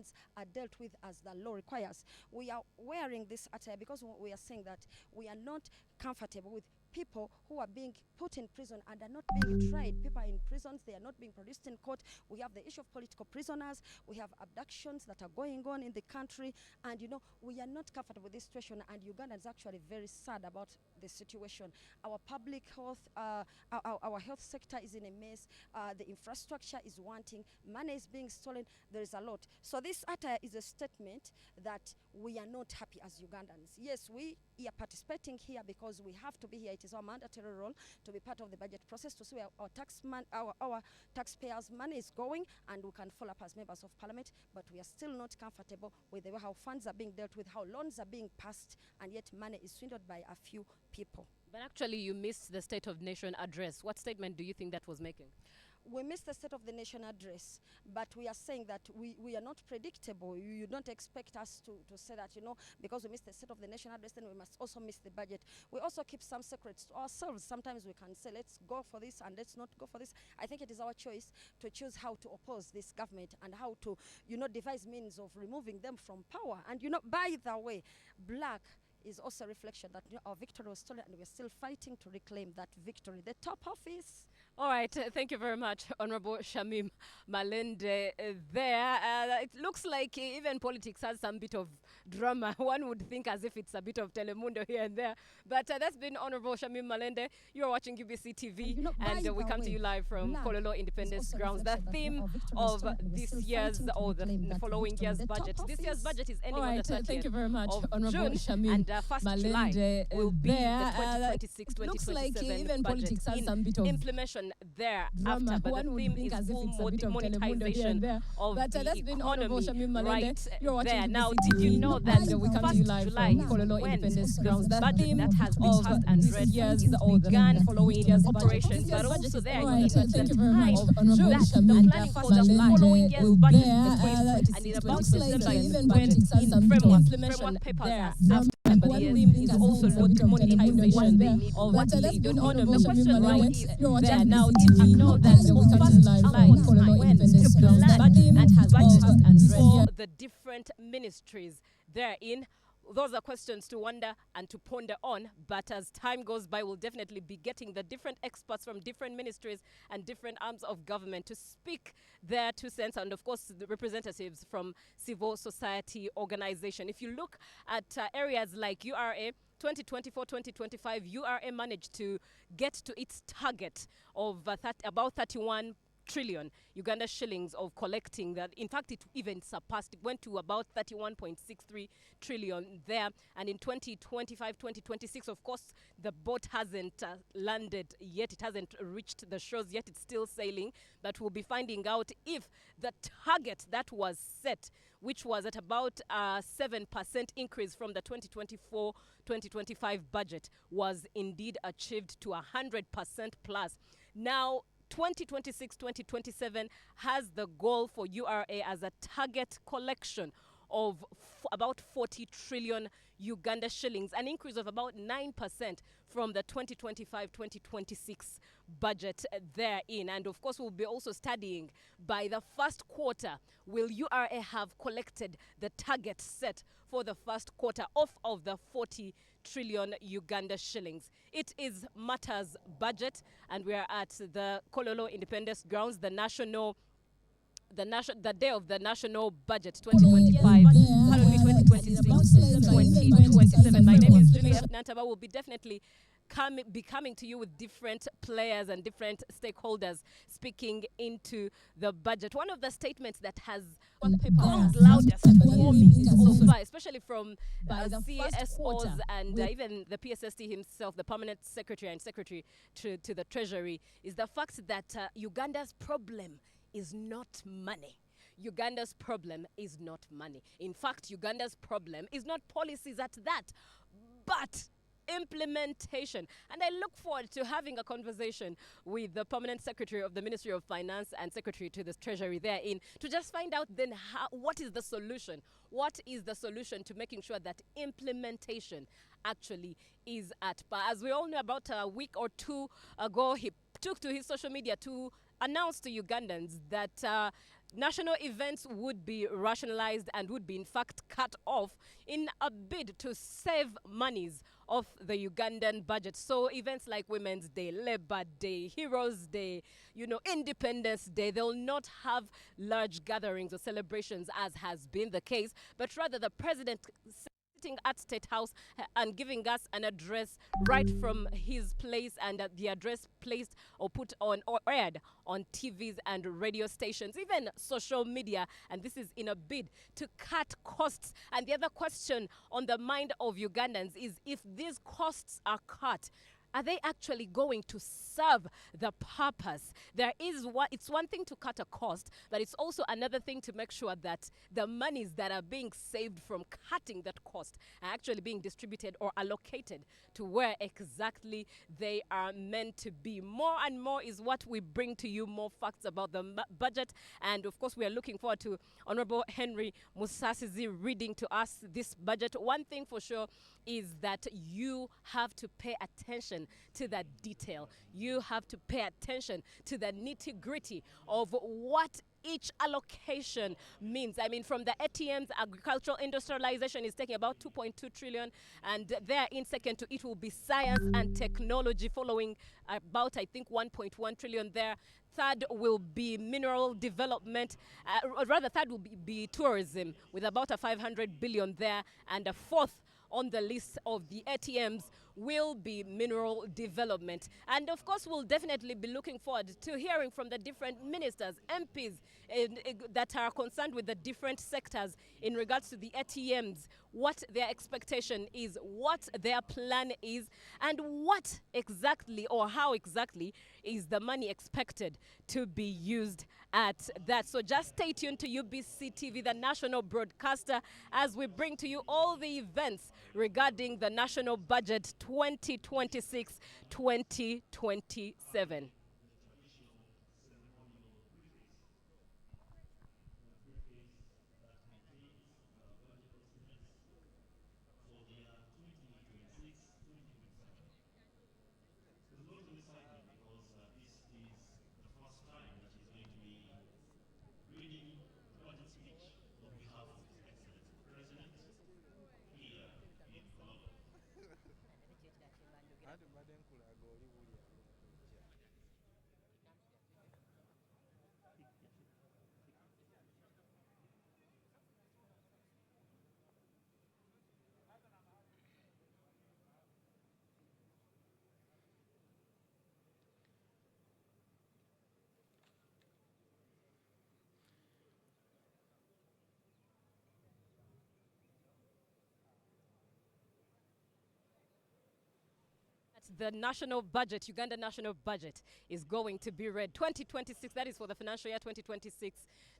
funds are dealt with as the law requires. We are wearing this attire because we are saying that we are not comfortable with people who are being put in prison and are not being tried. People are in prisons, they are not being produced in court. We have the issue of political prisoners, we have abductions that are going on in the country, and we are not comfortable with this situation, and Uganda is actually very sad about the situation. Our public health, our health sector is in a mess, the infrastructure is wanting, money is being stolen, there is a lot. So this attire is a statement that we are not happy as Ugandans. Yes, we are participating here because we have to be here. It is our mandatory role to be part of the budget process to see where our taxpayers' money is going, and we can follow up as members of parliament, but we are still not comfortable with the way how funds are being dealt with, how loans are being passed, and yet money is swindled by a few people. But actually, you missed the State of Nation address. What statement do you think that was making? We missed the State of the Nation address, but we are saying that we are not predictable. You don't expect us to say that, because we missed the State of the Nation address, then we must also miss the budget. We also keep some secrets to ourselves. Sometimes we can say, let's go for this and let's not go for this. I think it is our choice to choose how to oppose this government and how to, devise means of removing them from power. And, by the way, black is also a reflection that our victory was stolen, and we're still fighting to reclaim that victory. The top office. All right, thank you very much, Honorable Shamim Malende. There, it looks like even politics has some bit of drama. One would think as if it's a bit of Telemundo here and there. But that's been Honorable Shamim Malende. You're watching UBC TV, and we come to you live from Kololo Independence Grounds. The theme of this year's or the following year's budget. This year's budget is ending on the 30th thank you very much, Honorable June, Shamim and 1st July will be the 2026-2027 looks like even budget politics has some bit of implementation there drama. after, but One the would theme think is as if full it's a bit of Telemundo here and monetization there. of But the that's been Honorable economy Shamim Malende. right You're watching there. UBC Now, TV, did you know that and we come to you 1st live July from Kololo when Independence the Grounds. The budget theme that has been of passed and this read year's is or the began following in year's operations, budget. but also there Right, in thank you very much, time Honorable that the Shamim planning for the following year's will budget bear, is going to, and in about looks like December is even when politics has some framework papers there. are after And the one years theme is is also a bit of monetization Telemundo of but the that's been economy. Honorable The question Shamim now Malende. is You're watching that now, UBC did you TV, know that and we come to you live from Kololo when Independence to Grounds. plan The theme and has of budget this for year the different ministries therein? Those are questions to wonder and to ponder on, but as time goes by, we'll definitely be getting the different experts from different ministries and different arms of government to speak their 2 cents, and of course the representatives from civil society organization. If you look at areas like URA, 2024-2025, URA managed to get to its target of about 31 trillion Uganda shillings of collecting that. In fact, it even surpassed, it went to about 31.63 trillion there. And in 2025-2026, of course, the boat hasn't landed yet. It hasn't reached the shores yet. It's still sailing. But we'll be finding out if the target that was set, which was at about 7% increase from the 2024-2025 budget, was indeed achieved to 100% plus. Now, 2026-2027 has the goal for URA as a target collection of about 40 trillion Uganda shillings, an increase of about 9% from the 2025-2026 budget therein. And of course, we'll be also studying by the first quarter, will URA have collected the target set for the first quarter of the 40 trillion Uganda shillings. It is Matters Budget, and we are at the Kololo Independence Grounds, the day of the national budget 2025, 2026-2027. My name is Julia Nantaba. We'll be definitely coming to you with different players and different stakeholders speaking into the budget. One of the statements that has gone loudest for me so far, especially from CSOs and even the PSST himself, the permanent secretary and secretary to the Treasury, is the fact that Uganda's problem is not money. Uganda's problem is not money. In fact, Uganda's problem is not policies at that, but implementation. And I look forward to having a conversation with the permanent secretary of the Ministry of Finance and secretary to the Treasury therein to just find out then what is the solution? What is the solution to making sure that implementation actually is at par? As we all know, about a week or two ago, he took to his social media to announce to Ugandans that national events would be rationalized and would be in fact cut off in a bid to save monies of the Ugandan budget. So events like Women's Day, Labor Day, Heroes Day, Independence Day, they'll not have large gatherings or celebrations as has been the case, but rather the president sitting at State House and giving us an address right from his place, and the address placed or put on or aired on TVs and radio stations, even social media, and this is in a bid to cut costs. And the other question on the mind of Ugandans is, if these costs are cut, are they actually going to serve the purpose? It's one thing to cut a cost, but it's also another thing to make sure that the monies that are being saved from cutting that cost are actually being distributed or allocated to where exactly they are meant to be. More and more is what we bring to you, more facts about the budget. And of course, we are looking forward to Honorable Henry Musasizi reading to us this budget. One thing for sure is that you have to pay attention to that detail. You have to pay attention to the nitty-gritty of what each allocation means. I mean, from the ATMs, agricultural industrialization is taking about 2.2 trillion, and there in second to it will be science and technology, following about, I think, 1.1 trillion there. Third will be mineral development, third will be tourism with about a 500 billion there, and a fourth on the list of the ATMs will be mineral development. And of course, we'll definitely be looking forward to hearing from the different ministers, MPs that are concerned with the different sectors in regards to the ATMs, what their expectation is, what their plan is, and what exactly or how exactly is the money expected to be used at that. So just stay tuned to UBC TV, the national broadcaster, as we bring to you all the events regarding the national budget 2026-2027. The national budget, Uganda national budget, is going to be read 2026. That is for the financial year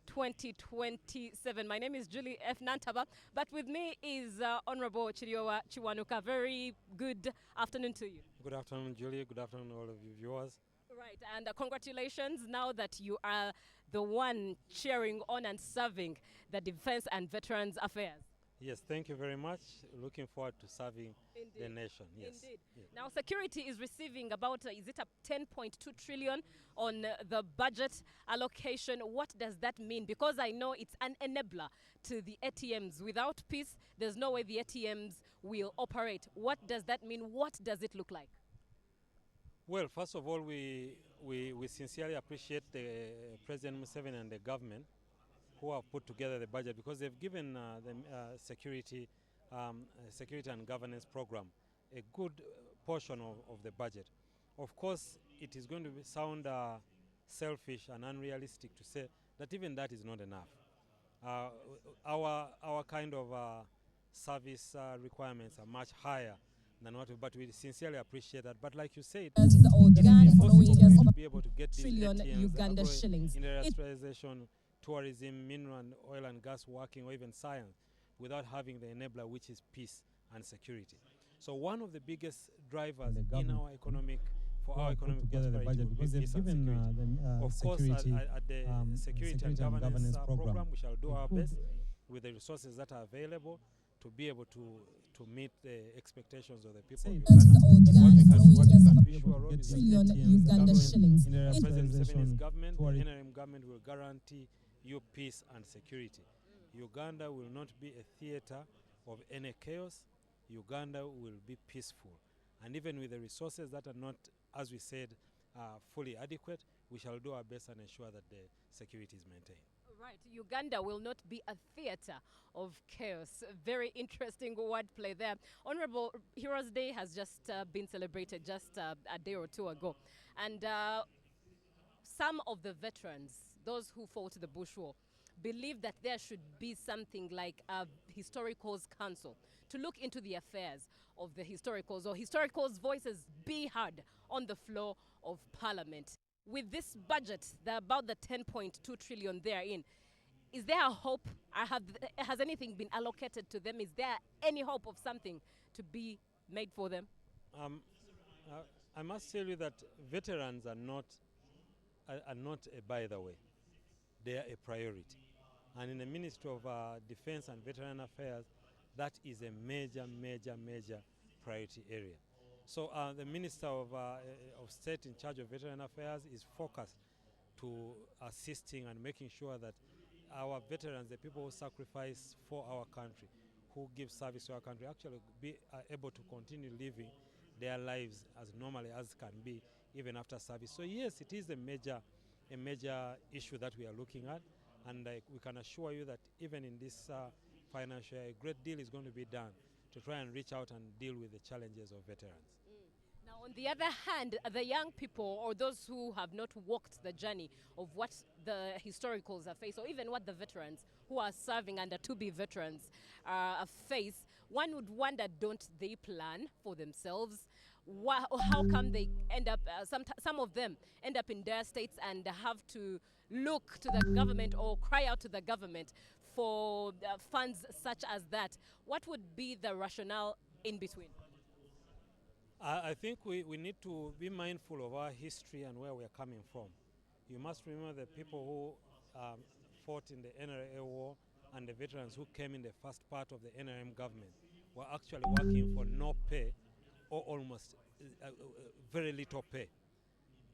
2026-2027. My name is Julie F. Nantaba, but with me is Honorable Chiriowa Chiwanuka. Very good afternoon to you. Good afternoon, Julie. Good afternoon, all of you viewers. Right, and congratulations now that you are the one cheering on and serving the Defense and Veterans Affairs. Yes, thank you very much. Looking forward to serving Indeed. the nation. Yes. Indeed. Yeah. Now, security is receiving about, is it a 10.2 trillion on the budget allocation? What does that mean? Because I know it's an enabler to the ATMs. Without peace, there's no way the ATMs will operate. What does that mean? What does it look like? Well, first of all, we sincerely appreciate President Museveni and the government who have put together the budget, because they've given the security and governance program a good portion of the budget. Of course, it is going to sound selfish and unrealistic to say that even that is not enough. Our kind of service requirements are much higher than what, but we sincerely appreciate that. But like you said, As the organic following years to be able to get these trillion ATMs Uganda shillings. Industrialization, tourism, mineral and oil and gas working, or even science, without having the enabler, which is peace and security. So one of the biggest drivers in our economic, for our economic prosperity, because they've given of course, at the security and governance program, we shall do our best with the resources that are available to be able to meet the expectations of the people. As the What you can be sure of is that trillion ATMs Uganda government, shillings. President Industrialization, Museveni's government, the tourism. NRM government will guarantee you peace and security. Uganda will not be a theater of any chaos. Uganda will be peaceful. And even with the resources that are not, as we said, fully adequate, we shall do our best and ensure that the security is maintained. Right, Uganda will not be a theater of chaos. Very interesting wordplay there. Honorable Heroes Day has just been celebrated just a day or two ago. And some of the veterans, those who fought the Bush War, believe that there should be something like a Historicals Council to look into the affairs of the historicals, or historicals' voices be heard on the floor of Parliament. With this budget, about the 10.2 trillion therein, is there a hope? Has anything been allocated to them? Is there any hope of something to be made for them? I must tell you that veterans are not a by the way. They are a priority. And in the Ministry of Defense and Veteran Affairs, that is a major priority area. So the Minister of State in charge of Veteran Affairs is focused to assisting and making sure that our veterans, the people who sacrifice for our country, who give service to our country, actually are able to continue living their lives as normally as can be, even after service. So yes, it is a major issue that we are looking at, and we can assure you that even in this financial year, a great deal is going to be done to try and reach out and deal with the challenges of veterans. Now, on the other hand, the young people, or those who have not walked the journey of what the historicals are faced, or even what the veterans who are serving under to-be veterans face, one would wonder, don't they plan for themselves? How come they end up, some of them end up in dire states and have to look to the government or cry out to the government for funds such as that? What would be the rationale in between? I think we need to be mindful of our history and where we are coming from. You must remember the people who fought in the NRA war and the veterans who came in the first part of the NRM government were actually working for no pay or almost very little pay.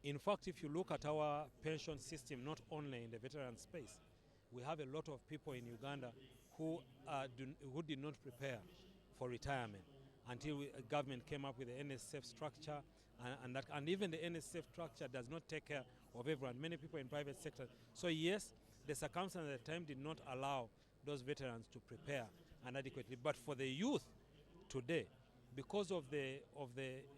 In fact, if you look at our pension system, not only in the veteran space, we have a lot of people in Uganda who did not prepare for retirement until government came up with the NSF structure, and even the NSF structure does not take care of everyone, many people in private sector. So yes, the circumstances at the time did not allow those veterans to prepare adequately. But for the youth today, because of the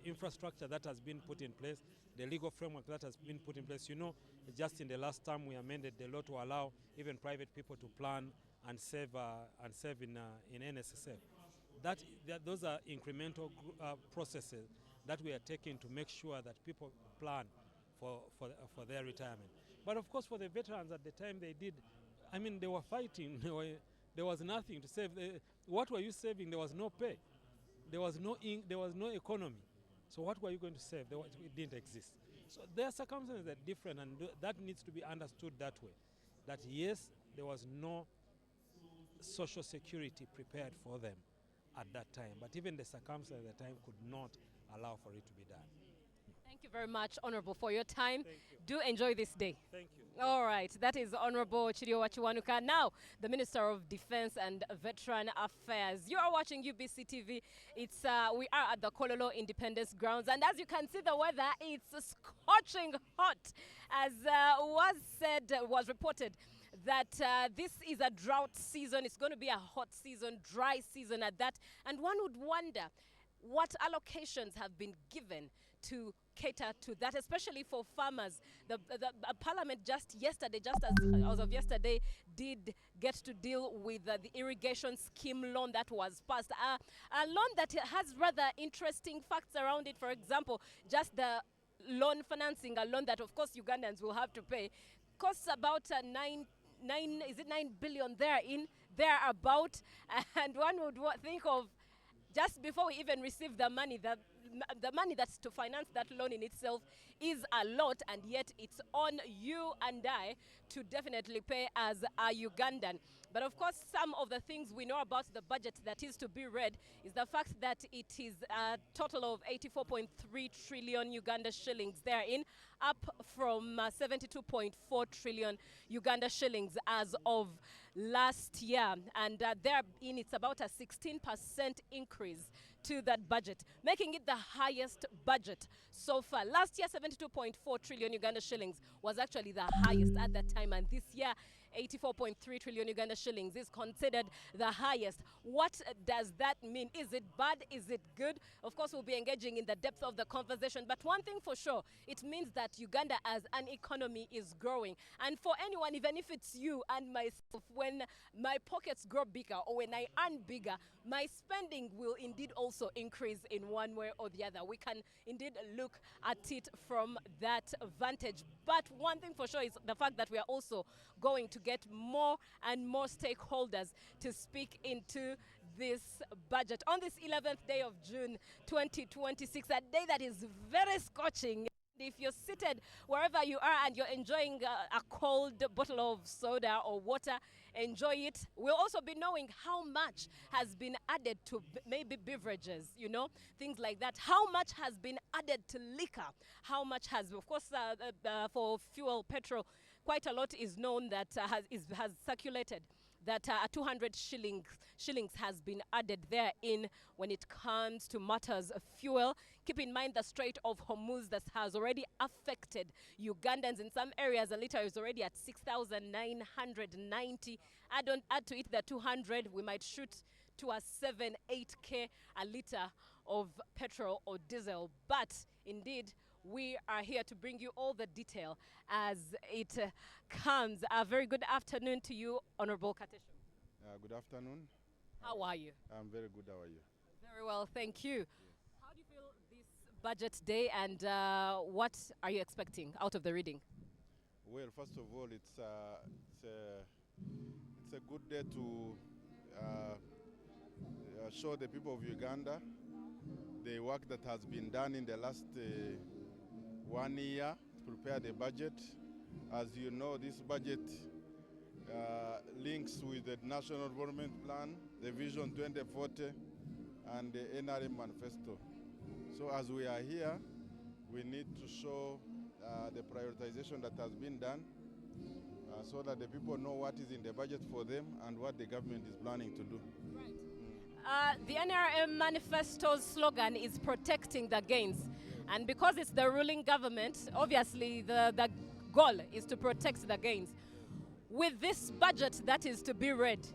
infrastructure that has been put in place, the legal framework that has been put in place, you know, just in the last term we amended the law to allow even private people to plan and save in NSSF. Those are incremental processes that we are taking to make sure that people plan for their retirement. But of course, for the veterans at the time they did, I mean, they were fighting. There was nothing to save. What were you saving? There was no pay. There was no economy. So what were you going to save? It didn't exist. So their circumstances are different, and that needs to be understood that way. That yes, there was no social security prepared for them at that time, but even the circumstances at the time could not allow for it to be done. Thank you very much, Honorable, for your time. Do enjoy this day. Thank you. All right, that is Honorable Chiriowa Chiwanuka, now the Minister of Defense and Veteran Affairs. You are watching UBC TV. We are at the Kololo Independence Grounds, and as you can see, the weather, it's scorching hot. As was reported, that this is a drought season. It's going to be a hot season, dry season at that. And one would wonder what allocations have been given to cater to that, especially for farmers. The Parliament just as of yesterday, did get to deal with the irrigation scheme loan that was passed. A loan that has rather interesting facts around it. For example, just the loan financing, a loan that of course Ugandans will have to pay, costs about 9 billion thereabout, and one would think of, just before we even receive the money, the money that's to finance that loan in itself is a lot, and yet it's on you and I to definitely pay as a Ugandan. But of course, some of the things we know about the budget that is to be read is the fact that it is a total of 84.3 trillion Uganda shillings therein, up from 72.4 trillion Uganda shillings as of last year. And therein, it's about a 16% increase to that budget, making it the highest budget so far. Last year, 72.4 trillion Uganda shillings was actually the highest at that time, and this year 84.3 trillion Uganda shillings is considered the highest. What does that mean? Is it bad? Is it good? Of course, we'll be engaging in the depth of the conversation, but one thing for sure, it means that Uganda as an economy is growing. And for anyone, even if it's you and myself, when my pockets grow bigger or when I earn bigger, my spending will indeed also increase in one way or the other. We can indeed look at it from that vantage. But one thing for sure is the fact that we are also going to get more and more stakeholders to speak into this budget on this 11th day of June 2026, a day that is very scorching. If you're seated wherever you are and you're enjoying a cold bottle of soda or water, enjoy it. We'll also be knowing how much has been added to maybe beverages, you know, things like that. How much has been added to liquor? How much has, of course, for fuel, petrol, quite a lot is known that has circulated. That 200 shillings has been added therein when it comes to matters of fuel. Keep in mind the Strait of Hormuz that has already affected Ugandans. In some areas, a liter is already at 6,990. Add to it the 200, we might shoot to a 7-8K a liter of petrol or diesel. But indeed, we are here to bring you all the detail as it comes. A very good afternoon to you, Honorable Katesho. Good afternoon. How are you? I'm very good. How are you? Very well, thank you. How do you feel this budget day, and what are you expecting out of the reading? Well, first of all, it's a good day to show the people of Uganda the work that has been done in the last 1 year to prepare the budget. As you know, this budget links with the National Development Plan, the Vision 2040, and the NRM Manifesto. So as we are here, we need to show the prioritization that has been done so that the people know what is in the budget for them and what the government is planning to do. Right. The NRM Manifesto's slogan is protecting the gains. And because it's the ruling government, obviously the goal is to protect the gains. With this budget that is to be read,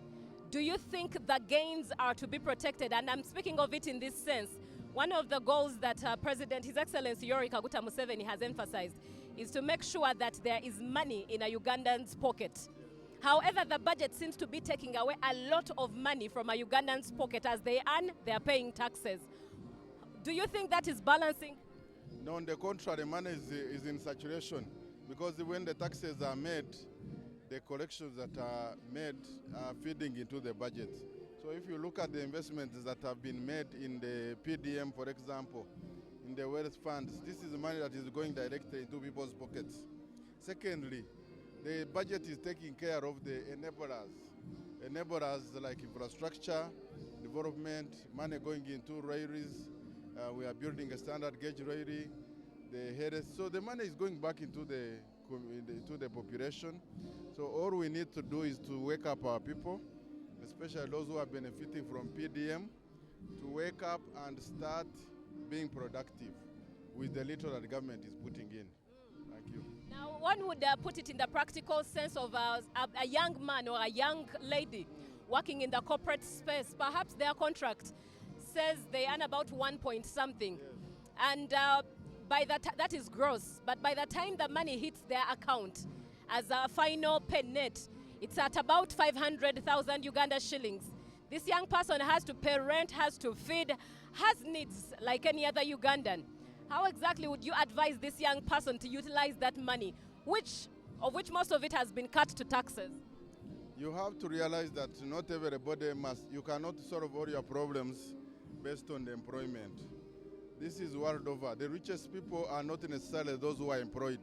do you think the gains are to be protected? And I'm speaking of it in this sense. One of the goals that President, His Excellency Yoweri Kaguta Museveni has emphasized is to make sure that there is money in a Ugandan's pocket. However, the budget seems to be taking away a lot of money from a Ugandan's pocket. As they earn, they are paying taxes. Do you think that is balancing? No, on the contrary, money is in saturation, because when the taxes are made, the collections that are made are feeding into the budget. So if you look at the investments that have been made in the PDM, for example, in the wealth funds, this is money that is going directly into people's pockets. Secondly, the budget is taking care of the enablers like infrastructure, development, money going into railways. We are building a standard gauge railway, the headers. So the money is going back into the population. So all we need to do is to wake up our people, especially those who are benefiting from PDM, to wake up and start being productive with the little that the government is putting in. Thank you. Now, one would put it in the practical sense of a young man or a young lady working in the corporate space. Perhaps their contract says they earn about 1 point something. Yes. And that is gross. But by the time the money hits their account as a final pay net, it's at about 500,000 Uganda shillings. This young person has to pay rent, has to feed, has needs like any other Ugandan. How exactly would you advise this young person to utilize that money, of which most of it has been cut to taxes? You have to realize that not everybody you cannot solve all your problems based on the employment. This is world over. The richest people are not necessarily those who are employed.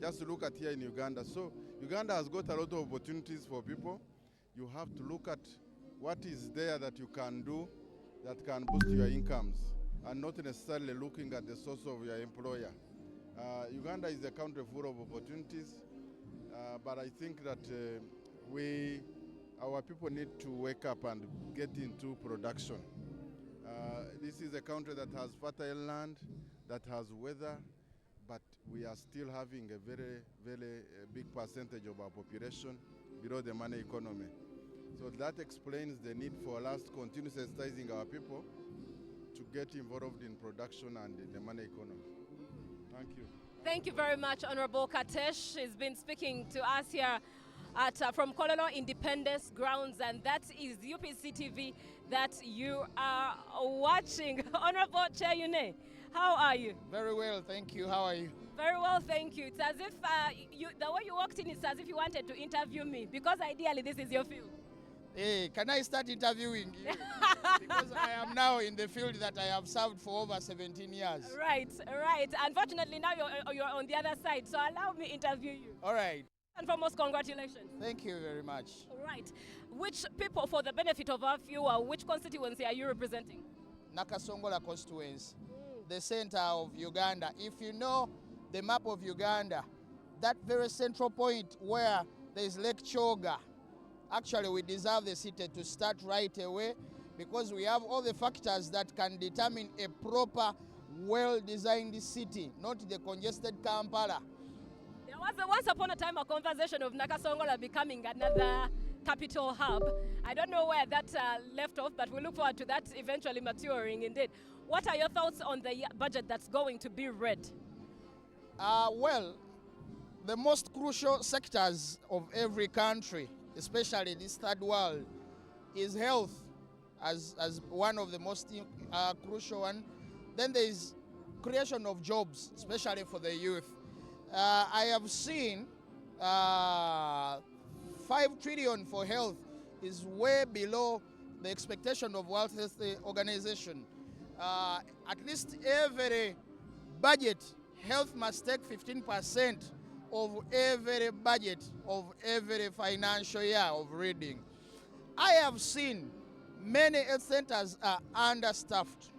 Just look at here in Uganda. So Uganda has got a lot of opportunities for people. you have to look at what is there that you can do that can boost your incomes, and not necessarily looking at the source of your employer. Uganda is a country full of opportunities, but I think that our people need to wake up and get into production. This is a country that has fertile land, that has weather, but we are still having a very, very big percentage of our population below the money economy. So that explains the need for us to continue sensitizing our people to get involved in production and in the money economy. Thank you. Thank you very much, Honorable Katesh. He's been speaking to us here at from Kololo Independence Grounds, and that is UPC TV that you are watching. Honorable Chair Yune, how are you? Very well, thank you. How are you? Very well, thank you. It's as if the way you walked in, it's as if you wanted to interview me, because ideally this is your field. Hey, can I start interviewing you? Because I am now in the field that I have served for over 17 years. Right, right. Unfortunately, now you're on the other side, so allow me interview you. All right. And foremost, congratulations. Thank you very much. All right. Which people, for the benefit of our viewer, which constituency are you representing? Nakasongola constituency, the center of Uganda. If you know the map of Uganda, that very central point where there is Lake Choga, actually we deserve the city to start right away, because we have all the factors that can determine a proper, well-designed city, not the congested Kampala. There was once upon a time a conversation of Nakasongola becoming another capital hub. I don't know where that left off, but we look forward to that eventually maturing indeed. What are your thoughts on the budget that's going to be read? Well, the most crucial sectors of every country, especially this third world, is health as one of the most crucial one. Then there is creation of jobs, especially for the youth. I have seen 5 trillion for health is way below the expectation of World Health Organization. At least every budget, health must take 15% of every budget of every financial year of reading. I have seen many health centers are understaffed.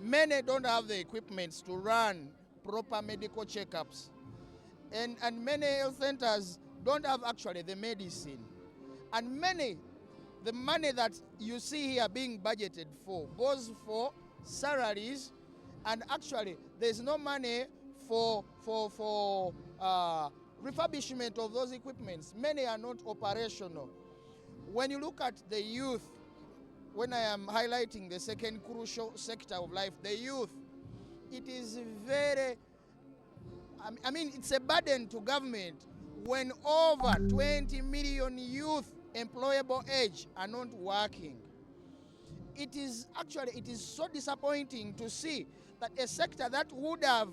Many don't have the equipment to run proper medical checkups. And many health centers don't have actually the medicine. And the money that you see here being budgeted for goes for salaries, and actually there's no money for refurbishment of those equipments. Many are not operational. When you look at the youth, when I am highlighting the second crucial sector of life, the youth, it is very, I mean, it's a burden to government when over 20 million youth employable age are not working. It is so disappointing to see that a sector that would have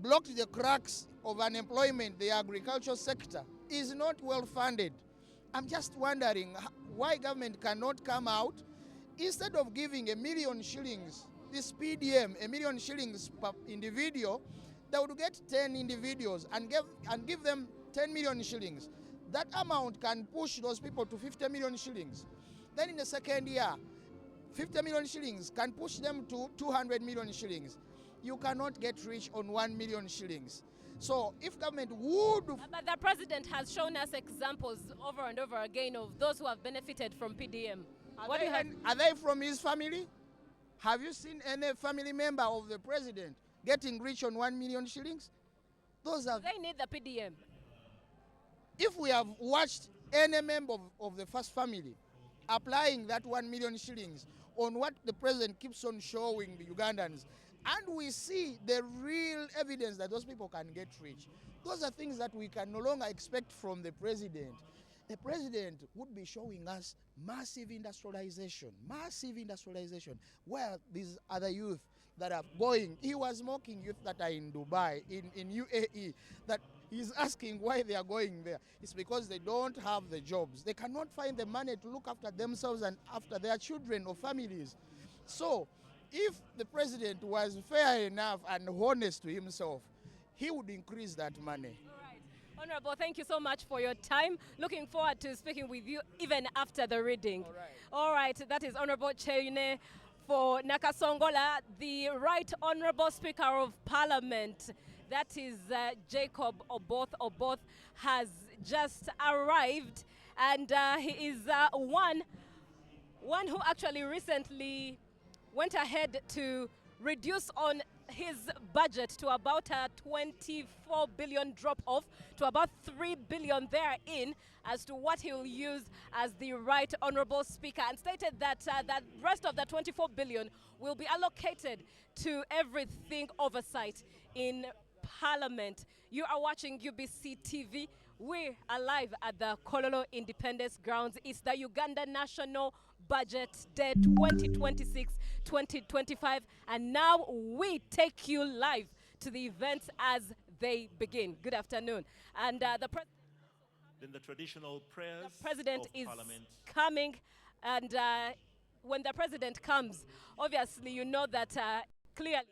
blocked the cracks of unemployment, the agricultural sector, is not well funded. I'm just wondering why government cannot come out, instead of giving $1 million shillings, this PDM, $1 million shillings per individual, they would get 10 individuals and give them 10 million shillings. That amount can push those people to 50 million shillings. Then in the second year, 50 million shillings can push them to 200 million shillings. You cannot get rich on 1 million shillings. So if government would... But the president has shown us examples over and over again of those who have benefited from PDM. Are they from his family? Have you seen any family member of the president getting rich on 1 million shillings? They need the PDM. If we have watched any member of the first family applying that 1 million shillings on what the president keeps on showing the Ugandans, and we see the real evidence that those people can get rich, those are things that we can no longer expect from the president. The president would be showing us massive industrialization, where these other youth that are going. He was mocking youth that are in Dubai, in UAE, that he's asking why they are going there. It's because they don't have the jobs. They cannot find the money to look after themselves and after their children or families. So if the president was fair enough and honest to himself, he would increase that money. All right. Honorable, thank you so much for your time. Looking forward to speaking with you even after the reading. All right, that is Honorable Cheune for Nakasongola, the Right Honorable Speaker of Parliament. That is Jacob Oboth has just arrived, and he is one who actually recently went ahead to reduce on his budget to about a 24 billion drop off to about 3 billion therein as to what he will use as the Right Honorable Speaker, and stated that that rest of the 24 billion will be allocated to everything oversight in Parliament. You are watching UBC TV. We are live at the Kololo Independence Grounds. It's the Uganda National Budget Day 2026-2025, and now we take you live to the events as they begin. Good afternoon. And Then the traditional prayers the president of is Parliament. coming, and when the president comes, obviously you know that clearly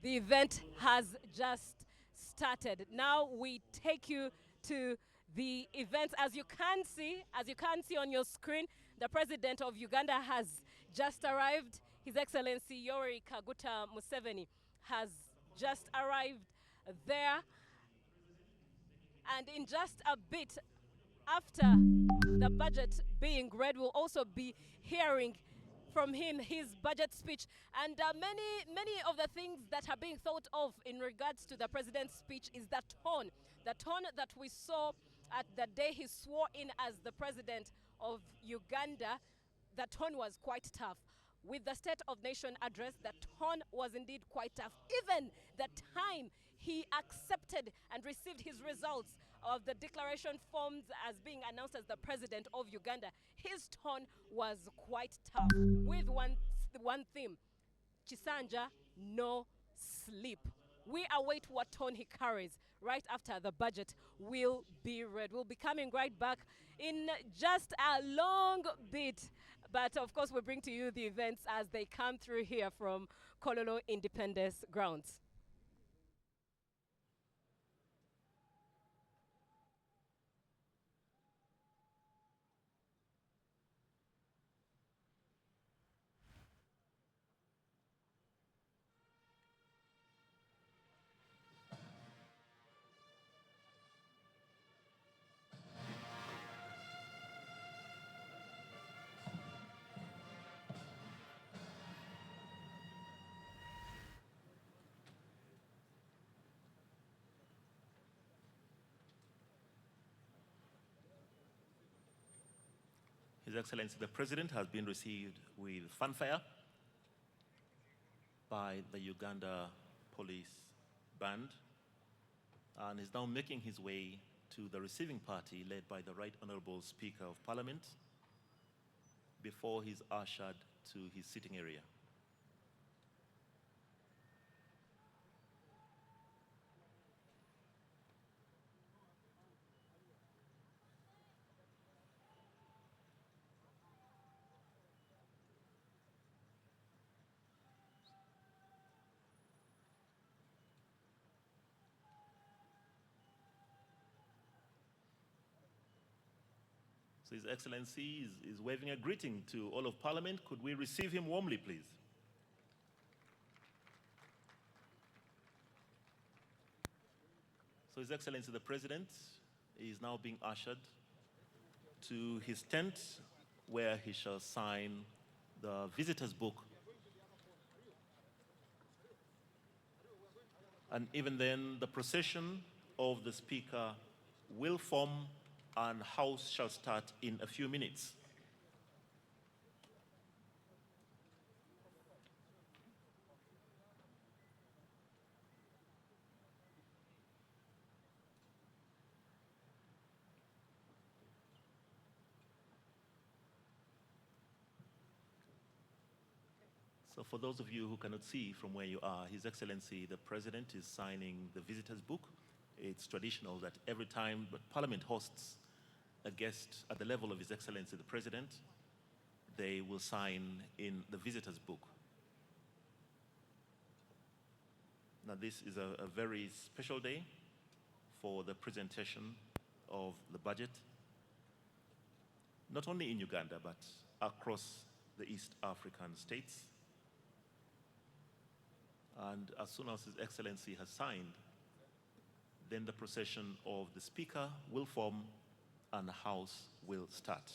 the event has just started. Now we take you to the events. As you can see on your screen, the president of Uganda has just arrived. His Excellency Yoweri Kaguta Museveni has just arrived there, and in just a bit after the budget being read, we'll also be hearing from him his budget speech, and many of the things that are being thought of in regards to the president's speech is the tone that we saw at the day he swore in as the president of Uganda. The tone was quite tough. With the State of Nation address, the tone was indeed quite tough. Even the time he accepted and received his results of the declaration forms as being announced as the president of Uganda, his tone was quite tough, with one theme: Chisanja, no sleep. We await what tone he carries right after the budget will be read. We'll be coming right back in just a long bit. But of course, we bring to you the events as they come through here from Kololo Independence Grounds. His Excellency the President has been received with fanfare by the Uganda Police Band, and is now making his way to the receiving party led by the Right Honorable Speaker of Parliament before he's ushered to his sitting area. So His Excellency is waving a greeting to all of Parliament. Could we receive him warmly, please? So His Excellency the President is now being ushered to his tent, where he shall sign the visitor's book. And even then, the procession of the Speaker will form, and House shall start in a few minutes. So for those of you who cannot see from where you are, His Excellency the President is signing the visitor's book. It's traditional that every time Parliament hosts a guest at the level of His Excellency the President, they will sign in the visitor's book. Now this is a very special day for the presentation of the budget, not only in Uganda, but across the East African states. And as soon as His Excellency has signed, then the procession of the Speaker will form and the House will start.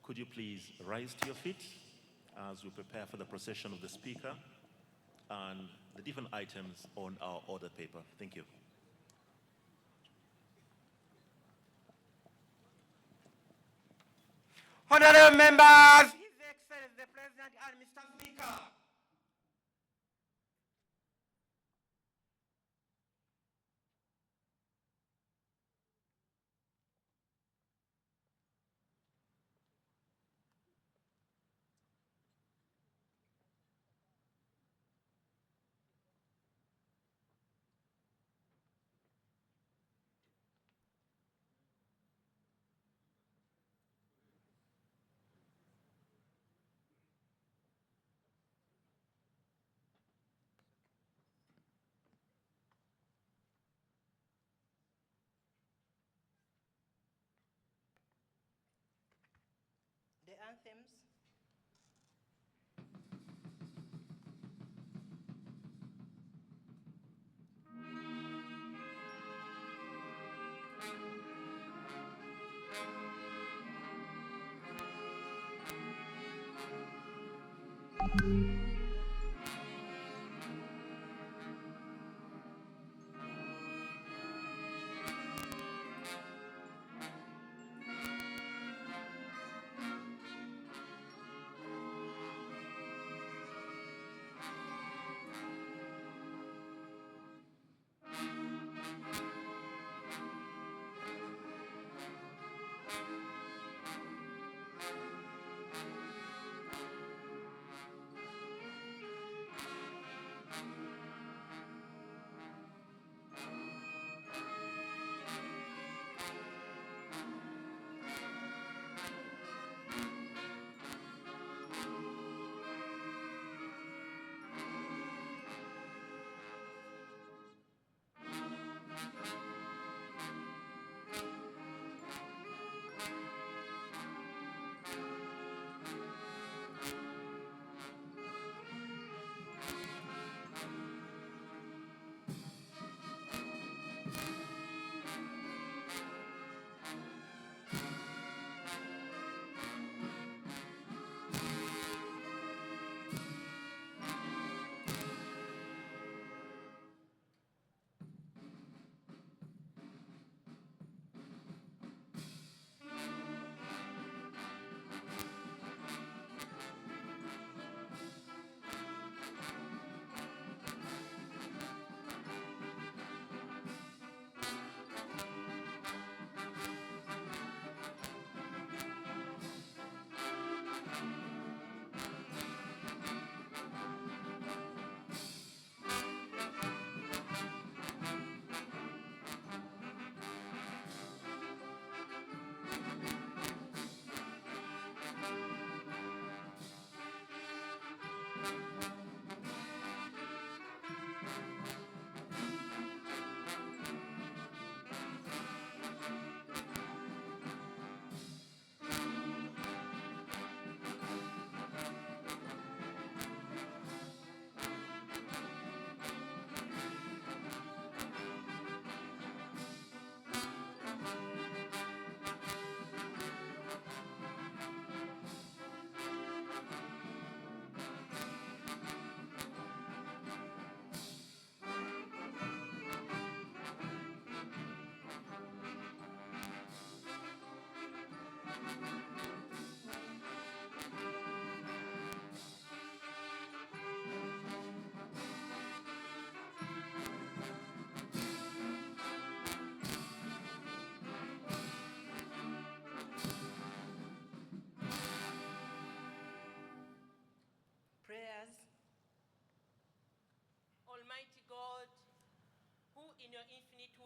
Could you please rise to your feet as we prepare for the procession of the Speaker and the different items on our order paper. Thank you. Honorable members, His Excellency the President and Mr. Speaker. The anthems.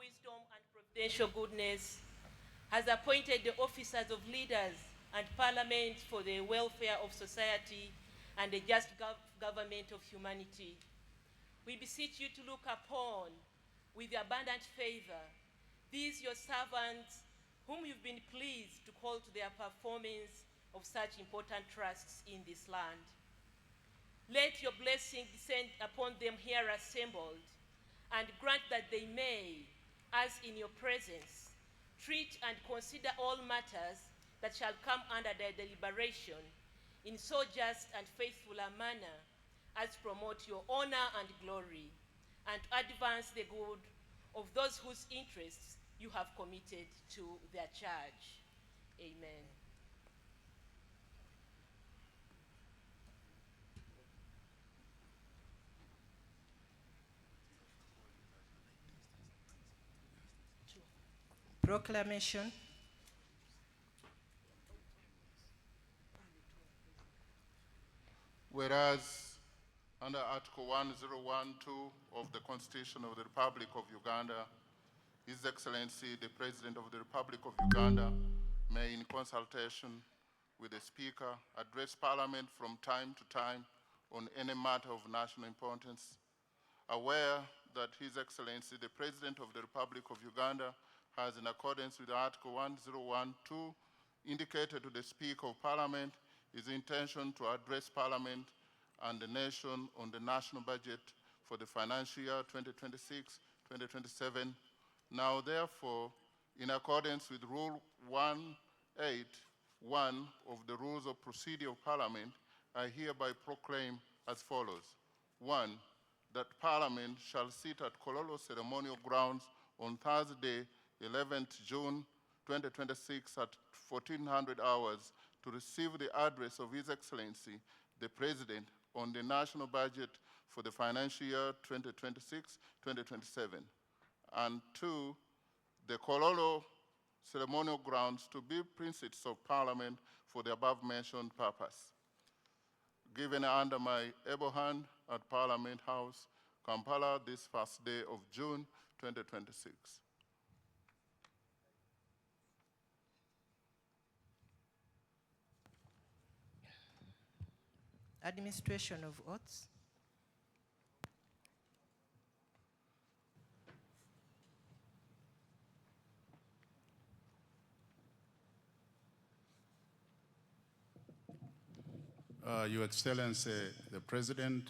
wisdom and providential goodness, has appointed the officers of leaders and parliament for the welfare of society and the just government of humanity. We beseech you to look upon with abundant favor these your servants whom you've been pleased to call to their performance of such important trusts in this land. Let your blessing descend upon them here assembled, and grant that they may, as in your presence, treat and consider all matters that shall come under their deliberation in so just and faithful a manner as promote your honor and glory, and advance the good of those whose interests you have committed to their charge. Amen. Proclamation. Whereas under Article 1012 of the Constitution of the Republic of Uganda, His Excellency the President of the Republic of Uganda may, in consultation with the Speaker, address Parliament from time to time on any matter of national importance. Aware that His Excellency the President of the Republic of Uganda has, in accordance with Article 1012, indicated to the Speaker of Parliament his intention to address Parliament and the nation on the national budget for the financial year 2026-2027. Now, therefore, in accordance with Rule 181 of the Rules of Procedure of Parliament, I hereby proclaim as follows. 1, that Parliament shall sit at Kololo Ceremonial Grounds on Thursday, 11th June 2026 at 1400 hours to receive the address of His Excellency, the President, on the national budget for the financial year 2026-2027. And 2, the Kololo ceremonial grounds to be precincts of Parliament for the above-mentioned purpose. Given under my able hand at Parliament House, Kampala, this first day of June 2026. Administration of oaths. Your Excellency, the President,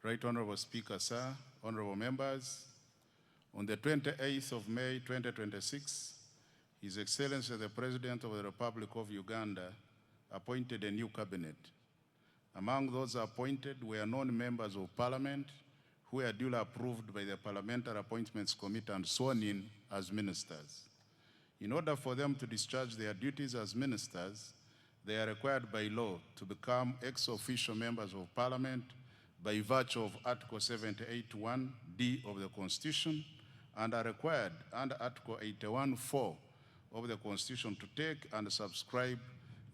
Right Honorable Speaker, sir, honorable members, on the 28th of May 2026, His Excellency, the President of the Republic of Uganda, appointed a new cabinet. Among those appointed were non-members of Parliament who were duly approved by the Parliamentary Appointments Committee and sworn in as ministers. In order for them to discharge their duties as ministers, they are required by law to become ex-officio members of Parliament by virtue of Article 78(1)(d) of the Constitution, and are required under Article 81(4) of the Constitution to take and subscribe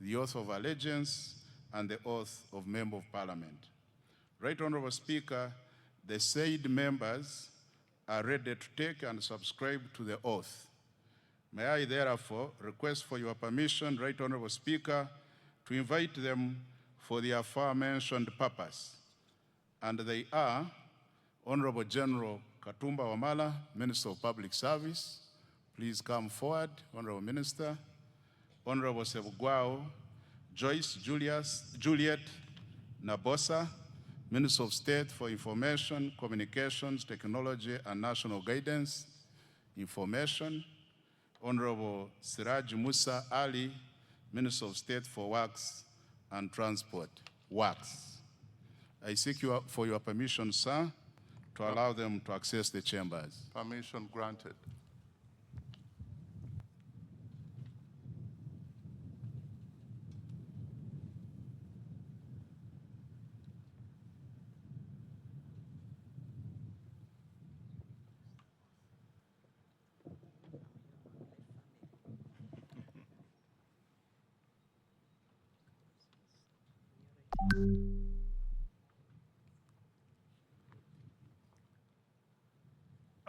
the oath of allegiance and the oath of Member of Parliament. Right Honorable Speaker, the said members are ready to take and subscribe to the oath. May I therefore request for your permission, Right Honorable Speaker, to invite them for the aforementioned purpose. And they are Honorable General Katumba Wamala, Minister of Public Service. Please come forward, Honorable Minister. Honorable Sebugwao Joyce Juliet Nabosa, Minister of State for Information, Communications, Technology, and National Guidance, Information. Honorable Siraj Musa Ali, Minister of State for Works and Transport, Works. I seek for your permission, sir, to allow them to access the chambers. Permission granted.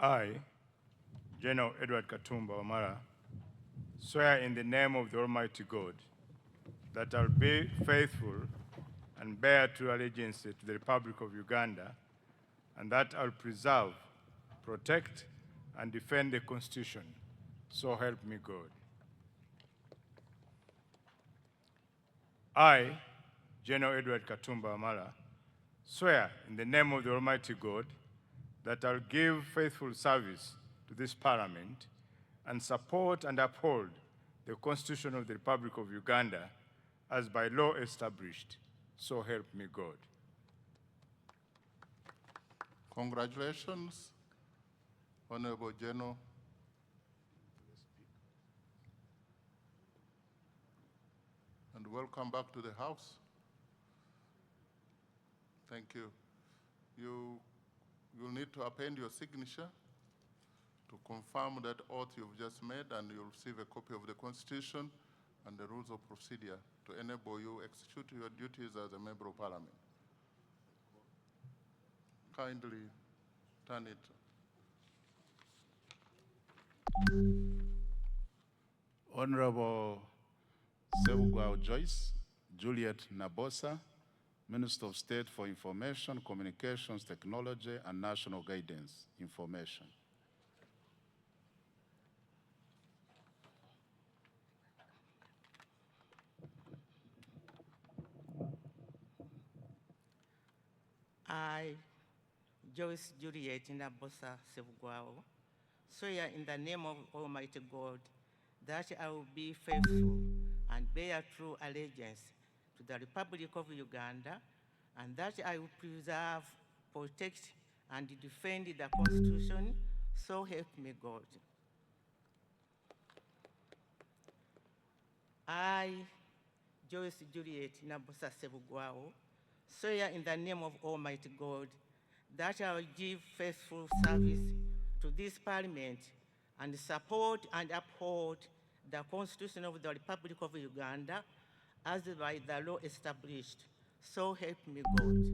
I, General Edward Katumba Wamala, swear in the name of the Almighty God that I will be faithful and bear true allegiance to the Republic of Uganda, and that I will preserve, protect, and defend the Constitution. So help me God. I, General Edward Katumba Wamala, swear in the name of the Almighty God that I will give faithful service to this Parliament and support and uphold the Constitution of the Republic of Uganda as by law established. So help me God. Congratulations, Honorable General. And welcome back to the House. Thank you. You'll need to append your signature to confirm that oath you've just made, and you'll receive a copy of the Constitution and the rules of procedure to enable you execute your duties as a member of Parliament. Kindly turn it. Honorable Sebugwao Joyce, Juliet Nabosa, Minister of State for Information, Communications, Technology, and National Guidance Information. I, Joyce Juliet Nabosa Sebugwao, swear in the name of Almighty God that I will be faithful and bear true allegiance to the Republic of Uganda, and that I will preserve, protect, and defend the Constitution, so help me God. I, Joyce Juliet Nabosa Sebugwao, swear in the name of Almighty God that I will give faithful service to this Parliament and support and uphold the Constitution of the Republic of Uganda as by the law established. So help me God.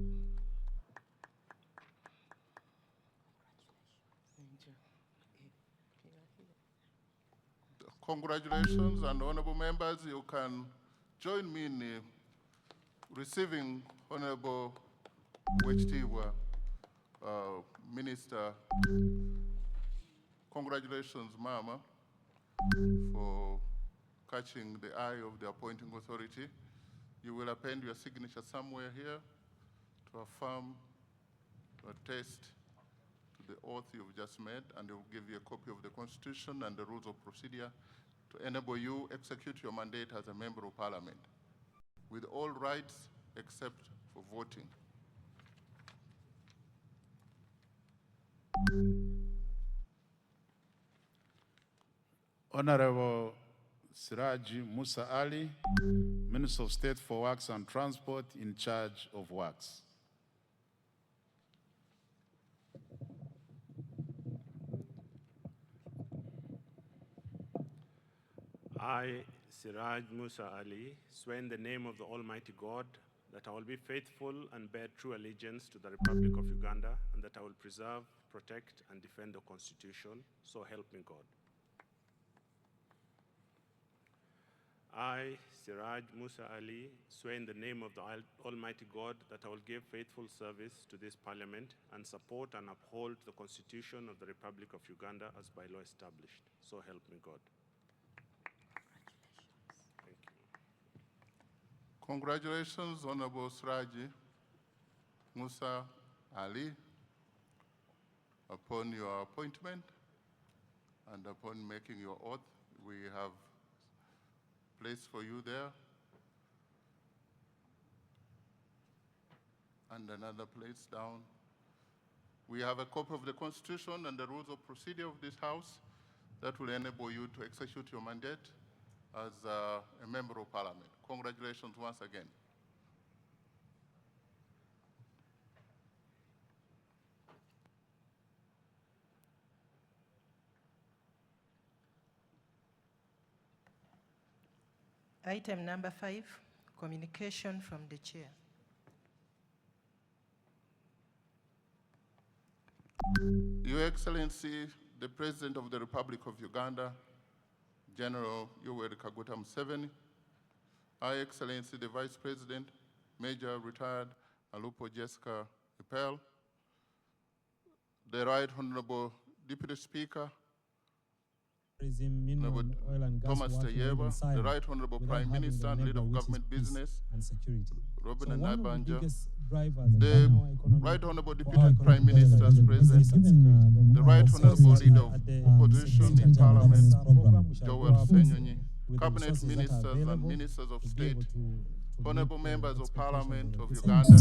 Congratulations, and honorable members, you can join me in receiving Honorable Wechitiwa, Minister. Congratulations, Mama, for catching the eye of the appointing authority. You will append your signature somewhere here to affirm, to attest to the oath you've just made, and they will give you a copy of the Constitution and the rules of procedure to enable you execute your mandate as a member of Parliament, with all rights except for voting. Honorable Siraji Musa Ali, Minister of State for Works and Transport, in charge of works. I, Siraj Musa Ali, swear in the name of the Almighty God that I will be faithful and bear true allegiance to the Republic of Uganda, and that I will preserve, protect, and defend the Constitution, so help me God. I, Siraj Musa Ali, swear in the name of the Almighty God that I will give faithful service to this Parliament and support and uphold the Constitution of the Republic of Uganda as by law established, so help me God. Congratulations, Honorable Siraji Musa Ali, upon your appointment and upon making your oath. We have place for you there, and another place down. We have a copy of the Constitution and the rules of procedure of this House that will enable you to execute your mandate as a member of Parliament. Congratulations once again. Item number 5, communication from the chair. Your Excellency, the President of the Republic of Uganda, General Yoweri Kaguta Museveni, Her Excellency the Vice President, Major Retired Alupo Jessica Epel, the Right Honorable Deputy Speaker, Honorable Thomas Tayeba, the Right Honorable Prime Minister and Leader of Government Business, Robin Nabanja, the Right Honorable Deputy Prime Minister as President, the Right Honorable Leader of Opposition in Parliament, Joel Senyonyi, Cabinet Ministers and Ministers of State, Honorable Members of Parliament of Uganda,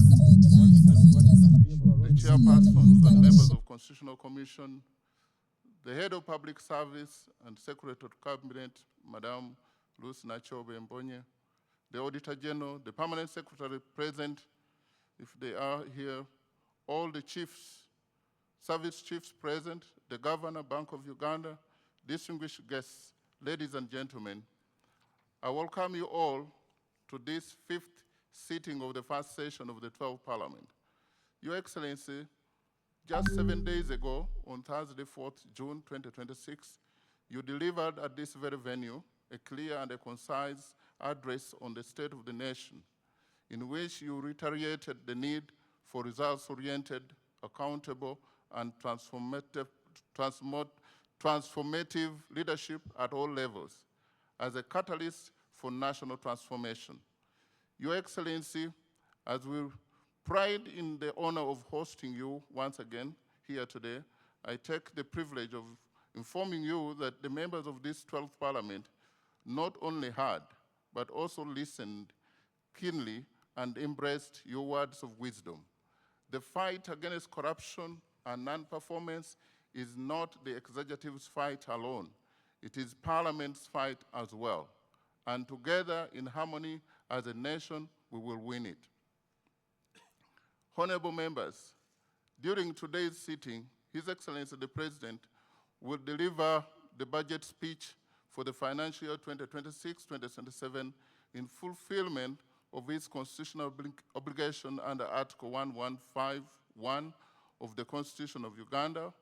the Chairpersons and Members of Constitutional Commission, the Head of Public Service and Secretary of Cabinet, Madame Luce Nachobe Mbonye, the Auditor General, the Permanent Secretary present, if they are here, all the chiefs, service chiefs present, the Governor, Bank of Uganda, distinguished guests, ladies and gentlemen, I welcome you all to this 5th sitting of the first session of the 12th Parliament. Your Excellency, just 7 days ago, on Thursday, 4th June 2026, you delivered at this very venue a clear and a concise address on the state of the nation, in which you reiterated the need for results-oriented, accountable, and transformative leadership at all levels as a catalyst for national transformation. Your Excellency, as we pride in the honor of hosting you once again here today, I take the privilege of informing you that the members of this 12th Parliament not only heard, but also listened keenly and embraced your words of wisdom. The fight against corruption and non-performance is not the executive's fight alone. It is Parliament's fight as well. And together, in harmony, as a nation, we will win it. Honorable members, during today's sitting, His Excellency the President will deliver the budget speech for the financial year 2026-2027 in fulfillment of his constitutional obligation under Article 1151 of the Constitution of Uganda,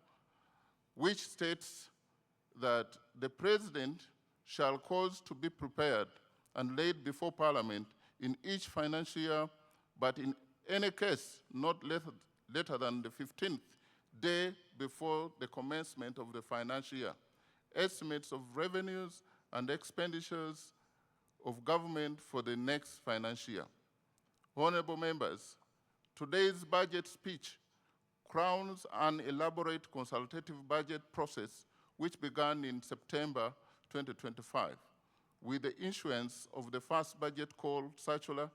which states that the President shall cause to be prepared and laid before Parliament in each financial year, but in any case not later than the 15th day before the commencement of the financial year, estimates of revenues and expenditures of government for the next financial year. Honorable members, today's budget speech crowns an elaborate consultative budget process which began in September 2025 with the issuance of the first budget call circular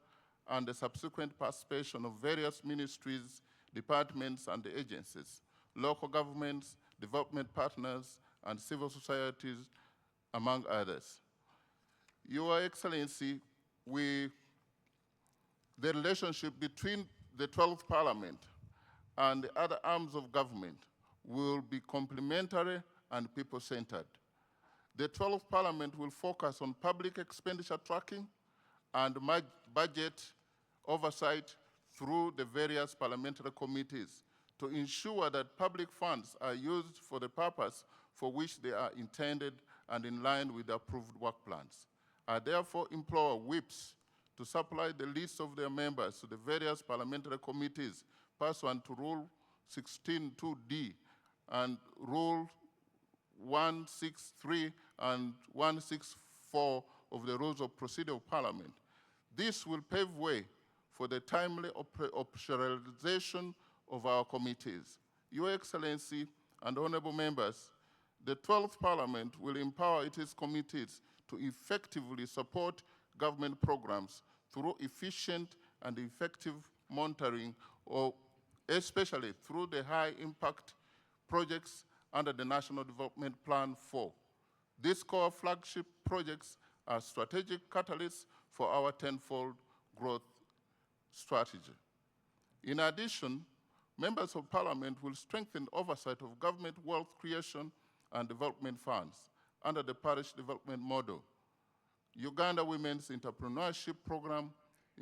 and the subsequent participation of various ministries, departments, and agencies, local governments, development partners, and civil societies, among others. Your Excellency, the relationship between the 12th Parliament and the other arms of government will be complementary and people-centered. The 12th Parliament will focus on public expenditure tracking and budget oversight through the various parliamentary committees to ensure that public funds are used for the purpose for which they are intended and in line with the approved work plans. I therefore implore whips to supply the list of their members to the various parliamentary committees pursuant to Rule 16.2d and Rule 163 and 164 of the Rules of Procedure of Parliament. This will pave way for the timely operationalization of our committees. Your Excellency and honorable members, the 12th Parliament will empower its committees to effectively support government programs through efficient and effective monitoring, or especially through the high-impact projects under the National Development Plan 4. These core flagship projects are strategic catalysts for our tenfold growth strategy. In addition, members of Parliament will strengthen oversight of government wealth creation and development funds under the parish development model, Uganda Women's Entrepreneurship Program,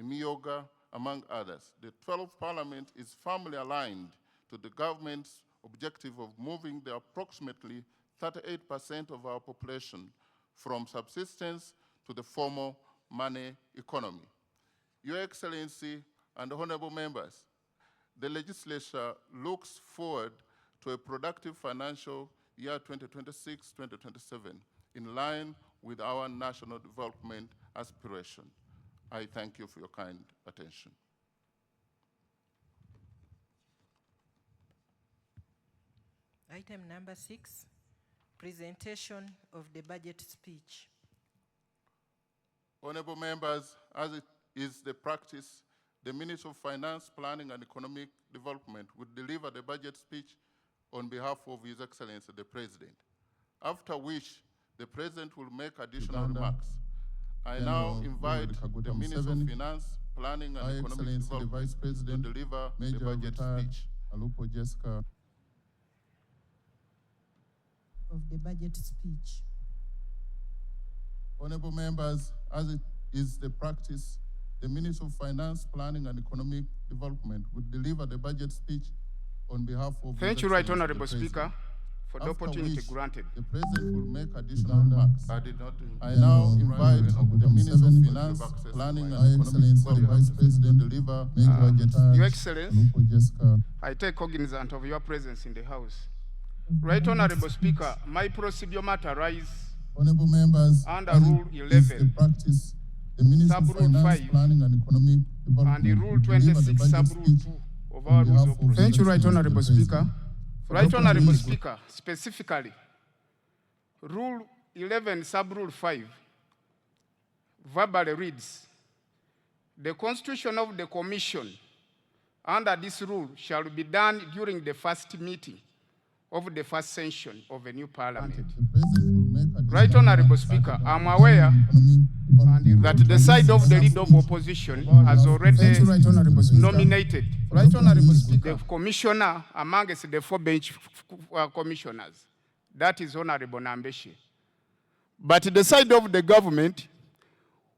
IMIOGA, among others. The 12th Parliament is firmly aligned to the government's objective of moving the approximately 38% of our population from subsistence to the formal money economy. Your Excellency and honorable members, the legislature looks forward to a productive financial year 2026-2027 in line with our national development aspiration. I thank you for your kind attention. Item number 6, presentation of the budget speech. Honorable members, as it is the practice, the Minister of Finance, Planning and Economic Development will deliver the budget speech on behalf of His Excellency the President, after which the President will make additional remarks. I now invite the Minister of Finance, Planning and Economic Development to deliver the budget speech. Of the budget speech. Honorable members, as it is the practice, the Minister of Finance, Planning and Economic Development will deliver the budget speech on behalf of Thank you, Right Honorable Speaker, for the opportunity granted. The President will make additional remarks. I now invite the Minister of Finance, Planning and Economic Development to deliver the budget speech. Your Excellency, I take cognizance of your presence in the House. Right Honorable Speaker, my procedure matter arises Honorable members, under Rule 11, practice, the Minister of Sub-Rule Finance, 5, Planning and Economic Development and the Rule will deliver the 26, budget Sub-Rule speech 2 of our rules of procedure. Thank you, Right Honorable Speaker. Right Honorable Speaker, specifically, Rule 11, Sub-Rule 5, verbally reads, the constitution of the Commission under this rule shall be done during the first meeting of the first session of a new parliament. Right Honorable Speaker, I'm aware that the side of the leader of opposition has already nominated the commissioner amongst the 4 bench commissioners. That is Honorable Nambeshi. But the side of the government,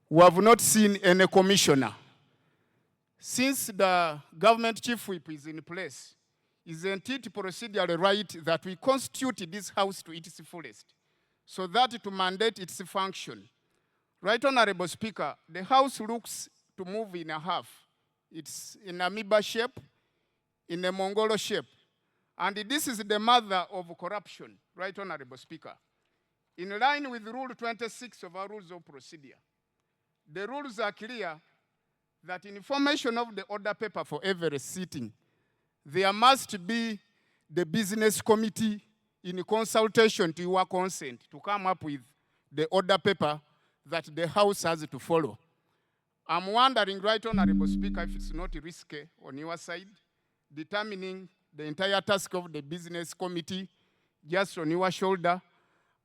we have not seen any commissioner. Since the government chief whip is in place, isn't it procedurally right that we constitute this House to its fullest, so that to mandate its function? Right Honorable Speaker, the House looks to move in a half. It's in amoeba shape, in a Mongolo shape. And this is the mother of corruption, Right Honorable Speaker. In line with Rule 26 of our Rules of Procedure, the rules are clear that in formation of the order paper for every sitting, there must be the business committee in consultation to your consent to come up with the order paper that the House has to follow. I'm wondering, Right Honorable Speaker, if it's not risky on your side, determining the entire task of the business committee just on your shoulder.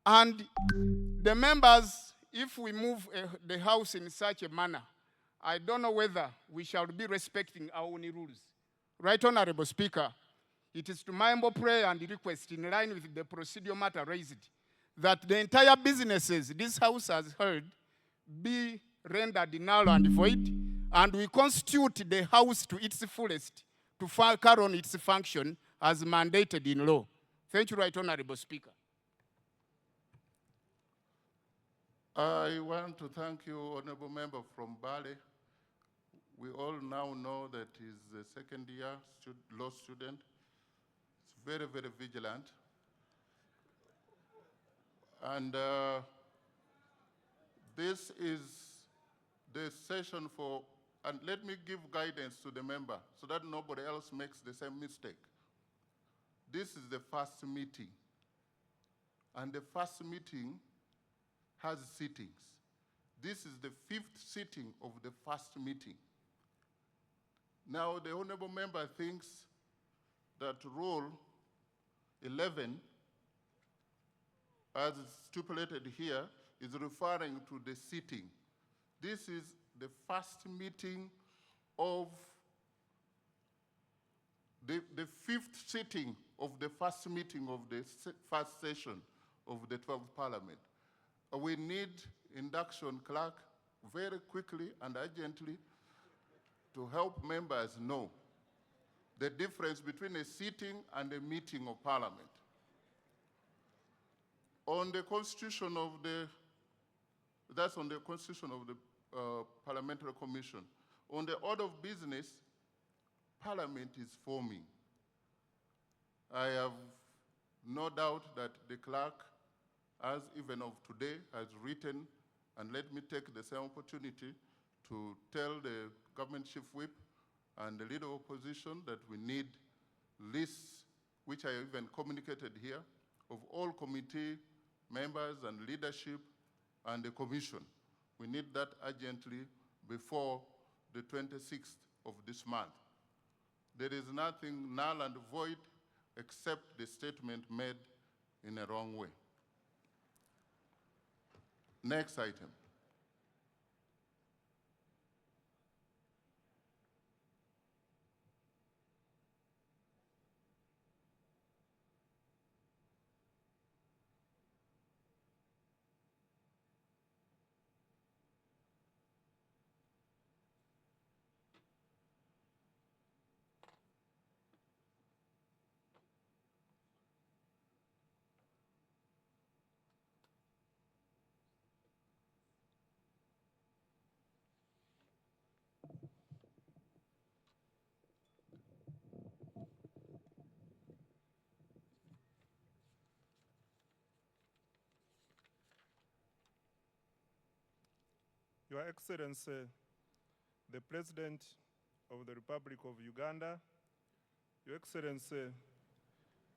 And the members, if we move the House in such a manner, I don't know whether we shall be respecting our own rules. Right Honorable Speaker, it is to my humble prayer and request, in line with the procedural matter raised, that the entire businesses this House has heard be rendered null and void, and we constitute the House to its fullest to carry on its function as mandated in law. Thank you, Right Honorable Speaker. I want to thank you, Honorable Member from Bale. We all now know that he's a second-year law student. He's very, very vigilant. And this is the session for, and let me give guidance to the member so that nobody else makes the same mistake. This is the first meeting. And the first meeting has sittings. This is the 5th sitting of the first meeting. Now, the honorable member thinks that Rule 11, as stipulated here, is referring to the sitting. This is the first meeting of the 5th sitting of the first meeting of the first session of the 12th Parliament. We need induction clerk very quickly and urgently to help members know the difference between a sitting and a meeting of Parliament. On the constitution of the, that's on the constitution of the Parliamentary Commission. On the order of business, Parliament is forming. I have no doubt that the clerk, as even of today, has written, and let me take the same opportunity to tell the government chief whip and the leader of opposition that we need lists, which I even communicated here, of all committee members and leadership and the commission. We need that urgently before the 26th of this month. There is nothing null and void except the statement made in a wrong way. Next item. Your Excellency, the President of the Republic of Uganda, Your Excellency,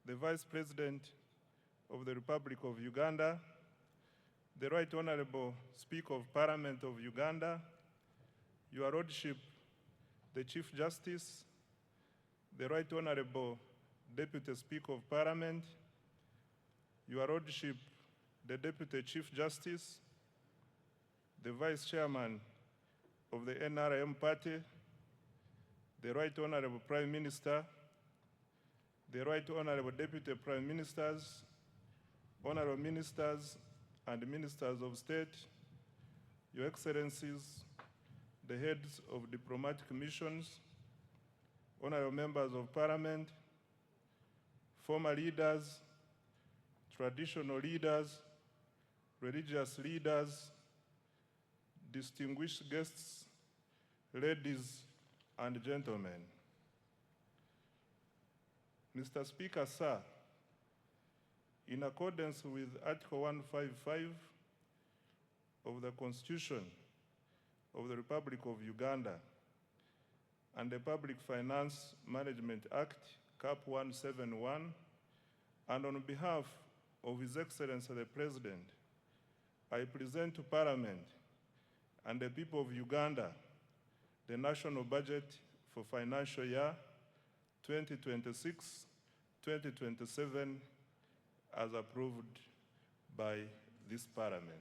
the Vice President of the Republic of Uganda, the Right Honorable Speaker of Parliament of Uganda, Your Lordship, the Chief Justice, the Right Honorable Deputy Speaker of Parliament, Your Lordship, the Deputy Chief Justice, the Vice Chairman of the NRM Party, the Right Honorable Prime Minister, the Right Honorable Deputy Prime Ministers, Honorable Ministers and Ministers of State, Your Excellencies, the heads of diplomatic missions, Honorable Members of Parliament, former leaders, traditional leaders, religious leaders, distinguished guests, ladies and gentlemen. Mr. Speaker, sir, in accordance with Article 155 of the Constitution of the Republic of Uganda and the Public Finance Management Act, CAP 171, and on behalf of His Excellency the President, I present to Parliament and the people of Uganda the national budget for financial year 2026-2027 as approved by this Parliament.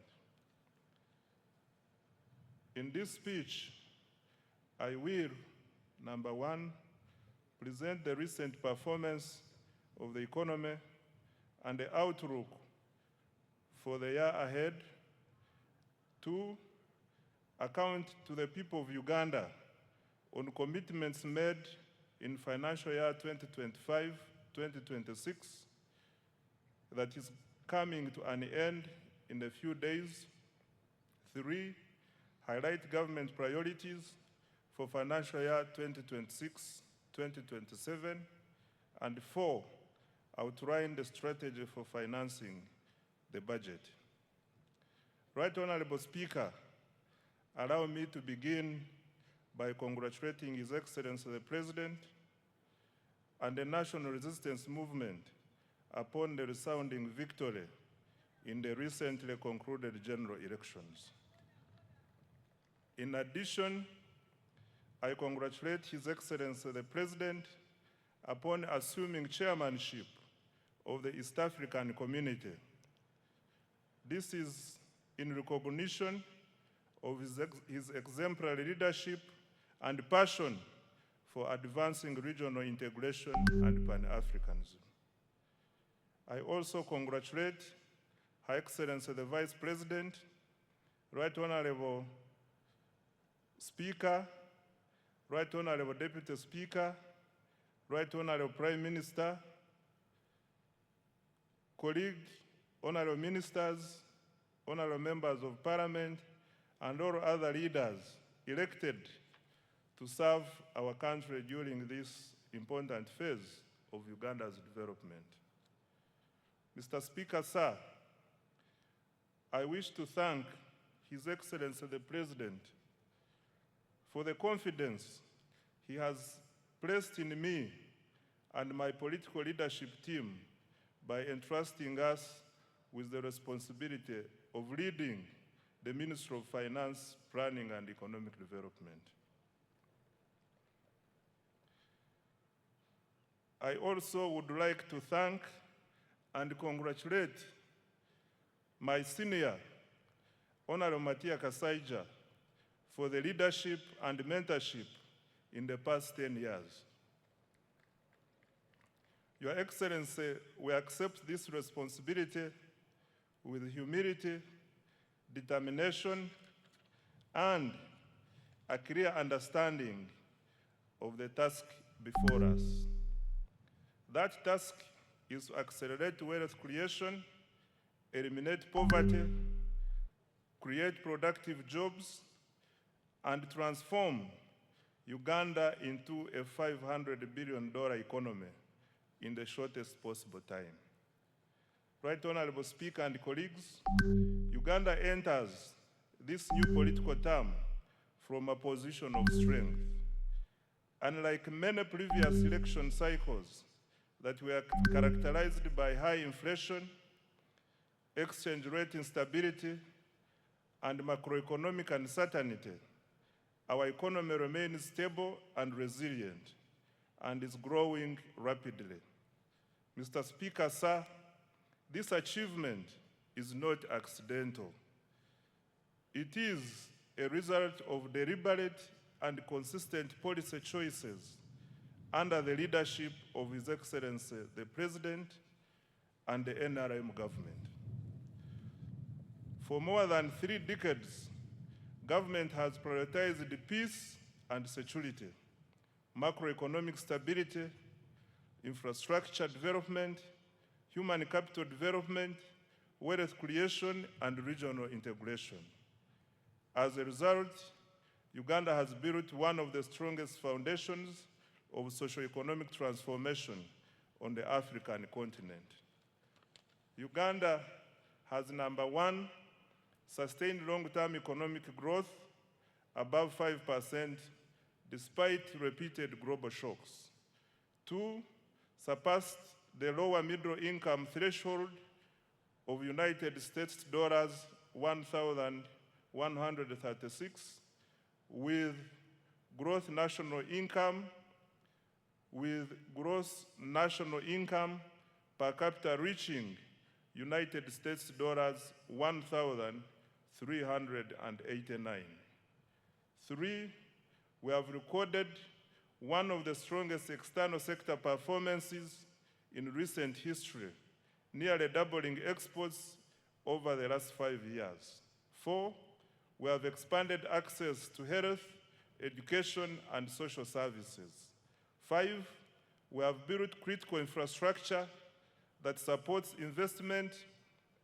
In this speech, I will, number one, present the recent performance of the economy and the outlook for the year ahead. Two, account to the people of Uganda on commitments made in financial year 2025-2026 that is coming to an end in a few days. Three, highlight government priorities for financial year 2026-2027. And four, outline the strategy for financing the budget. Right Honorable Speaker, allow me to begin by congratulating His Excellency the President and the National Resistance Movement upon the resounding victory in the recently concluded general elections. In addition, I congratulate His Excellency the President upon assuming chairmanship of the East African Community. This is in recognition of his exemplary leadership and passion for advancing regional integration and Pan-Africanism. I also congratulate Her Excellency the Vice President, Right Honorable Speaker, Right Honorable Deputy Speaker, Right Honorable Prime Minister, colleagues, honorable ministers, honorable members of parliament, and all other leaders elected to serve our country during this important phase of Uganda's development. Mr. Speaker, sir, I wish to thank His Excellency the President for the confidence he has placed in me and my political leadership team by entrusting us with the responsibility of leading the Ministry of Finance, Planning and Economic Development. I also would like to thank and congratulate my senior, Honorable Matia Kasaija, for the leadership and mentorship in the past 10 years. Your Excellency, we accept this responsibility with humility, determination, and a clear understanding of the task before us. That task is to accelerate wealth creation, eliminate poverty, create productive jobs, and transform Uganda into a $500 billion economy in the shortest possible time. Right Honorable Speaker and colleagues, Uganda enters this new political term from a position of strength. Unlike many previous election cycles that were characterized by high inflation, exchange rate instability, and macroeconomic uncertainty, our economy remains stable and resilient and is growing rapidly. Mr. Speaker, sir, this achievement is not accidental. It is a result of deliberate and consistent policy choices under the leadership of His Excellency, the President, and the NRM government. For more than 3 decades, government has prioritized peace and security, macroeconomic stability, infrastructure development, human capital development, wealth creation, and regional integration. As a result, Uganda has built one of the strongest foundations of socio-economic transformation on the African continent. Uganda has, number 1, sustained long-term economic growth above 5% despite repeated global shocks. 2, surpassed the lower middle income threshold of United States dollars 1,136 with gross national income per capita reaching United States dollars 1,389. 3, we have recorded one of the strongest external sector performances in recent history, nearly doubling exports over the last 5 years. 4, we have expanded access to health, education, and social services. 5, we have built critical infrastructure that supports investment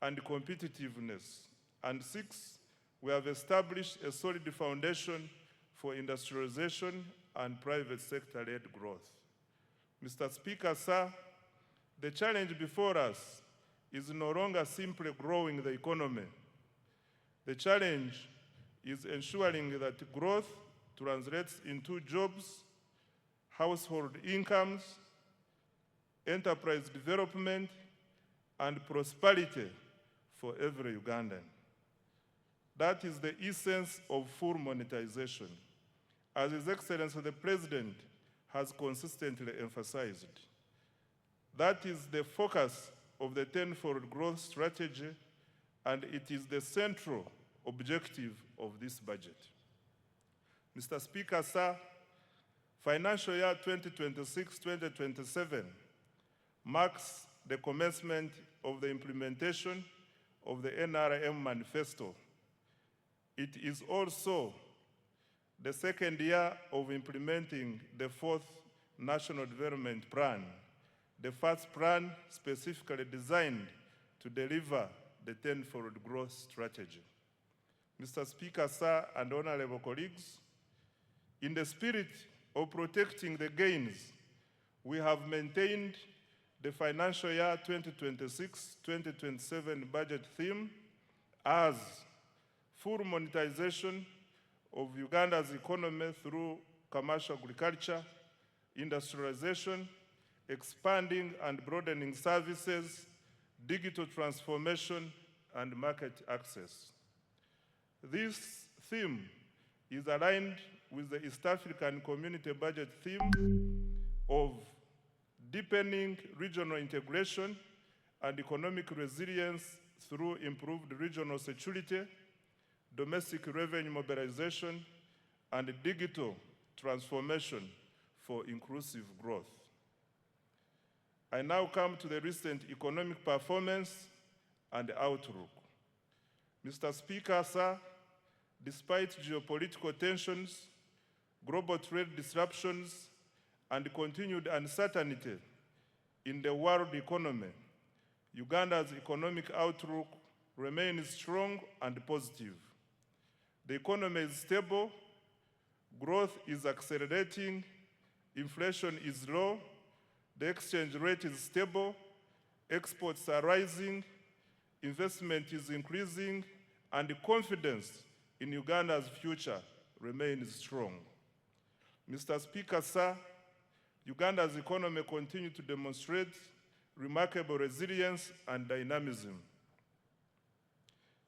and competitiveness. And 6, we have established a solid foundation for industrialization and private sector-led growth. Mr. Speaker, sir, the challenge before us is no longer simply growing the economy. The challenge is ensuring that growth translates into jobs, household incomes, enterprise development, and prosperity for every Ugandan. That is the essence of full monetization, as His Excellency the President has consistently emphasized. That is the focus of the tenfold growth strategy, and it is the central objective of this budget. Mr. Speaker, sir, financial year 2026-2027 marks the commencement of the implementation of the NRM manifesto. It is also the second year of implementing the 4th National Development Plan, the first plan specifically designed to deliver the tenfold growth strategy. Mr. Speaker, sir, and honorable colleagues, in the spirit of protecting the gains, we have maintained the financial year 2026-2027 budget theme as full monetization of Uganda's economy through commercial agriculture, industrialization, expanding and broadening services, digital transformation, and market access. This theme is aligned with the East African Community Budget theme of deepening regional integration and economic resilience through improved regional security, domestic revenue mobilization, and digital transformation for inclusive growth. I now come to the recent economic performance and outlook. Mr. Speaker, sir, despite geopolitical tensions, global trade disruptions, and continued uncertainty in the world economy, Uganda's economic outlook remains strong and positive. The economy is stable, growth is accelerating, inflation is low, the exchange rate is stable, exports are rising, investment is increasing, and confidence in Uganda's future remains strong. Mr. Speaker, sir, Uganda's economy continues to demonstrate remarkable resilience and dynamism.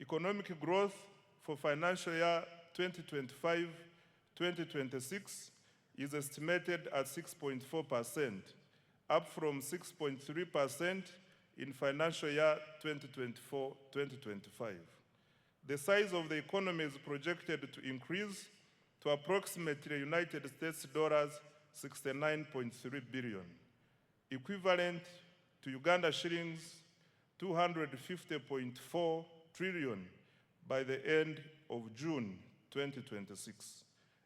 Economic growth for financial year 2025-2026 is estimated at 6.4%, up from 6.3% in financial year 2024-2025. The size of the economy is projected to increase to approximately United States dollars 69.3 billion, equivalent to Uganda shillings 250.4 trillion by the end of June 2026.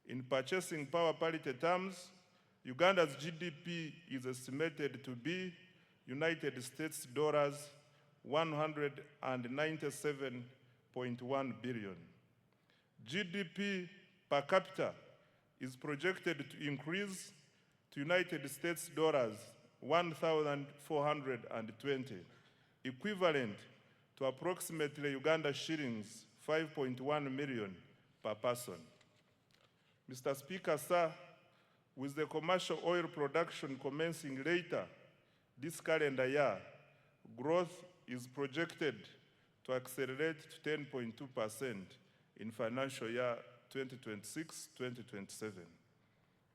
In purchasing power parity terms, Uganda's GDP is estimated to be United States dollars 197.1 billion. GDP per capita is projected to increase to United States dollars 1,420, equivalent to approximately Uganda shillings 5.1 million per person. Mr. Speaker, sir, with the commercial oil production commencing later this calendar year, growth is projected to accelerate to 10.2% in financial year 2026-2027.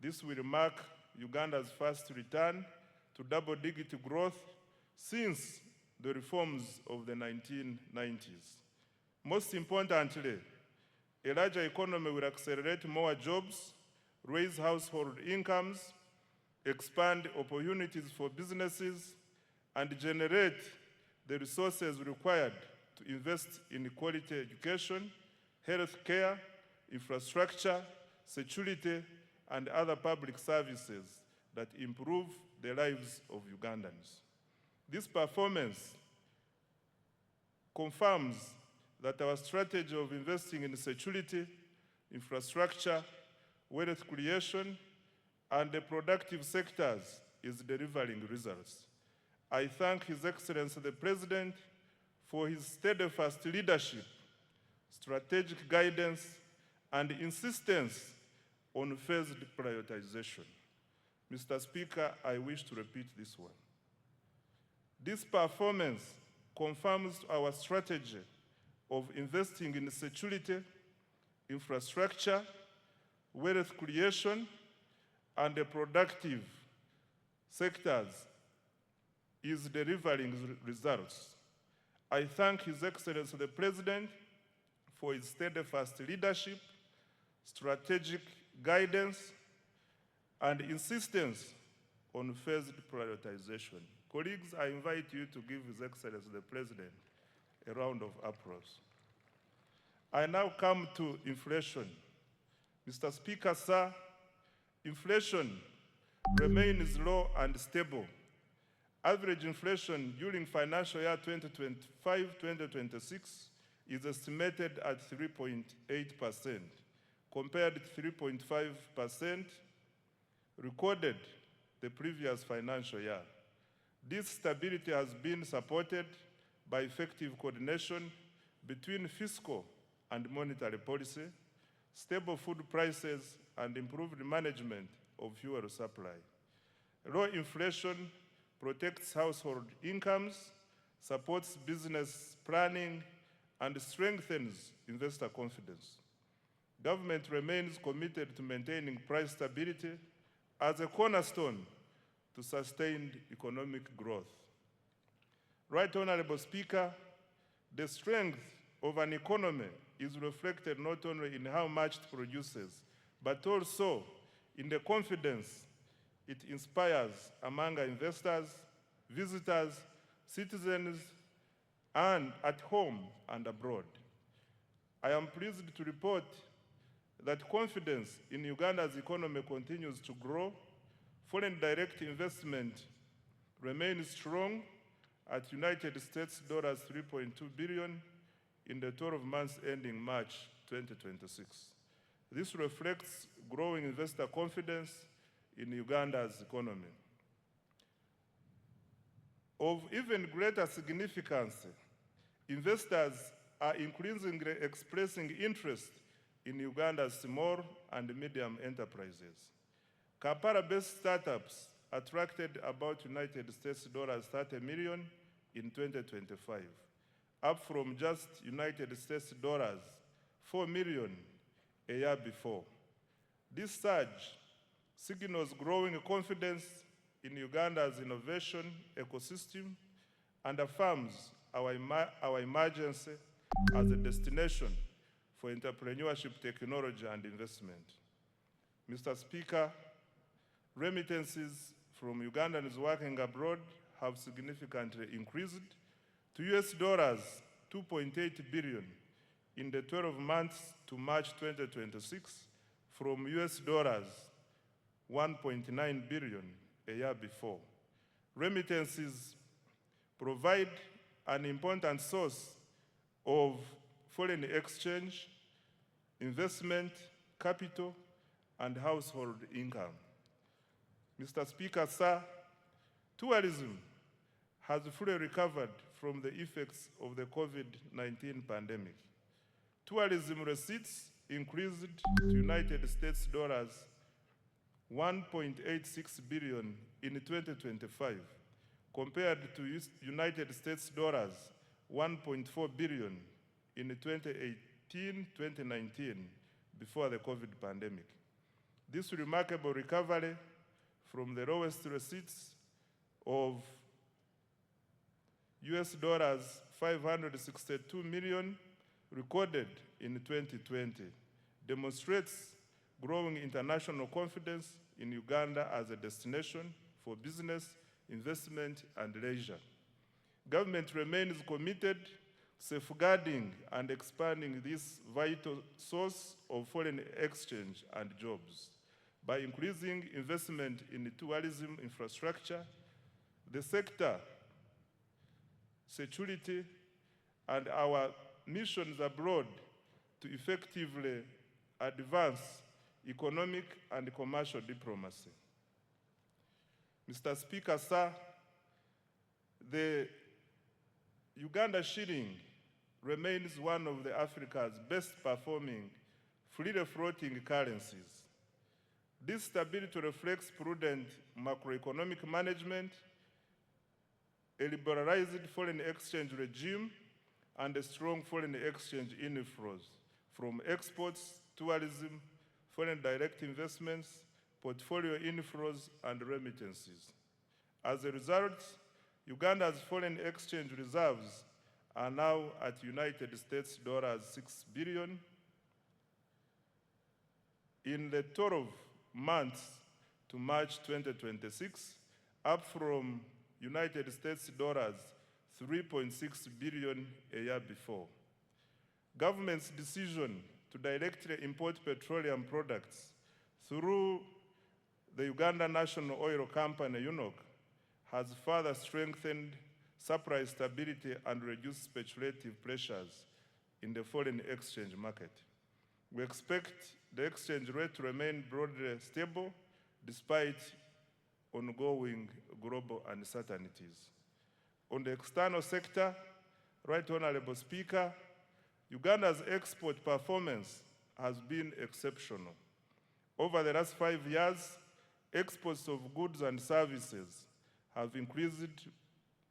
This will mark Uganda's first return to double-digit growth since the reforms of the 1990s. Most importantly, a larger economy will accelerate more jobs, raise household incomes, expand opportunities for businesses, and generate the resources required to invest in quality education, health care, infrastructure, security, and other public services that improve the lives of Ugandans. This performance confirms that our strategy of investing in security, infrastructure, wealth creation, and the productive sectors is delivering results. I thank His Excellency the President for his steadfast leadership, strategic guidance, and insistence on phased prioritization. Mr. Speaker, I wish to repeat this one. This performance confirms our strategy of investing in security, infrastructure, wealth creation, and the productive sectors is delivering results. I thank His Excellency the President for his steadfast leadership, strategic guidance, and insistence on phased prioritization. Colleagues, I invite you to give His Excellency the President a round of applause. I now come to inflation. Mr. Speaker, sir, inflation remains low and stable. Average inflation during financial year 2025-2026 is estimated at 3.8%, compared to 3.5% recorded the previous financial year. This stability has been supported by effective coordination between fiscal and monetary policy, stable food prices, and improved management of fuel supply. Low inflation protects household incomes, supports business planning, and strengthens investor confidence. Government remains committed to maintaining price stability as a cornerstone to sustained economic growth. Right Honorable Speaker, the strength of an economy is reflected not only in how much it produces, but also in the confidence it inspires among investors, visitors, citizens, and at home and abroad. I am pleased to report that confidence in Uganda's economy continues to grow. Foreign direct investment remains strong at United States dollars 3.2 billion in the 12 months ending March 2026. This reflects growing investor confidence in Uganda's economy. Of even greater significance, investors are increasingly expressing interest in Uganda's small and medium enterprises. Kampala-based startups attracted about United States dollars 30 million in 2025, up from just United States dollars 4 million a year before. This surge signals growing confidence in Uganda's innovation ecosystem and affirms our emergence as a destination for entrepreneurship, technology, and investment. Mr. Speaker, remittances from Ugandans working abroad have significantly increased to US dollars 2.8 billion in the 12 months to March 2026 from US dollars 1.9 billion a year before. Remittances provide an important source of foreign exchange, investment, capital, and household income. Mr. Speaker, sir, tourism has fully recovered from the effects of the COVID-19 pandemic. Tourism receipts increased to United States dollars 1.86 billion in 2025, compared to United States dollars 1.4 billion in 2018-2019, before the COVID pandemic. This remarkable recovery from the lowest receipts of US dollars 562 million recorded in 2020 demonstrates growing international confidence in Uganda as a destination for business, investment, and leisure. Government remains committed to safeguarding and expanding this vital source of foreign exchange and jobs. By increasing investment in the tourism infrastructure, the sector, security, and our missions abroad to effectively advance economic and commercial diplomacy. Mr. Speaker, sir, the Uganda shilling remains one of Africa's best performing freely floating currencies. This stability reflects prudent macroeconomic management, a liberalized foreign exchange regime, and a strong foreign exchange inflows from exports, tourism, foreign direct investments, portfolio inflows, and remittances. As a result, Uganda's foreign exchange reserves are now at United States dollars 6 billion. In the 12 months to March 2026, up from United States dollars 3.6 billion a year before. Government's decision to directly import petroleum products through the Uganda National Oil Company, UNOC, has further strengthened supply stability and reduced speculative pressures in the foreign exchange market. We expect the exchange rate to remain broadly stable despite ongoing global uncertainties. On the external sector, Right Honorable Speaker, Uganda's export performance has been exceptional. Over the last 5 years, exports of goods and services have increased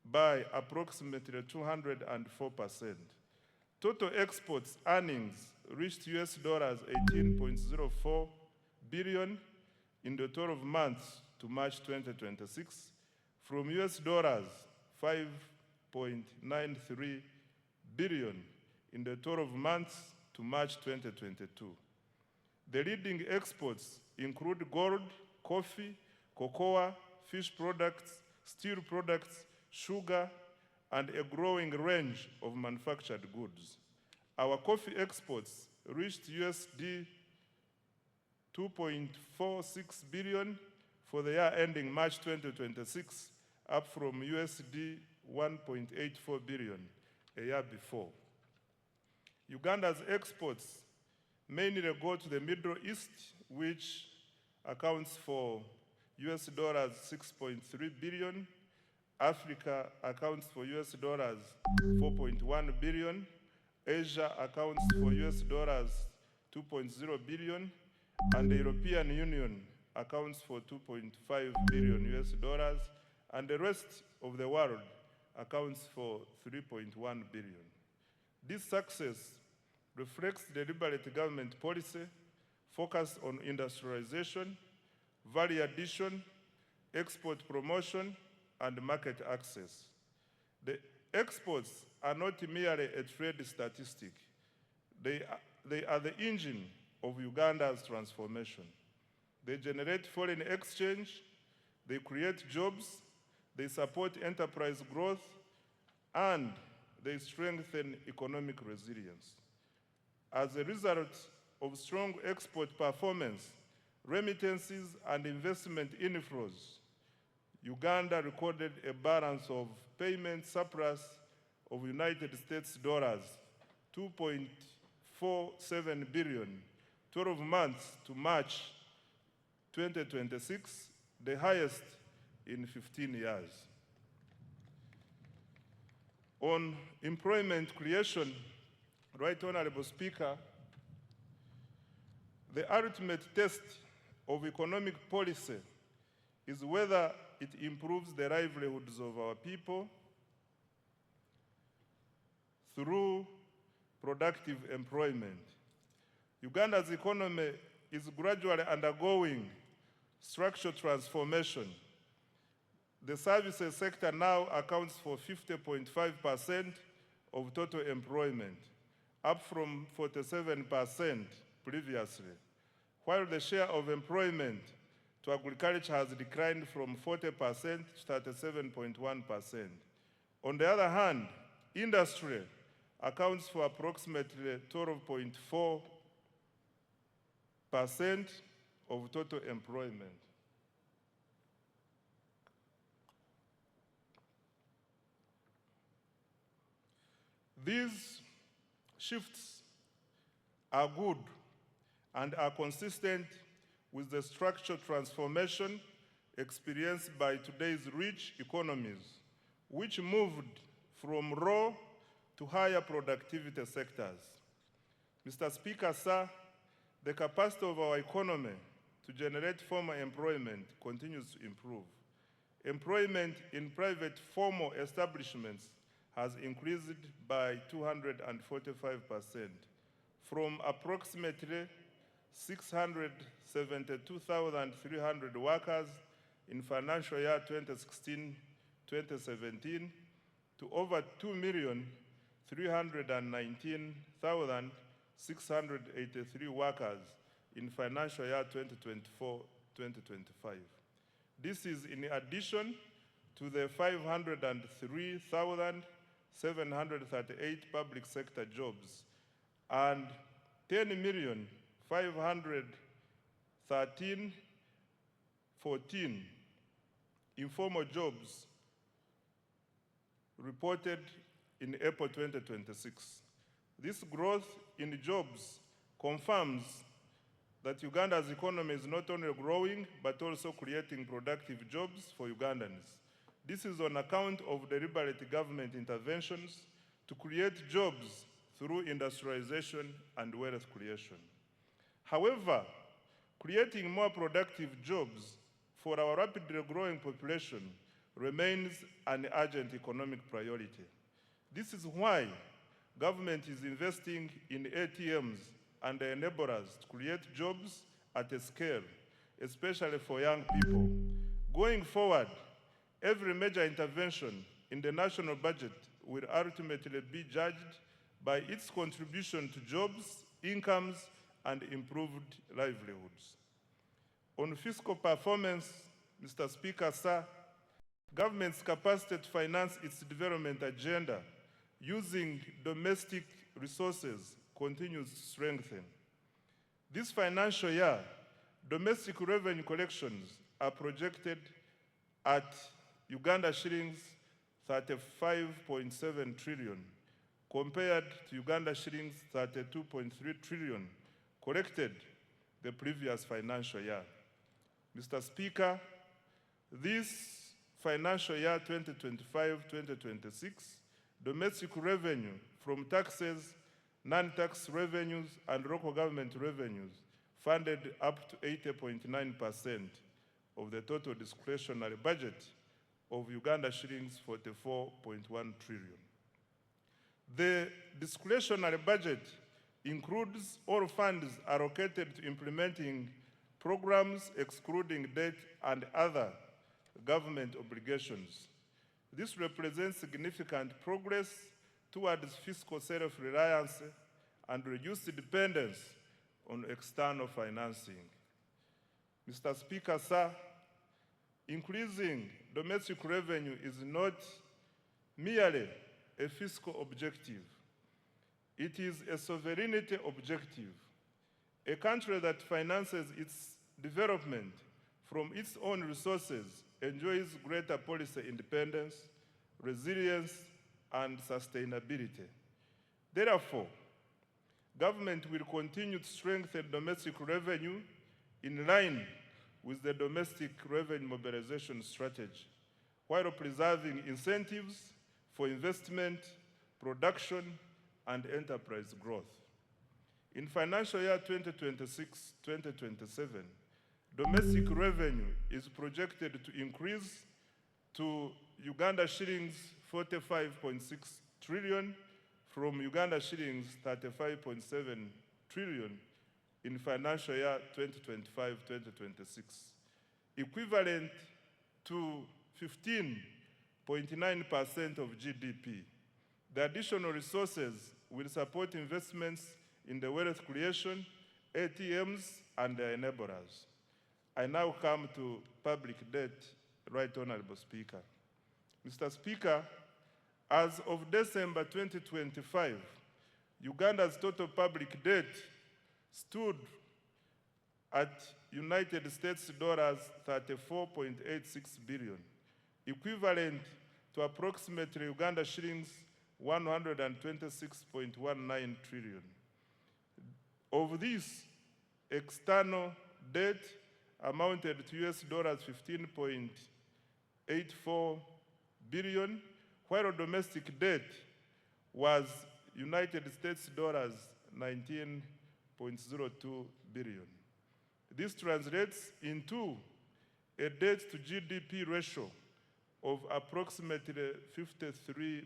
by approximately 204%. Total exports earnings reached US dollars 18.04 billion in the 12 months to March 2026, from US dollars 5.93 billion in the 12 months to March 2022. The leading exports include gold, coffee, cocoa, fish products, steel products, sugar, and a growing range of manufactured goods. Our coffee exports reached USD 2.46 billion for the year ending March 2026, up from USD 1.84 billion a year before. Uganda's exports mainly go to the Middle East, which accounts for US dollars 6.3 billion. Africa accounts for US dollars 4.1 billion. Asia accounts for US dollars 2.0 billion. And the European Union accounts for 2.5 billion US dollars. And the rest of the world accounts for 3.1 billion. This success reflects the deliberate government policy focused on industrialization, value addition, export promotion, and market access. The exports are not merely a trade statistic. They are the engine of Uganda's transformation. They generate foreign exchange, they create jobs, they support enterprise growth, and they strengthen economic resilience. As a result of strong export performance, remittances, and investment inflows, Uganda recorded a balance of payment surplus of United States dollars 2.47 billion, 12 months to March 2026, the highest in 15 years. On employment creation, Right Honorable Speaker, the ultimate test of economic policy is whether it improves the livelihoods of our people through productive employment. Uganda's economy is gradually undergoing structural transformation. The services sector now accounts for 50.5% of total employment, up from 47% previously, while the share of employment to agriculture has declined from 40% to 37.1%. On the other hand, industry accounts for approximately 12.4% of total employment. These shifts are good and are consistent with the structural transformation experienced by today's rich economies, which moved from raw to higher productivity sectors. Mr. Speaker, sir, the capacity of our economy to generate formal employment continues to improve. Employment in private formal establishments has increased by 245%, from approximately 672,300 workers in financial year 2016-2017 to over 2,319,683 workers in financial year 2024-2025. This is in addition to the 503,738 public sector jobs and 10,513,500 14 informal jobs reported in April 2026. This growth in jobs confirms that Uganda's economy is not only growing, but also creating productive jobs for Ugandans. This is on account of deliberate government interventions to create jobs through industrialization and wealth creation. However, creating more productive jobs for our rapidly growing population remains an urgent economic priority. This is why government is investing in ATMs and enablers to create jobs at a scale, especially for young people. Going forward, every major intervention in the national budget will ultimately be judged by its contribution to jobs, incomes, and improved livelihoods. On fiscal performance, Mr. Speaker, sir, government's capacity to finance its development agenda using domestic resources continues to strengthen. This financial year, domestic revenue collections are projected at Uganda shillings 35.7 trillion, compared to Uganda shillings 32.3 trillion collected the previous financial year. Mr. Speaker, this financial year 2025-2026, domestic revenue from taxes, non-tax revenues, and local government revenues funded up to 80.9% of the total discretionary budget of Uganda shillings 44.1 trillion. The discretionary budget includes all funds allocated to implementing programs excluding debt and other government obligations. This represents significant progress towards fiscal self-reliance and reduced dependence on external financing. Mr. Speaker, sir, increasing domestic revenue is not merely a fiscal objective. It is a sovereignty objective. A country that finances its development from its own resources enjoys greater policy independence, resilience, and sustainability. Therefore, government will continue to strengthen domestic revenue in line with the domestic revenue mobilization strategy, while preserving incentives for investment, production, and enterprise growth. In financial year 2026-2027, domestic revenue is projected to increase to Uganda shillings 45.6 trillion from Uganda shillings 35.7 trillion in financial year 2025-2026, equivalent to 15.9% of GDP. The additional resources will support investments in the wealth creation, ATMs, and the enablers. I now come to public debt, Right Honorable Speaker. Mr. Speaker, as of December 2025, Uganda's total public debt stood at United States dollars 34.86 billion, equivalent to approximately Uganda shillings 126.19 trillion. Of this, external debt amounted to US dollars 15.84 billion, while domestic debt was United States dollars 19.02 billion. This translates into a debt to GDP ratio of approximately 53.0%.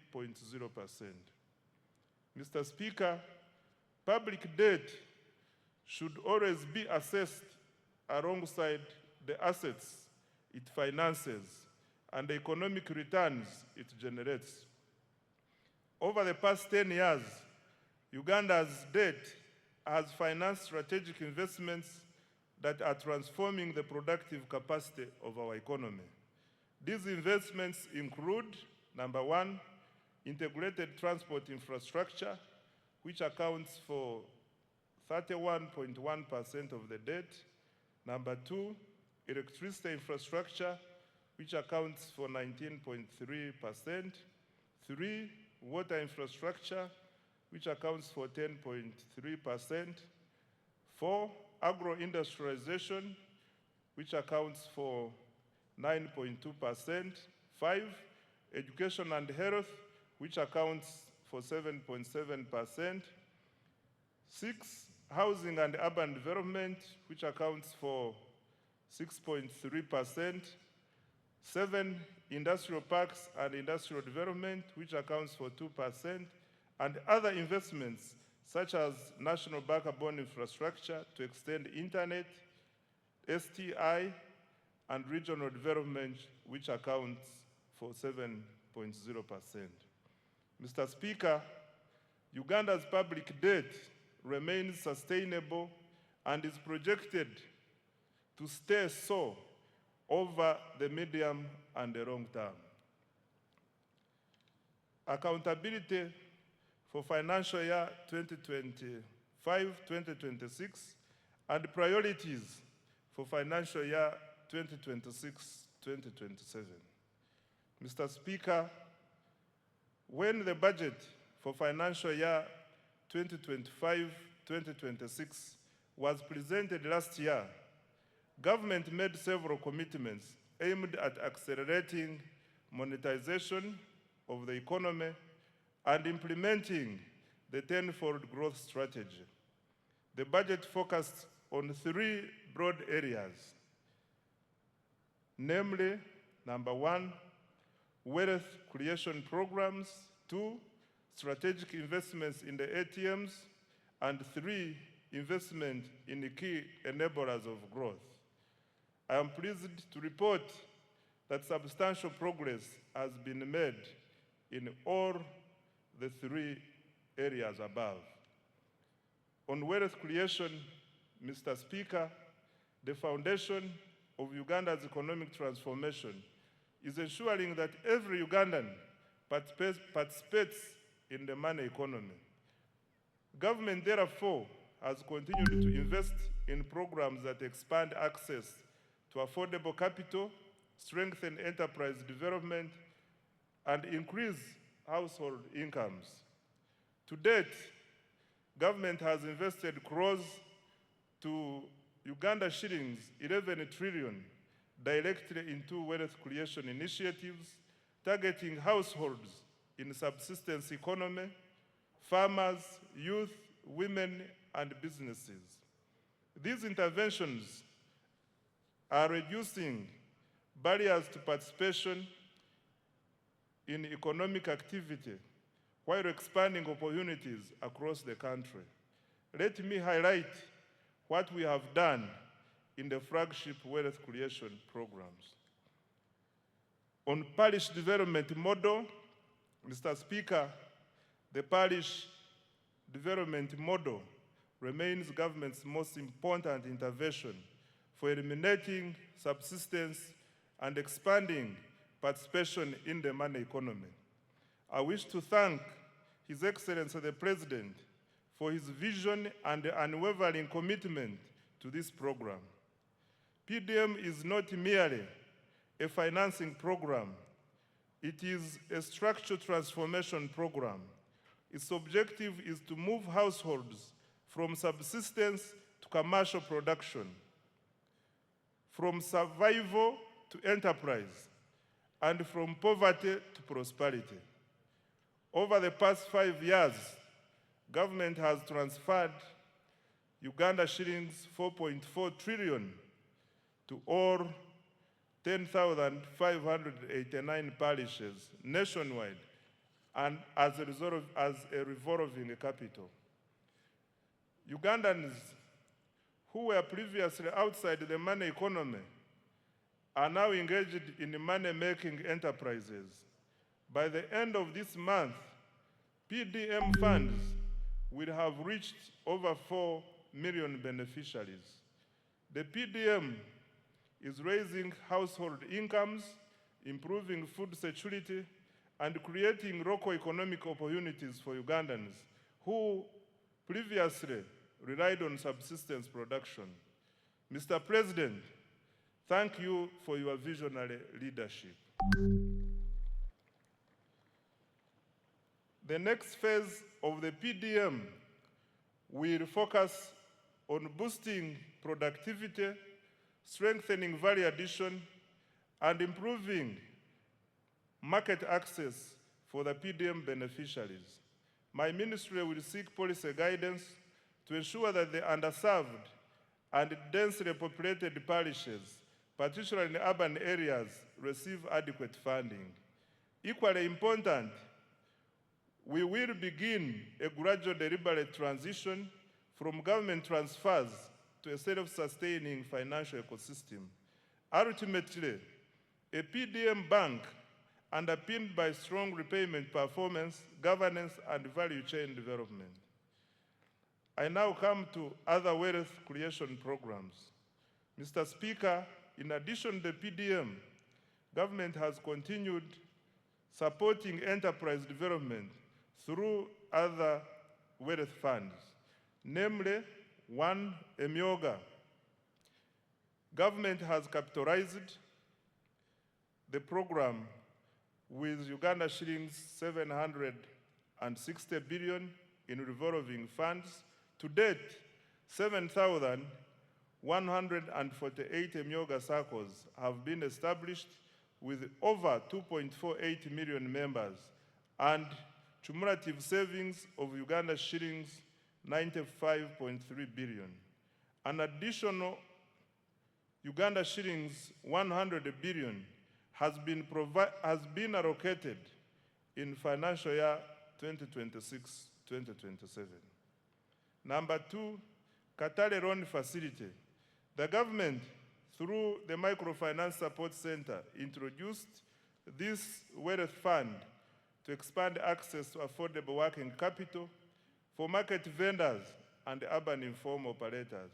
Mr. Speaker, public debt should always be assessed alongside the assets it finances and the economic returns it generates. Over the past 10 years, Uganda's debt has financed strategic investments that are transforming the productive capacity of our economy. These investments include, number one, integrated transport infrastructure, which accounts for 31.1% of the debt. Number two, electricity infrastructure, which accounts for 19.3%. 3, water infrastructure, which accounts for 10.3%. 4, agro-industrialization, which accounts for 9.2%. 5, education and health, which accounts for 7.7%. 6, housing and urban development, which accounts for 6.3%. 7, industrial parks and industrial development, which accounts for 2%, and other investments such as national backbone infrastructure to extend internet, STI, and regional development, which accounts for 7.0%. Mr. Speaker, Uganda's public debt remains sustainable and is projected to stay so over the medium and the long term. Accountability for financial year 2025-2026 and priorities for financial year 2026-2027. Mr. Speaker, when the budget for financial year 2025-2026 was presented last year, government made several commitments aimed at accelerating monetization of the economy and implementing the tenfold growth strategy. The budget focused on 3 broad areas, namely, number 1, wealth creation programs, 2, strategic investments in the ATMs, and 3, investment in the key enablers of growth. I am pleased to report that substantial progress has been made in all the 3 areas above. On wealth creation, Mr. Speaker, the foundation of Uganda's economic transformation is ensuring that every Ugandan participates in the money economy. Government, therefore, has continued to invest in programs that expand access to affordable capital, strengthen enterprise development, and increase household incomes. To date, government has invested close to Uganda shillings 11 trillion directly into wealth creation initiatives, targeting households in subsistence economy, farmers, youth, women, and businesses. These interventions are reducing barriers to participation in economic activity while expanding opportunities across the country. Let me highlight what we have done in the flagship wealth creation programs. On parish development model, Mr. Speaker, the parish development model remains government's most important intervention for eliminating subsistence and expanding participation in the money economy. I wish to thank His Excellency the President for his vision and unwavering commitment to this program. PDM is not merely a financing program, it is a structural transformation program. Its objective is to move households from subsistence to commercial production, from survival to enterprise, and from poverty to prosperity. Over the past 5 years, government has transferred Uganda shillings 4.4 trillion to all 10,589 parishes nationwide, and as a revolving capital. Ugandans who were previously outside the money economy are now engaged in money-making enterprises. By the end of this month, PDM funds will have reached over 4 million beneficiaries. The PDM is raising household incomes, improving food security, and creating local economic opportunities for Ugandans who previously relied on subsistence production. Mr. President, Thank you for your visionary leadership. The next phase of the PDM will focus on boosting productivity, strengthening value addition, and improving market access for the PDM beneficiaries. My ministry will seek policy guidance to ensure that the underserved and densely populated parishes, particularly in urban areas, receive adequate funding. Equally important, we will begin a gradual deliberate transition from government transfers to a self-sustaining financial ecosystem. Ultimately, a PDM bank underpinned by strong repayment performance, governance, and value chain development. I now come to other wealth creation programs. Mr. Speaker, in addition to the PDM, government has continued supporting enterprise development through other wealth funds, namely, one, Emyoga. Government has capitalized the program with Uganda shillings 760 billion in revolving funds. To date, 7,148 Emyoga circles have been established with over 2.48 million members and cumulative savings of Uganda shillings 95.3 billion. An additional Uganda shillings 100 billion has been allocated in financial year 2026-2027. Number two, Katale Loan Facility. The government, through the Microfinance Support Center, introduced this wealth fund to expand access to affordable working capital for market vendors and urban informal operators.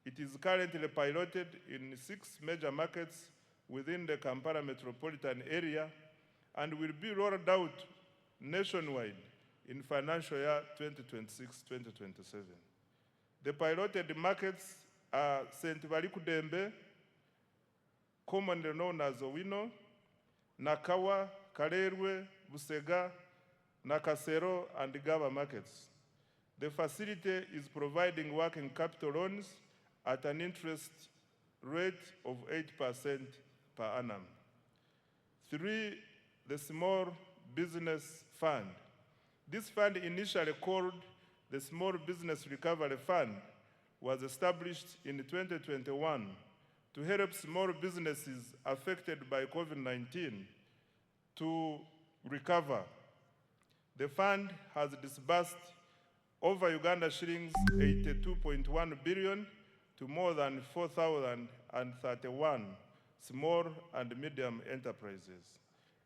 It is currently piloted in 6 major markets within the Kampala metropolitan area and will be rolled out nationwide in financial year 2026-2027. The piloted markets are St. Barikudembe, commonly known as Owino, Nakawa, Karerwe, Busega, Nakasero, and Gaba markets. The facility is providing working capital loans at an interest rate of 8% per annum. 3, the Small Business Fund. This fund, initially called the Small Business Recovery Fund, was established in 2021 to help small businesses affected by COVID-19 to recover. The fund has disbursed over Uganda shillings 82.1 billion to more than 4,031 small and medium enterprises.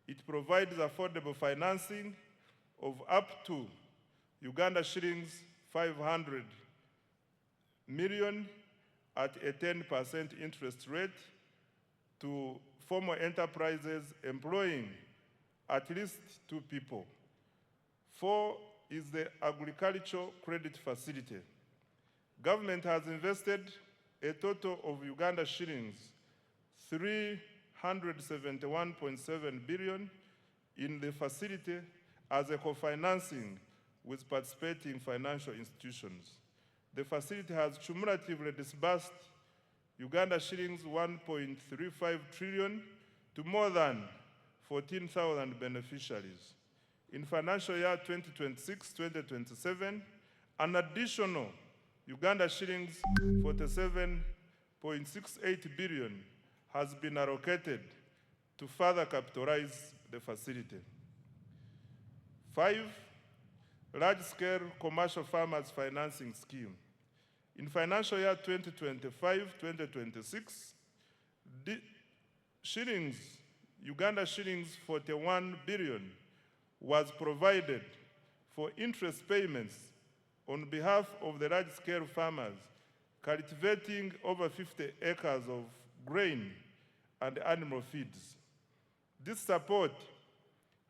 It provides affordable financing of up to Uganda shillings 500 million at a 10% interest rate to formal enterprises employing at least 2 people. 4 is the Agricultural Credit Facility. Government has invested a total of Uganda shillings 371.7 billion in the facility as a co-financing with participating financial institutions. The facility has cumulatively disbursed Uganda shillings 1.35 trillion to more than 14,000 beneficiaries. In financial year 2026-2027, an additional Uganda shillings 47.68 billion has been allocated to further capitalize the facility. 5, large-scale commercial farmers financing scheme. In financial year 2025-2026, Uganda shillings 41 billion was provided for interest payments on behalf of the large-scale farmers cultivating over 50 acres of grain and animal feeds. This support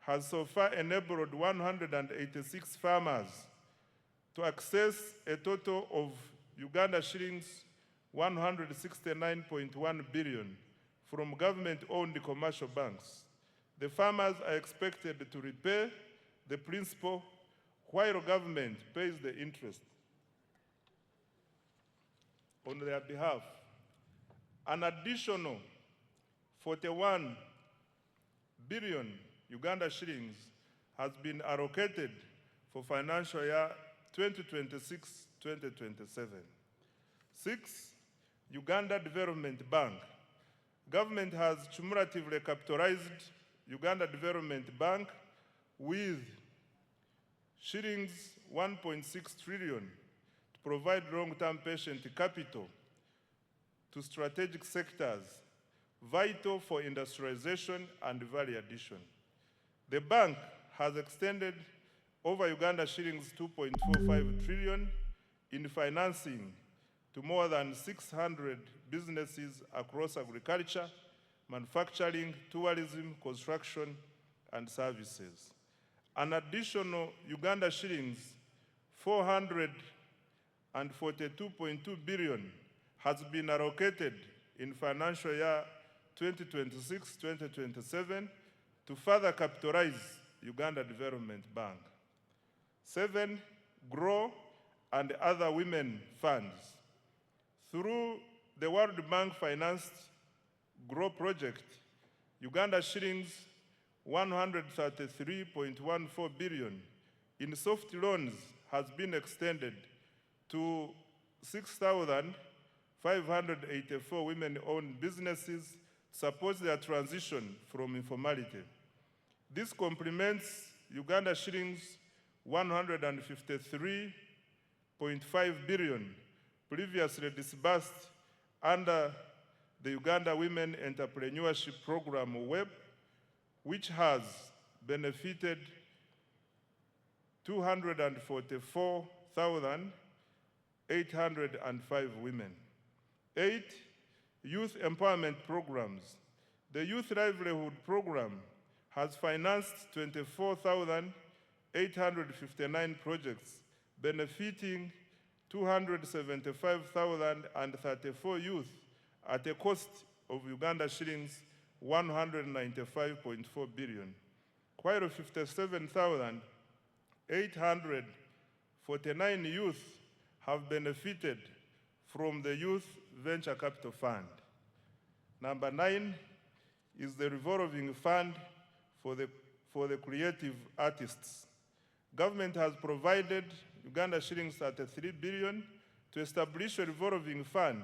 has so far enabled 186 farmers to access a total of Uganda shillings 169.1 billion from government-owned commercial banks. The farmers are expected to repay the principal while government pays the interest on their behalf. An additional 41 billion Uganda shillings has been allocated for financial year 2026-2027. 6. Uganda Development Bank. Government has cumulatively capitalized Uganda Development Bank with shillings 1.6 trillion to provide long-term patient capital to strategic sectors vital for industrialization and value addition. The bank has extended over Uganda shillings 2.45 trillion in financing to more than 600 businesses across agriculture, manufacturing, tourism, construction, and services. An additional Uganda shillings 442.2 billion has been allocated in financial year 2026-2027 to further capitalize Uganda Development Bank. 7. GROW and other women funds. Through the World Bank financed GROW project, Uganda shillings 133.14 billion in soft loans has been extended to 6,584 women-owned businesses to support their transition from informality. This complements Uganda shillings 153.5 billion previously disbursed under the Uganda Women Entrepreneurship Program WEP, which has benefited 244,805 women. 8. Youth empowerment programs. The Youth Livelihood Program has financed 24,859 projects benefiting 275,034 youth at a cost of Uganda shillings 195.4 billion, while 57,849 youth have benefited from the Youth Venture Capital Fund. Number 9 is the revolving fund for the creative artists. Government has provided Uganda shillings 33 billion to establish a revolving fund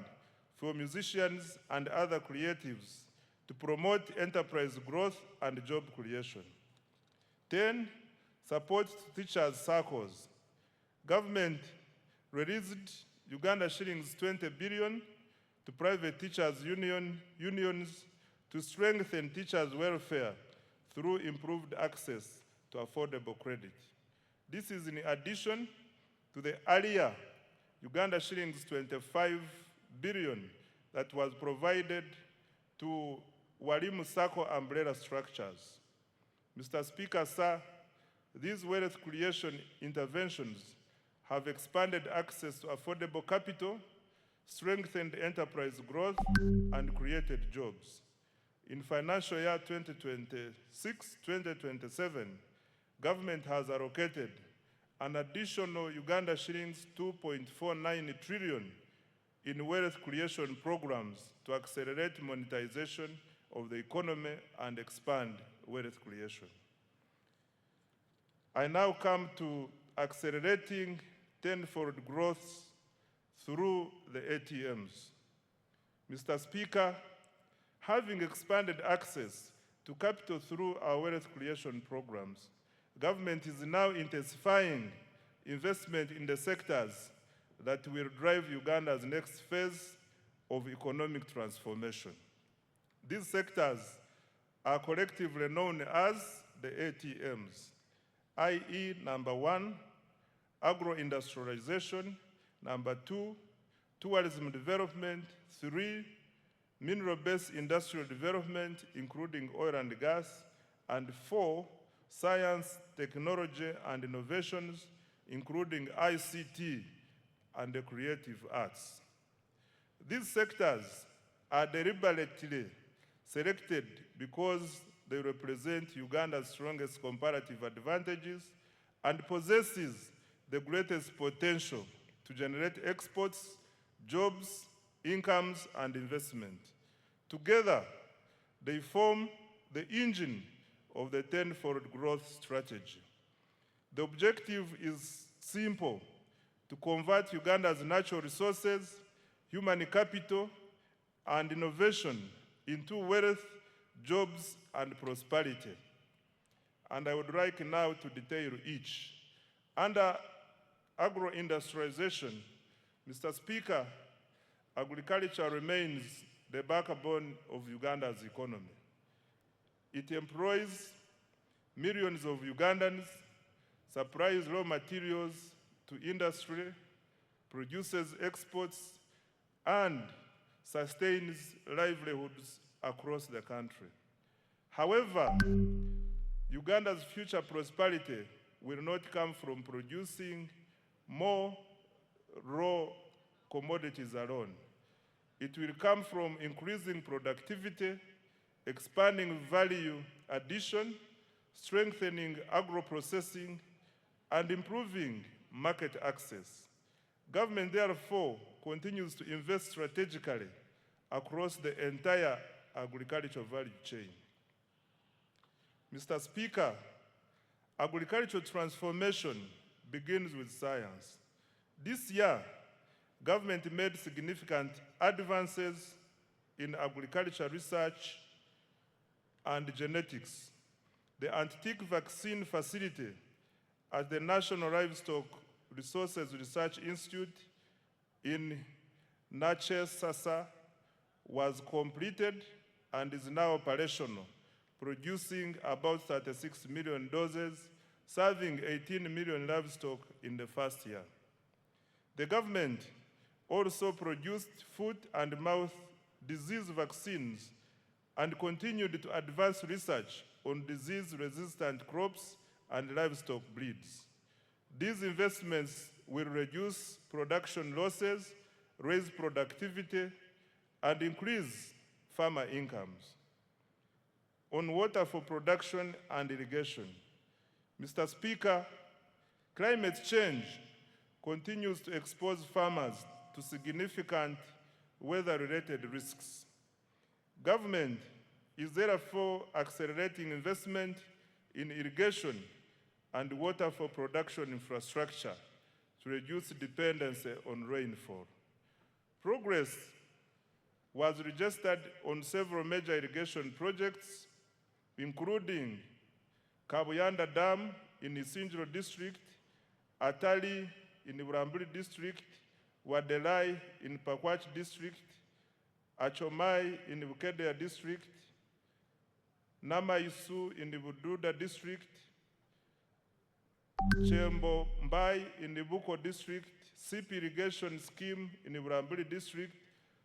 for musicians and other creatives to promote enterprise growth and job creation. 10. Support teachers' circles. Government released Uganda shillings 20 billion to private teachers' unions to strengthen teachers' welfare through improved access to affordable credit. This is in addition to the earlier Uganda shillings 25 billion that was provided to Walimu Sacco umbrella structures. Mr. Speaker, sir, these wealth creation interventions have expanded access to affordable capital, strengthened enterprise growth, and created jobs. In financial year 2026-2027, government has allocated an additional Uganda shillings 2.49 trillion in wealth creation programs to accelerate monetization of the economy and expand wealth creation. I now come to accelerating tenfold growth through the ATMs. Mr. Speaker, having expanded access to capital through our wealth creation programs, government is now intensifying investment in the sectors that will drive Uganda's next phase of economic transformation. These sectors are collectively known as the ATMs, i.e. number 1, agro-industrialization, number 2, tourism development, 3, mineral-based industrial development, including oil and gas, and 4, science, technology, and innovations, including ICT and the creative arts. These sectors are deliberately selected because they represent Uganda's strongest comparative advantages and possesses the greatest potential to generate exports, jobs, incomes, and investment. Together, they form the engine of the tenfold growth strategy. The objective is simple: to convert Uganda's natural resources, human capital, and innovation into wealth, jobs, and prosperity. And I would like now to detail each. Under agro-industrialization, Mr. Speaker, agriculture remains the backbone of Uganda's economy. It employs millions of Ugandans, supplies raw materials to industry, produces exports, and sustains livelihoods across the country. However, Uganda's future prosperity will not come from producing more raw commodities alone. It will come from increasing productivity, expanding value addition, strengthening agro-processing, and improving market access. Government, therefore, continues to invest strategically across the entire agricultural value chain. Mr. Speaker, agricultural transformation begins with science. This year, government made significant advances in agriculture research and genetics. The Antique Vaccine Facility at the National Livestock Resources Research Institute in Nache Sasa was completed and is now operational, producing about 36 million doses, serving 18 million livestock in the first year. The government also produced foot and mouth disease vaccines and continued to advance research on disease-resistant crops and livestock breeds. These investments will reduce production losses, raise productivity, and increase farmer incomes. On water for production and irrigation, Mr. Speaker, climate change continues to expose farmers to significant weather-related risks. Government is therefore accelerating investment in irrigation and water for production infrastructure to reduce dependency on rainfall. Progress was registered on several major irrigation projects, including Kabuyanda Dam in Isinjiro District, Atali in Buramburi District, Wadelai in Pakwach District, Achomai in Bukedea District, Namaisu in the Bududa District, Chembo Mbai in the Buko District, SIP irrigation scheme in the Buramburi District.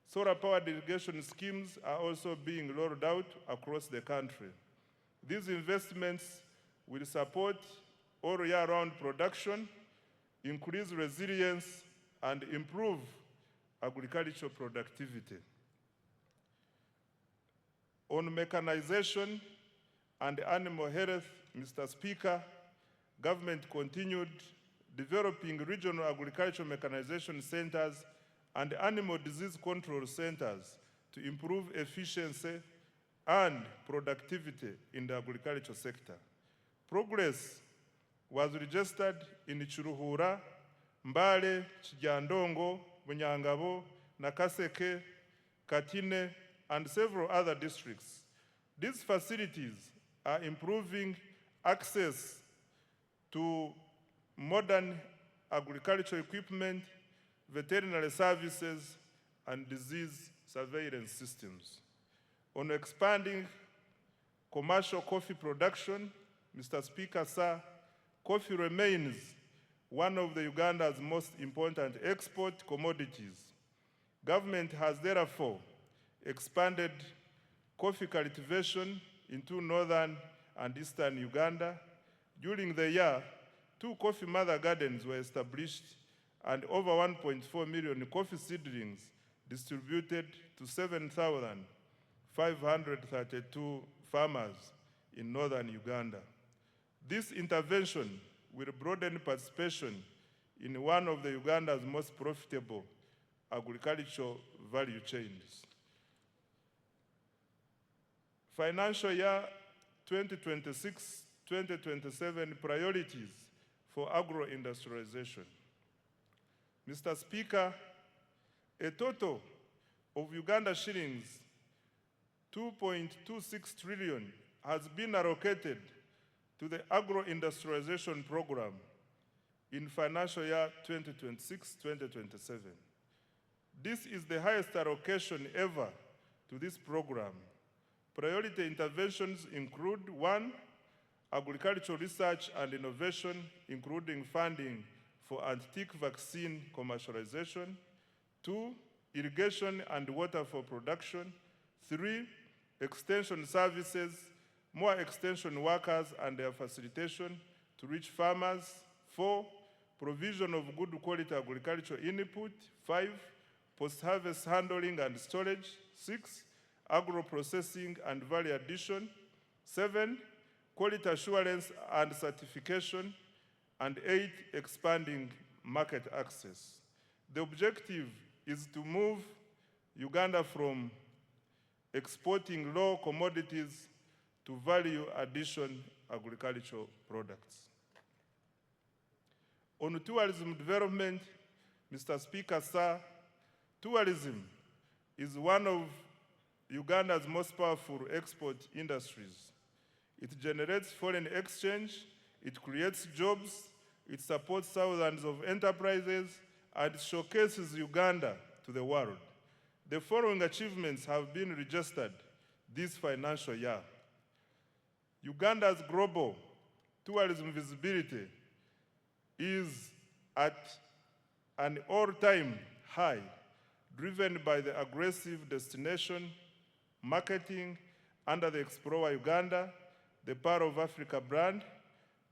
Solar-powered irrigation schemes are also being rolled out across the country. These investments will support all year-round production, increase resilience, and improve agricultural productivity. On mechanization and animal health, Mr. Speaker, government continued developing regional agricultural mechanization centers and animal disease control centers to improve efficiency and productivity in the agricultural sector. Progress was registered in Chiruhura, Mbale, Chijandongo, Bunyangabo, Nakaseke, Katine, and several other districts. These facilities are improving access to modern agricultural equipment, veterinary services, and disease surveillance systems. On expanding commercial coffee production, Mr. Speaker, sir, coffee remains one of the Uganda's most important export commodities. Government has therefore expanded coffee cultivation into northern and eastern Uganda. During the year, 2 coffee mother gardens were established and over 1.4 million coffee seedlings distributed to 7,532 farmers in northern Uganda. This intervention will broaden participation in one of the Uganda's most profitable agricultural value chains. Financial year 2026-2027 priorities for agro-industrialization. Mr. Speaker, a total of Uganda shillings 2.26 trillion has been allocated to the agro-industrialization program in financial year 2026-2027. This is the highest allocation ever to this program. Priority interventions include: 1, agricultural research and innovation, including funding for anti-tick vaccine commercialization; 2, irrigation and water for production; 3, extension services, more extension workers and their facilitation to reach farmers; 4, provision of good quality agricultural input; 5, post-harvest handling and storage; 6, agro-processing and value addition; 7, quality assurance and certification; and 8, expanding market access. The objective is to move Uganda from exporting raw commodities to value addition agricultural products. On tourism development, Mr. Speaker, sir, tourism is one of Uganda's most powerful export industries. It generates foreign exchange, it creates jobs, it supports thousands of enterprises, and showcases Uganda to the world. The following achievements have been registered this financial year. Uganda's global tourism visibility is at an all-time high, driven by the aggressive destination marketing under the Explore Uganda, the Pearl of Africa brand,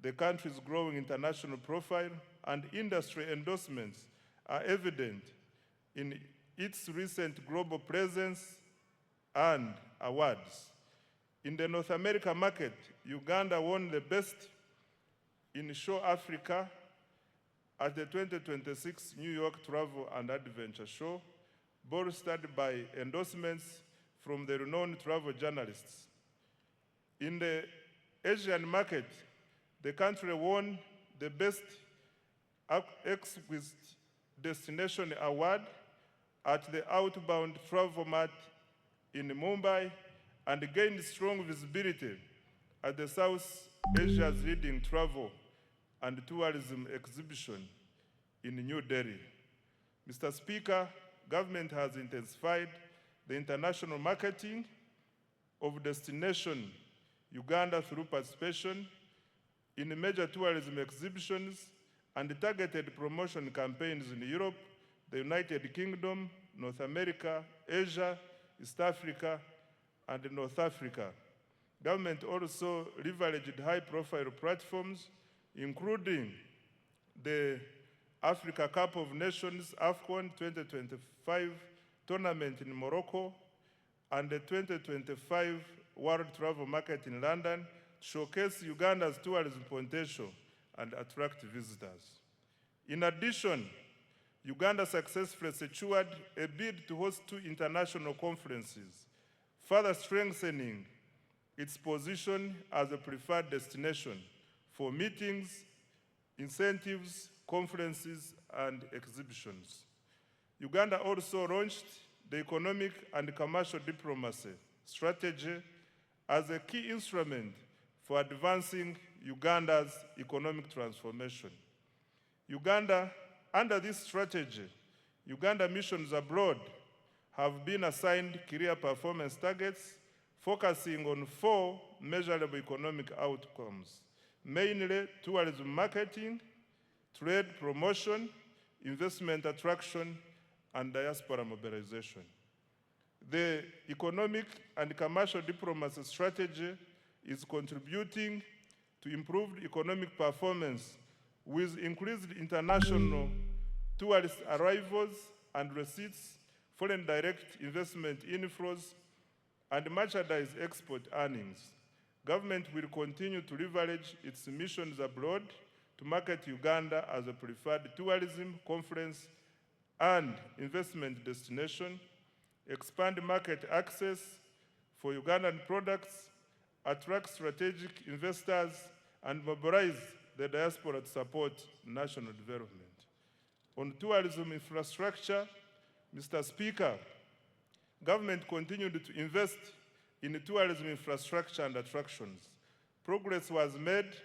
the country's growing international profile, and industry endorsements are evident in its recent global presence and awards. In the North America market, Uganda won the Best in Show Africa at the 2026 New York Travel and Adventure Show, bolstered by endorsements from the renowned travel journalists. In the Asian market, the country won the Best Exquisite Destination Award at the Outbound Travel Mart in Mumbai and gained strong visibility at the South Asia's leading travel and tourism exhibition in New Delhi. Mr. Speaker, government has intensified the international marketing of destination Uganda through participation in major tourism exhibitions and targeted promotion campaigns in Europe, the United Kingdom, North America, Asia, East Africa, and North Africa. Government also leveraged high-profile platforms, including the Africa Cup of Nations AFCON 2025 tournament in Morocco and the 2025 World Travel Market in London, to showcase Uganda's tourism potential and attract visitors. In addition, Uganda successfully secured a bid to host 2 international conferences, further strengthening its position as a preferred destination for meetings, incentives, conferences, and exhibitions. Uganda also launched the economic and commercial diplomacy strategy as a key instrument for advancing Uganda's economic transformation. Under this strategy, Uganda missions abroad have been assigned clear performance targets focusing on 4 measurable economic outcomes, mainly tourism marketing, trade promotion, investment attraction, and diaspora mobilization. The economic and commercial diplomacy strategy is contributing to improved economic performance with increased international tourist arrivals and receipts foreign direct investment inflows, and merchandise export earnings. Government will continue to leverage its missions abroad to market Uganda as a preferred tourism, conference, and investment destination, expand market access for Ugandan products, attract strategic investors, and mobilize the diaspora to support national development. On tourism infrastructure, Mr. Speaker, government continued to invest in tourism infrastructure and attractions. Progress was made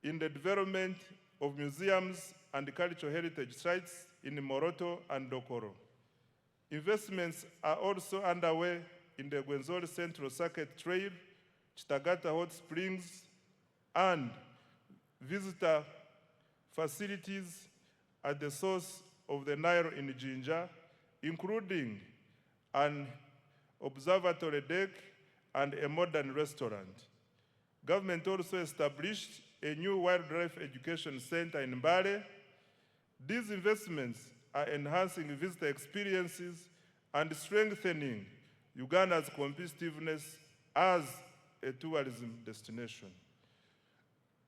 in the development of museums and cultural heritage sites in Moroto and Dokoro. Investments are also underway in the Gwenzori Central Circuit Trail, Chitagata Hot Springs, and visitor facilities at the source of the Nile in Jinja, including an observatory deck and a modern restaurant. Government also established a new wildlife education center in Mbale. These investments are enhancing visitor experiences and strengthening Uganda's competitiveness as a tourism destination.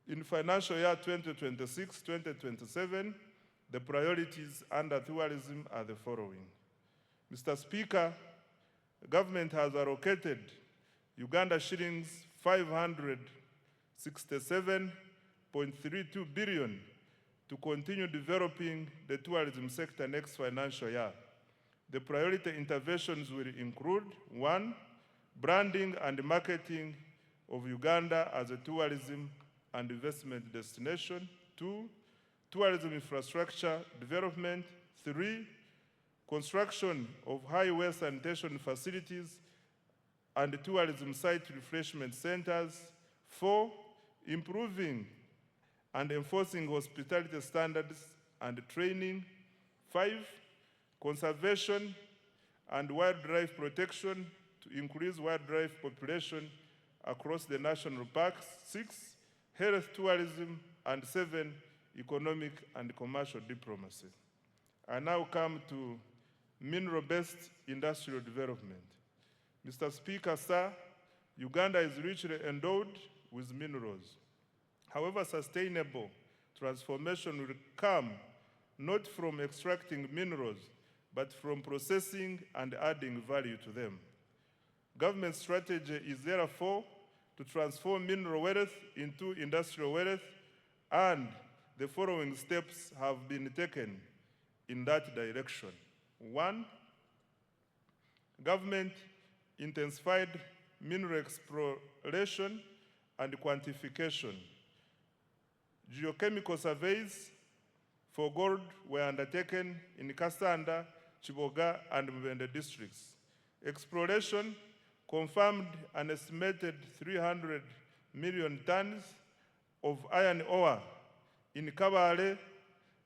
In financial year 2026-2027, the priorities under tourism are the following. Mr. Speaker, government has allocated Uganda shillings 567.32 billion to continue developing the tourism sector next financial year. The priority interventions will include: 1, branding and marketing of Uganda as a tourism and investment destination; 2, tourism infrastructure development; 3, construction of highway sanitation facilities and tourism site refreshment centers; 4, improving and enforcing hospitality standards and training; 5, conservation and wildlife protection to increase wildlife population across the national parks; 6, health tourism; and 7, economic and commercial diplomacy. I now come to mineral-based industrial development. Mr. Speaker, sir, Uganda is richly endowed with minerals. However, sustainable transformation will come not from extracting minerals, but from processing and adding value to them. Government strategy is therefore to transform mineral wealth into industrial wealth, and the following steps have been taken in that direction. 1, government intensified mineral exploration and quantification. Geochemical surveys for gold were undertaken in Kasanda, Chiboga, and Mubende districts. Exploration confirmed an estimated 300 million tons of iron ore in Kabale,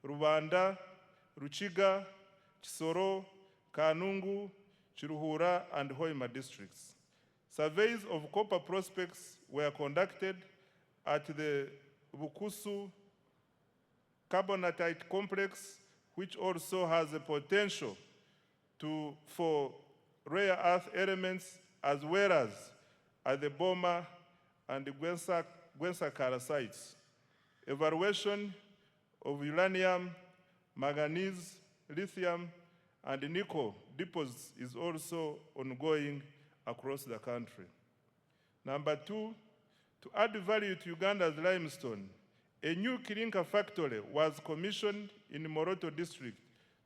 Rubanda, Ruchiga, Chisoro, Kanungu, Chiruhura, and Hoima districts. Surveys of copper prospects were conducted at the Bukusu carbonatite complex, which also has the potential for rare earth elements, as well as at the Boma and the Gwensakara sites. Evaluation of uranium, manganese, lithium, and nickel deposits is also ongoing across the country. Number 2, to add value to Uganda's limestone, a new clinker factory was commissioned in Moroto district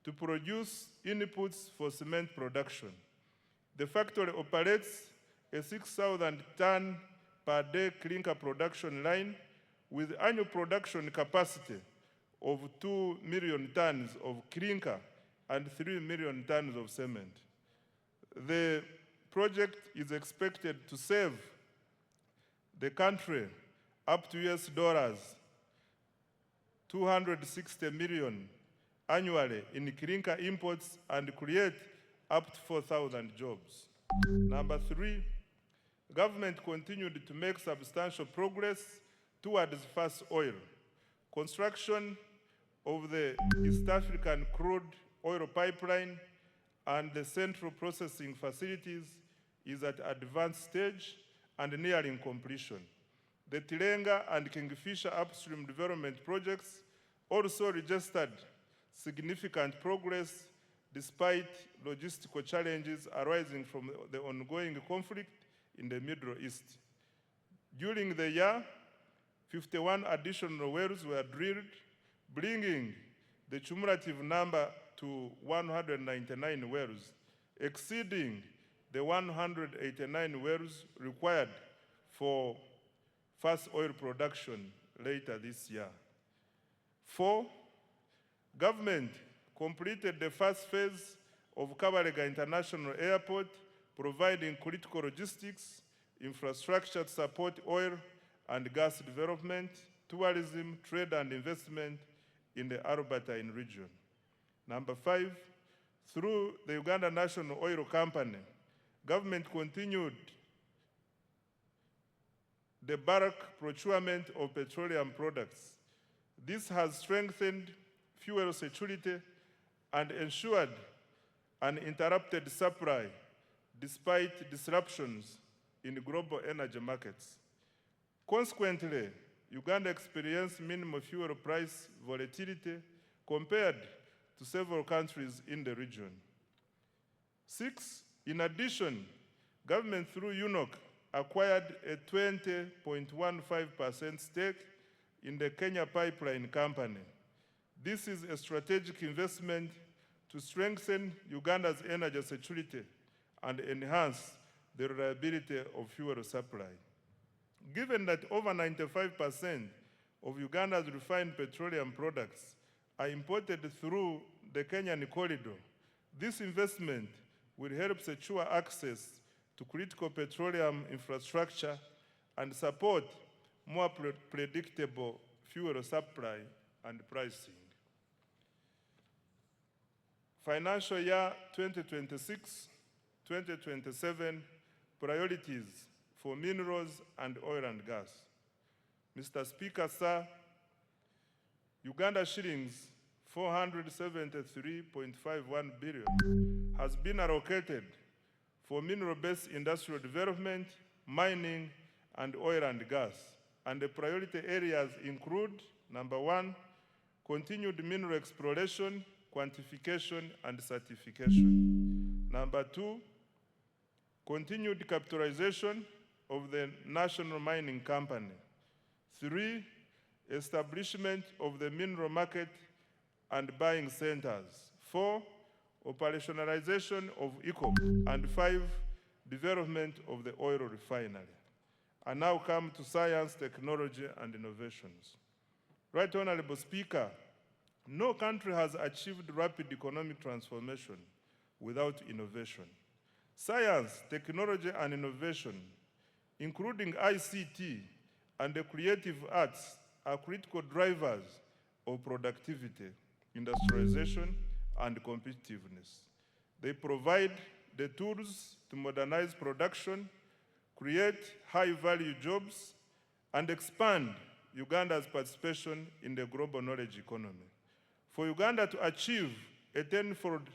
to produce inputs for cement production. The factory operates a 6,000 ton per day clinker production line with annual production capacity of 2 million tons of clinker and 3 million tons of cement. The project is expected to save the country up to $260 million annually in clinker imports and create up to 4,000 jobs. Number 3, government continued to make substantial progress towards fast oil. Construction of the East African crude oil pipeline and the central processing facilities is at advanced stage and nearing completion. The Tilenga and Kingfisher upstream development projects also registered significant progress despite logistical challenges arising from the ongoing conflict in the Middle East. During the year, 51 additional wells were drilled, bringing the cumulative number to 199 wells, exceeding the 189 wells required for first oil production later this year. 4, government completed the first phase of Kabalega International Airport, providing critical logistics, infrastructure to support oil and gas development, tourism, trade and investment in the Albertine region. Number 5, through the Uganda National Oil Company, government continued the bulk procurement of petroleum products. This has strengthened fuel security and ensured uninterrupted supply despite disruptions in global energy markets. Consequently, Uganda experienced minimal fuel price volatility compared to several countries in the region. 6, in addition, government through UNOC acquired a 20.15% stake in the Kenya Pipeline Company. This is a strategic investment to strengthen Uganda's energy security and enhance the reliability of fuel supply. Given that over 95% of Uganda's refined petroleum products are imported through the Kenyan corridor, this investment will help secure access to critical petroleum infrastructure and support more predictable fuel supply and pricing. Financial year 2026-2027 priorities for minerals and oil and gas. Mr. Speaker, sir, Uganda shillings 473.51 billion has been allocated for mineral-based industrial development, mining, and oil and gas. And the priority areas include, number 1, continued mineral exploration, quantification, and certification. Number 2, continued capitalization of the National Mining Company. 3, establishment of the mineral market and buying centers. 4, operationalization of ECOP. And 5, development of the oil refinery. I now come to science, technology, and innovations. Right Honorable Speaker, no country has achieved rapid economic transformation without innovation. Science, technology, and innovation, including ICT and the creative arts, are critical drivers of productivity, industrialization, and competitiveness. They provide the tools to modernize production, create high-value jobs, and expand Uganda's participation in the global knowledge economy. For Uganda to achieve a tenfold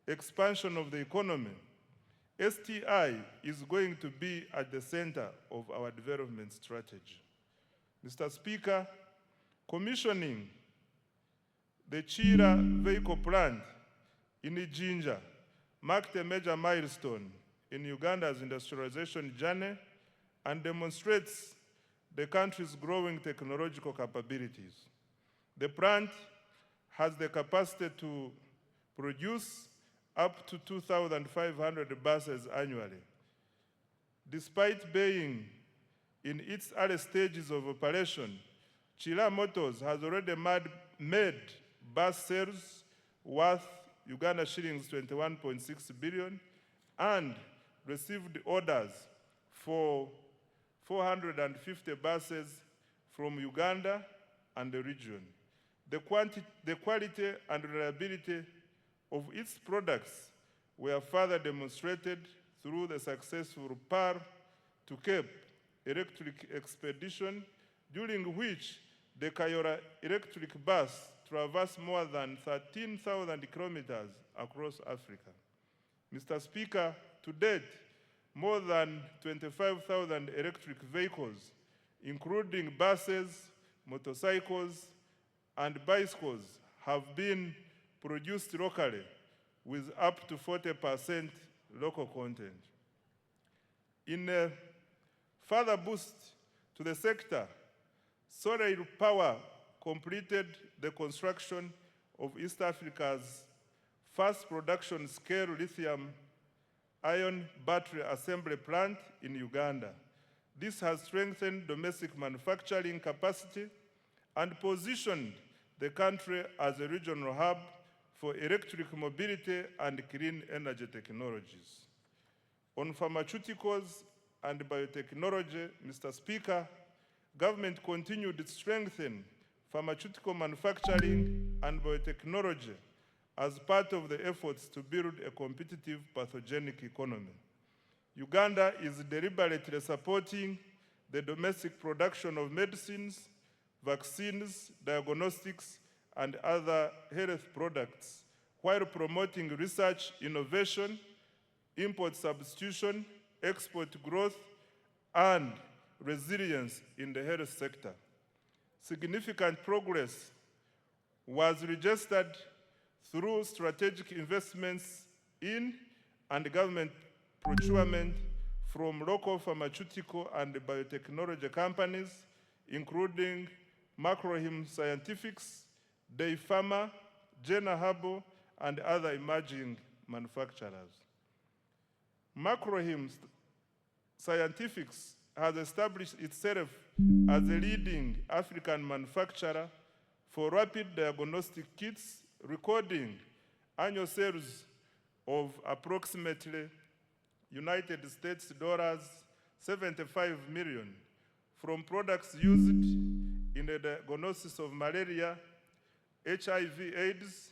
expansion of the economy, STI is going to be at the center of our development strategy. Mr. Speaker, commissioning the Chira vehicle plant in Ijinja marked a major milestone in Uganda's industrialization journey and demonstrates the country's growing technological capabilities. The plant has the capacity to produce up to 2,500 buses annually. Despite being in its early stages of operation, Chira Motors has already made bus sales worth Uganda shillings 21.6 billion and received orders for 450 buses from Uganda and the region. The quality and reliability of its products were further demonstrated through the successful Par to Cape electric expedition, during which the Kayora electric bus traversed more than 13,000 kilometers across Africa. Mr. Speaker, to date, more than 25,000 electric vehicles, including buses, motorcycles, and bicycles, have been produced locally with up to 40% local content. In a further boost to the sector, Solar Power completed the construction of East Africa's first production-scale lithium-ion battery assembly plant in Uganda. This has strengthened domestic manufacturing capacity and positioned the country as a regional hub for electric mobility and clean energy technologies. On pharmaceuticals and biotechnology, Mr. Speaker, government continued to strengthen pharmaceutical manufacturing and biotechnology as part of the efforts to build a competitive pathogenic economy. Uganda is deliberately supporting the domestic production of medicines, vaccines, diagnostics, and other health products, while promoting research, innovation, import substitution, export growth, and resilience in the health sector. Significant progress was registered through strategic investments in and government procurement from local pharmaceutical and biotechnology companies, including Macrohim Scientifics, Day Pharma, Jena Herbal, and other emerging manufacturers. Macrohim Scientifics has established itself as a leading African manufacturer for rapid diagnostic kits, recording annual sales of approximately United States dollars 75 million from products used in the diagnosis of malaria, HIV/AIDS,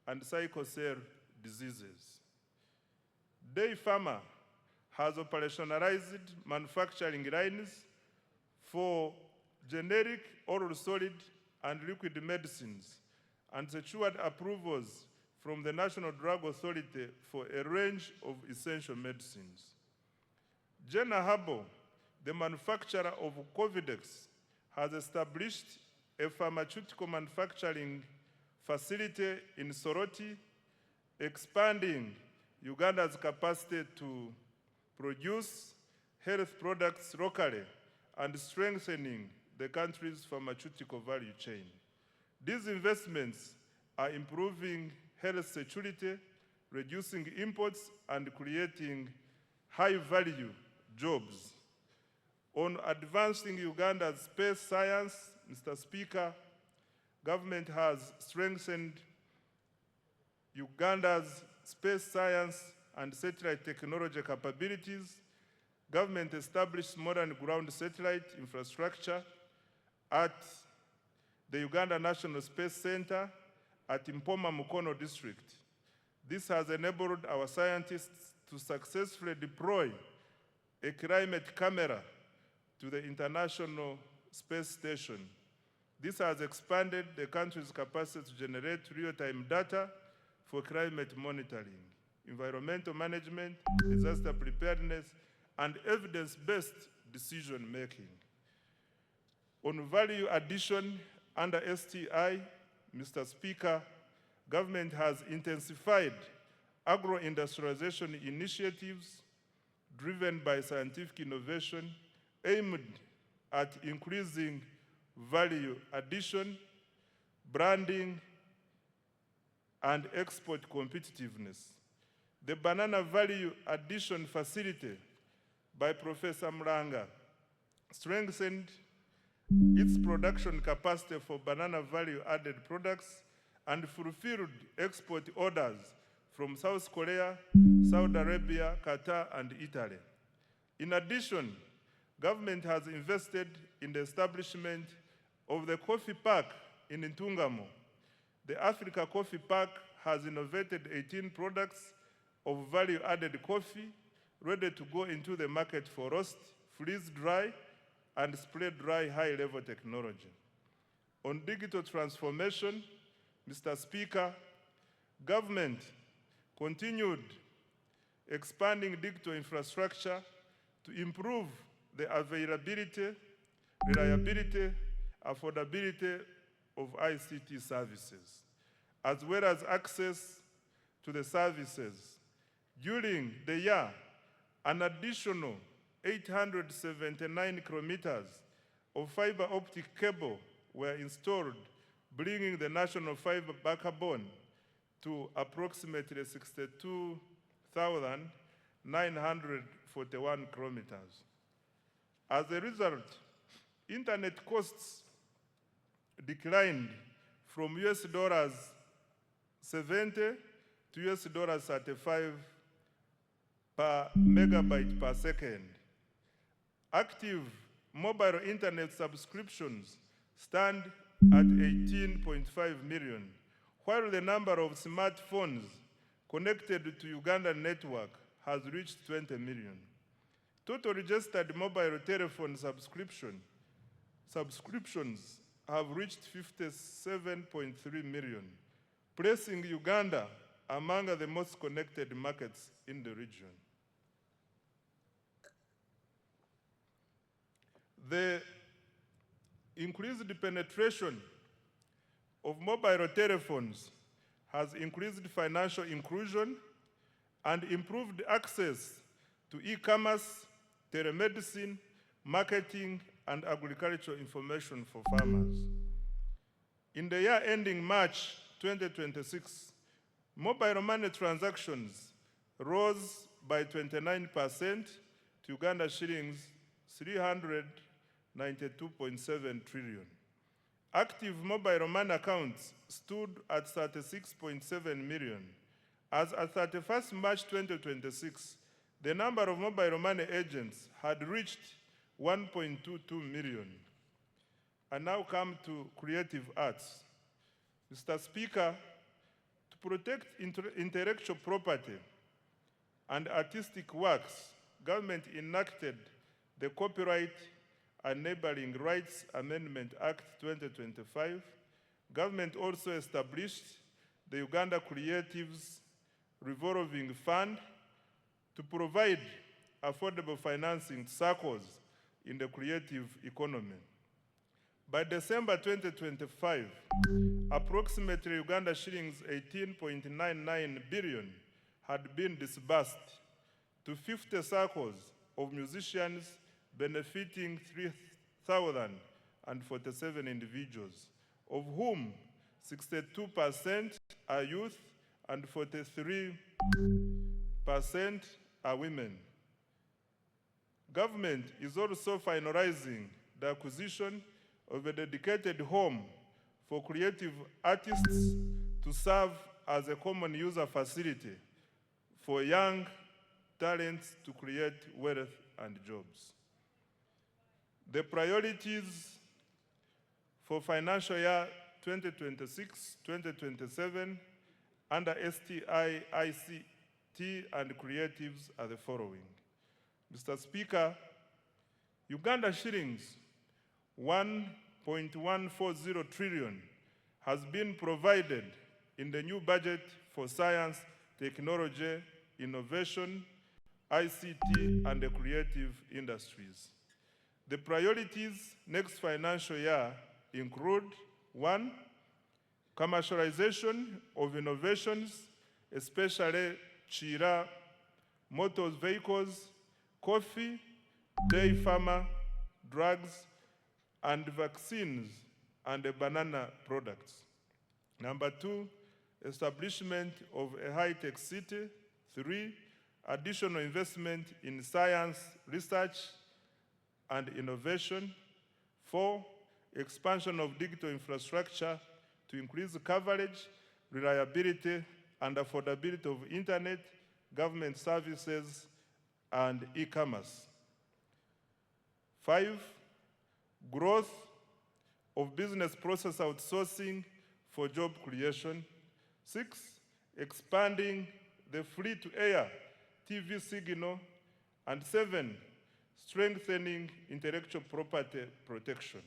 and sickle cell diseases. Day Pharma has operationalized manufacturing lines for generic, oral solid, and liquid medicines, and secured approvals from the National Drug Authority for a range of essential medicines. Jena Herbal, the manufacturer of Covidex, has established a pharmaceutical manufacturing facility in Soroti, expanding Uganda's capacity to produce health products locally and strengthening the country's pharmaceutical value chain. These investments are improving health security, reducing imports, and creating high-value jobs. On advancing Uganda's space science, Mr. Speaker, government has strengthened Uganda's space science and satellite technology capabilities. Government established modern ground satellite infrastructure at the Uganda National Space Center at Mpoma Mukono district. This has enabled our scientists to successfully deploy a climate camera to the International Space Station. This has expanded the country's capacity to generate real-time data for climate monitoring, environmental management, disaster preparedness, and evidence-based decision-making. On value addition under STI, Mr. Speaker, government has intensified agro-industrialization initiatives driven by scientific innovation aimed at increasing value addition, branding, and export competitiveness. The Banana Value Addition Facility by Professor Mlanga strengthened its production capacity for banana value-added products and fulfilled export orders from South Korea, Saudi Arabia, Qatar, and Italy. In addition, government has invested in the establishment of the Coffee Park in Ntungamo. The Africa Coffee Park has innovated 18 products of value-added coffee ready to go into the market for roast, freeze-dry, and spray-dry high-level technology. On digital transformation, Mr. Speaker, government continued expanding digital infrastructure to improve the availability, reliability, affordability of ICT services, as well as access to the services. During the year, an additional 879 kilometers of fiber optic cable were installed, bringing the national fiber backbone to approximately 62,941 kilometers. As a result, internet costs declined from $70 to $35 per megabyte per second. Active mobile internet subscriptions stand at 18.5 million, while the number of smartphones connected to Ugandan network has reached 20 million. Total registered mobile telephone subscriptions have reached 57.3 million, placing Uganda among the most connected markets in the region. The increased penetration of mobile telephones has increased financial inclusion and improved access to e-commerce, telemedicine, marketing, and agricultural information for farmers. In the year ending March 2026, mobile money transactions rose by 29% to Uganda shillings 392.7 trillion. Active mobile money accounts stood at 36.7 million. As at 31st March 2026, the number of mobile money agents had reached 1.22 million. I now come to creative arts. Mr. Speaker, to protect intellectual property and artistic works, government enacted the Copyright Enabling Rights Amendment Act 2025. Government also established the Uganda Creatives Revolving Fund to provide affordable financing circles in the creative economy. By December 2025, approximately Uganda shillings 18.99 billion had been disbursed to 50 circles of musicians, benefiting 3,047 individuals, of whom 62% are youth and 43% are women. Government is also finalizing the acquisition of a dedicated home for creative artists to serve as a common user facility for young talents to create wealth and jobs. The priorities for financial year 2026-2027 under STI, ICT, and creatives are the following. Mr. Speaker, Uganda shillings 1.140 trillion has been provided in the new budget for science, technology, innovation, ICT, and the creative industries. The priorities next financial year include: 1, commercialization of innovations, especially Chira, motor vehicles, coffee, dairy farmer, drugs, and vaccines, and banana products. Number 2, establishment of a high-tech city. 3, additional investment in science, research, and innovation. 4, expansion of digital infrastructure to increase coverage, reliability, and affordability of internet, government services, and e-commerce. 5, growth of business process outsourcing for job creation. 6, expanding the free-to-air TV signal. And 7, strengthening intellectual property protection.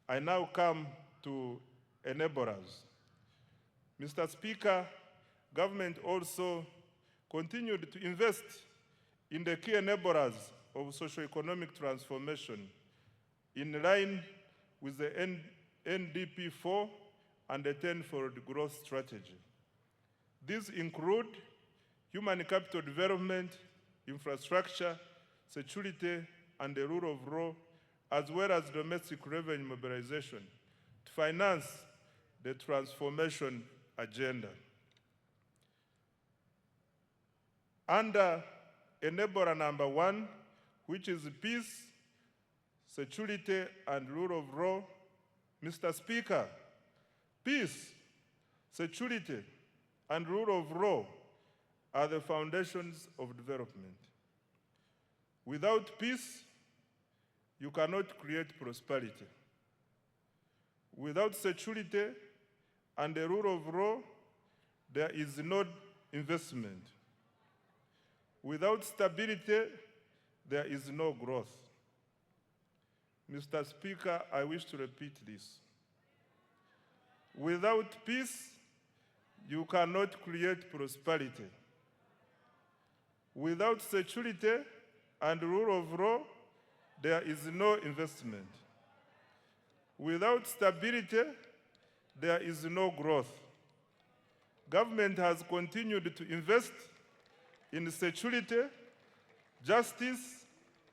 I now come to enablers. Mr. Speaker, government also continued to invest in the key enablers of socio-economic transformation in line with the NDP 4 and the 10-fold growth strategy. These include human capital development, infrastructure, security, and the rule of law, as well as domestic revenue mobilization to finance the transformation agenda. Under enabler number 1, which is peace, security, and rule of law, Mr. Speaker, peace, security, and rule of law are the foundations of development. Without peace, you cannot create prosperity. Without security and the rule of law, there is no investment. Without stability, there is no growth. Mr. Speaker, I wish to repeat this. Without peace, you cannot create prosperity. Without security and rule of law, there is no investment. Without stability, there is no growth. Government has continued to invest in security, justice,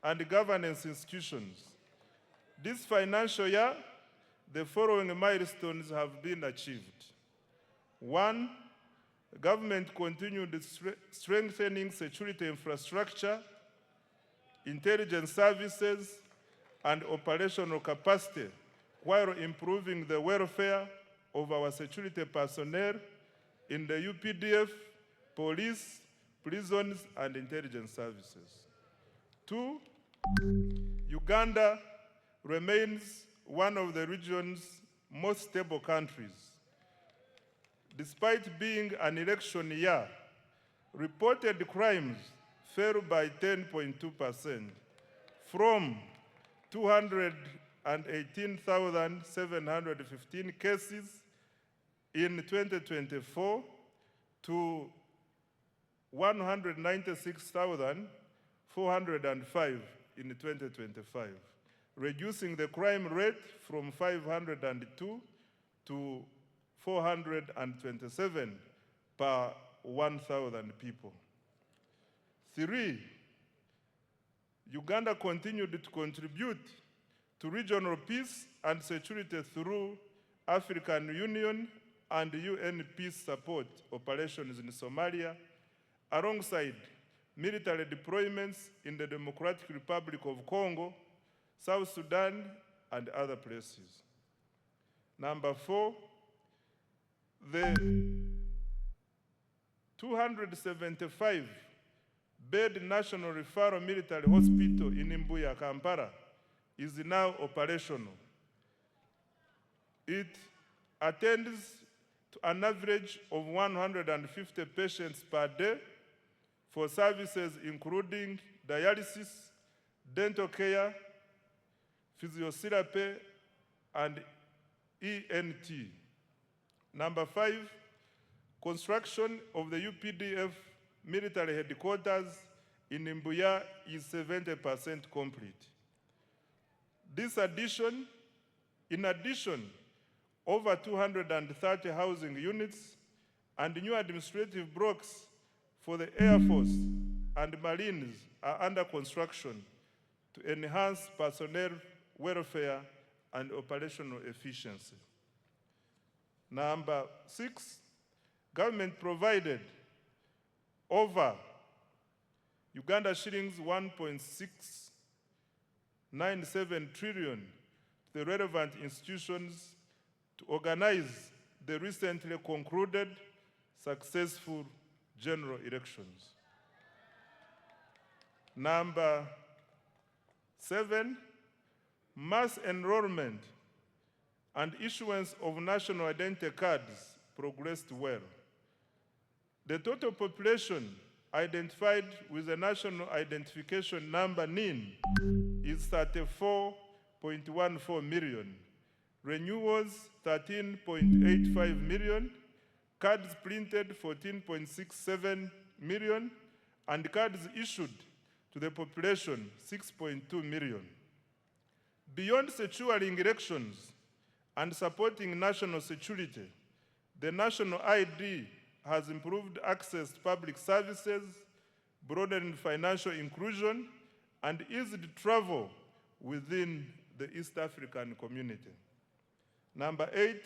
and governance institutions. This financial year, the following milestones have been achieved. 1, government continued strengthening security infrastructure, intelligence services, and operational capacity while improving the welfare of our security personnel in the UPDF, police, prisons, and intelligence services. 2, Uganda remains one of the region's most stable countries. Despite being an election year, reported crimes fell by 10.2% from 218,715 cases in 2024 to 196,405 in 2025, reducing the crime rate from 502 to 427 per 1,000 people. 3, Uganda continued to contribute to regional peace and security through African Union and UN peace support operations in Somalia, alongside military deployments in the Democratic Republic of Congo, South Sudan, and other places. Number 4, the 275-bed National Referral Military Hospital in Mbuya, Kampala, is now operational. It attends to an average of 150 patients per day for services including dialysis, dental care, physiotherapy, and ENT. Number 5, construction of the UPDF military headquarters in Mbuya is 70% complete. In addition, over 230 housing units and new administrative blocks for the Air Force and Marines are under construction to enhance personnel welfare and operational efficiency. Number 6, government provided over Uganda shillings 1.697 trillion to the relevant institutions to organize the recently concluded successful general elections. Number 7, mass enrollment and issuance of national identity cards progressed well. The total population identified with the National Identification Number NIN is 34.14 million, renewals 13.85 million, cards printed 14.67 million, and cards issued to the population, 6.2 million. Beyond securing elections and supporting national security, the national ID has improved access to public services, broadened financial inclusion, and eased travel within the East African community. Number 8,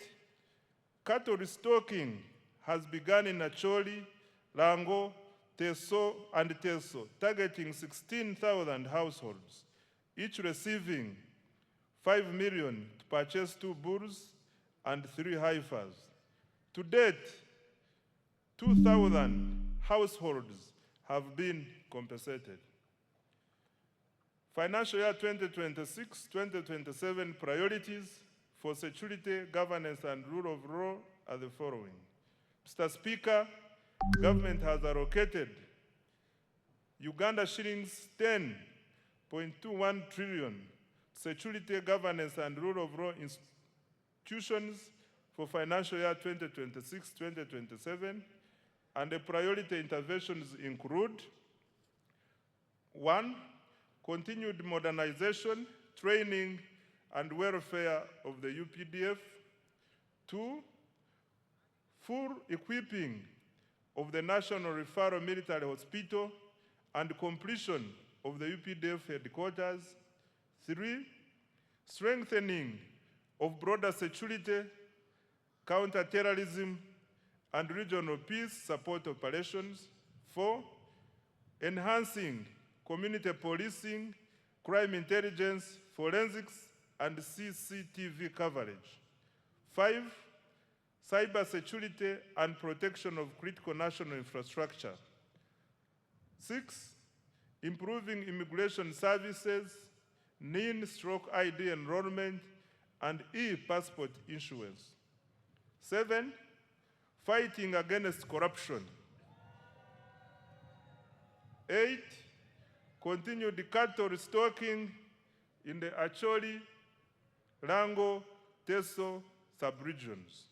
cattle restocking has begun in Acholi, Lango, Teso, and Teso, targeting 16,000 households, each receiving 5 million to purchase 2 bulls and 3 heifers. To date, 2,000 households have been compensated. Financial year 2026-2027 priorities for security, governance, and rule of law are the following. Mr. Speaker, government has allocated Uganda shillings 10.21 trillion security, governance, and rule of law institutions for financial year 2026-2027, and the priority interventions include: 1, continued modernization, training, and welfare of the UPDF. 2, full equipping of the National Referral Military Hospital and completion of the UPDF headquarters. 3, strengthening of broader security, counter-terrorism, and regional peace support operations. 4, enhancing community policing, crime intelligence, forensics, and CCTV coverage. 5, cyber security and protection of critical national infrastructure. 6, improving immigration services, NIN/ID enrollment, and e-passport issuance. 7, fighting against corruption. 8, continued cattle restocking in the Acholi, Lango, Teso sub-regions.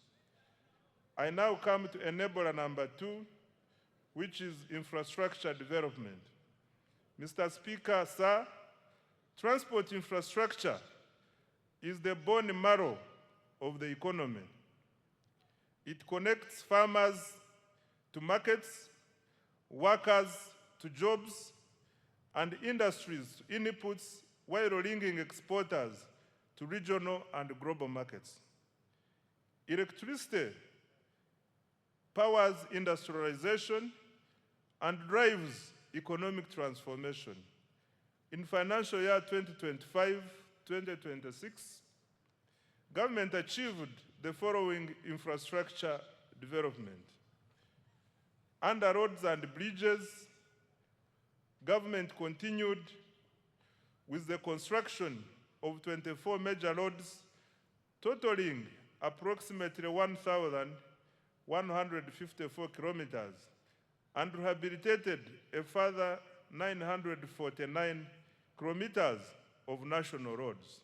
I now come to enabler number 2, which is infrastructure development. Mr. Speaker, sir, transport infrastructure is the bone marrow of the economy. It connects farmers to markets, workers to jobs, and industries to inputs, while linking exporters to regional and global markets. Electricity powers industrialization and drives economic transformation. In financial year 2025-2026, government achieved the following infrastructure development. Under roads and bridges, government continued with the construction of 24 major roads, totaling approximately 1,154 kilometers, and rehabilitated a further 949 kilometers of national roads.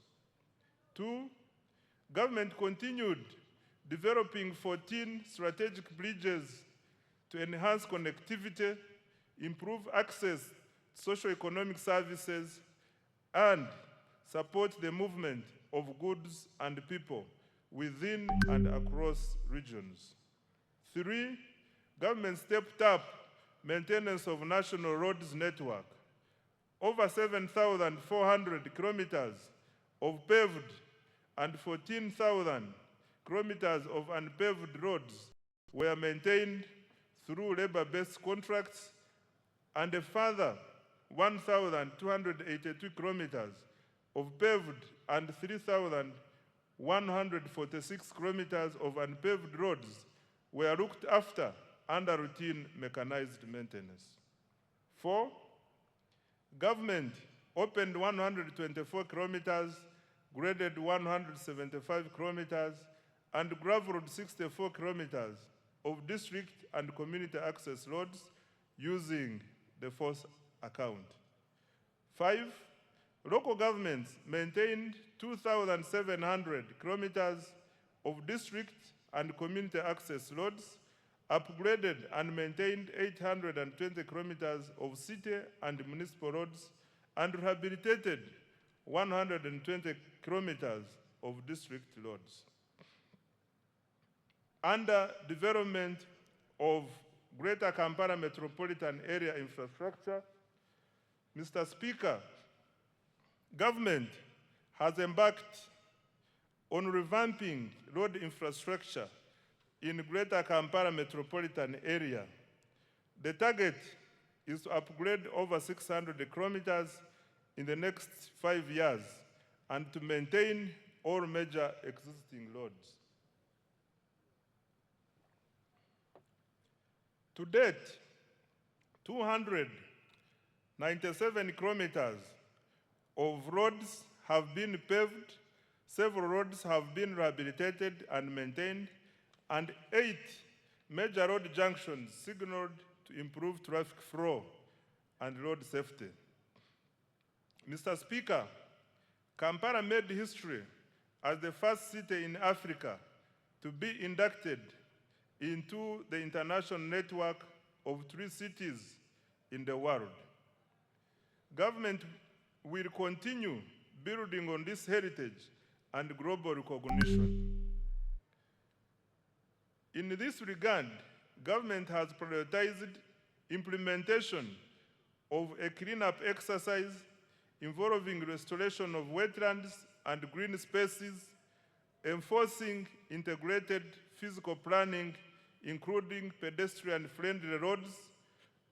2, government continued developing 14 strategic bridges to enhance connectivity, improve access to socio-economic services, and support the movement of goods and people within and across regions. 3, government stepped up maintenance of national roads network. Over 7,400 kilometers of paved and 14,000 kilometers of unpaved roads were maintained through labor-based contracts, and a further 1,282 kilometers of paved and 3,146 kilometers of unpaved roads were looked after under routine mechanized maintenance. 4, government opened 124 kilometers, graded 175 kilometers, and gravelled 64 kilometers of district and community access roads using the force account. 5, local governments maintained 2,700 kilometers of district and community access roads, upgraded and maintained 820 kilometers of city and municipal roads, and rehabilitated 120 kilometers of district roads. Under development of Greater Kampala Metropolitan Area infrastructure, Mr. Speaker, government has embarked on revamping road infrastructure in Greater Kampala Metropolitan Area. The target is to upgrade over 600 kilometers in the next 5 years and to maintain all major existing roads. To date, 297 kilometers of roads have been paved, several roads have been rehabilitated and maintained, and 8 major road junctions signaled to improve traffic flow and road safety. Mr. Speaker, Kampala made history as the first city in Africa to be inducted into the international network of 3 cities in the world. Government will continue building on this heritage and global recognition. In this regard, government has prioritized implementation of a cleanup exercise involving restoration of wetlands and green spaces, enforcing integrated physical planning, including pedestrian-friendly roads,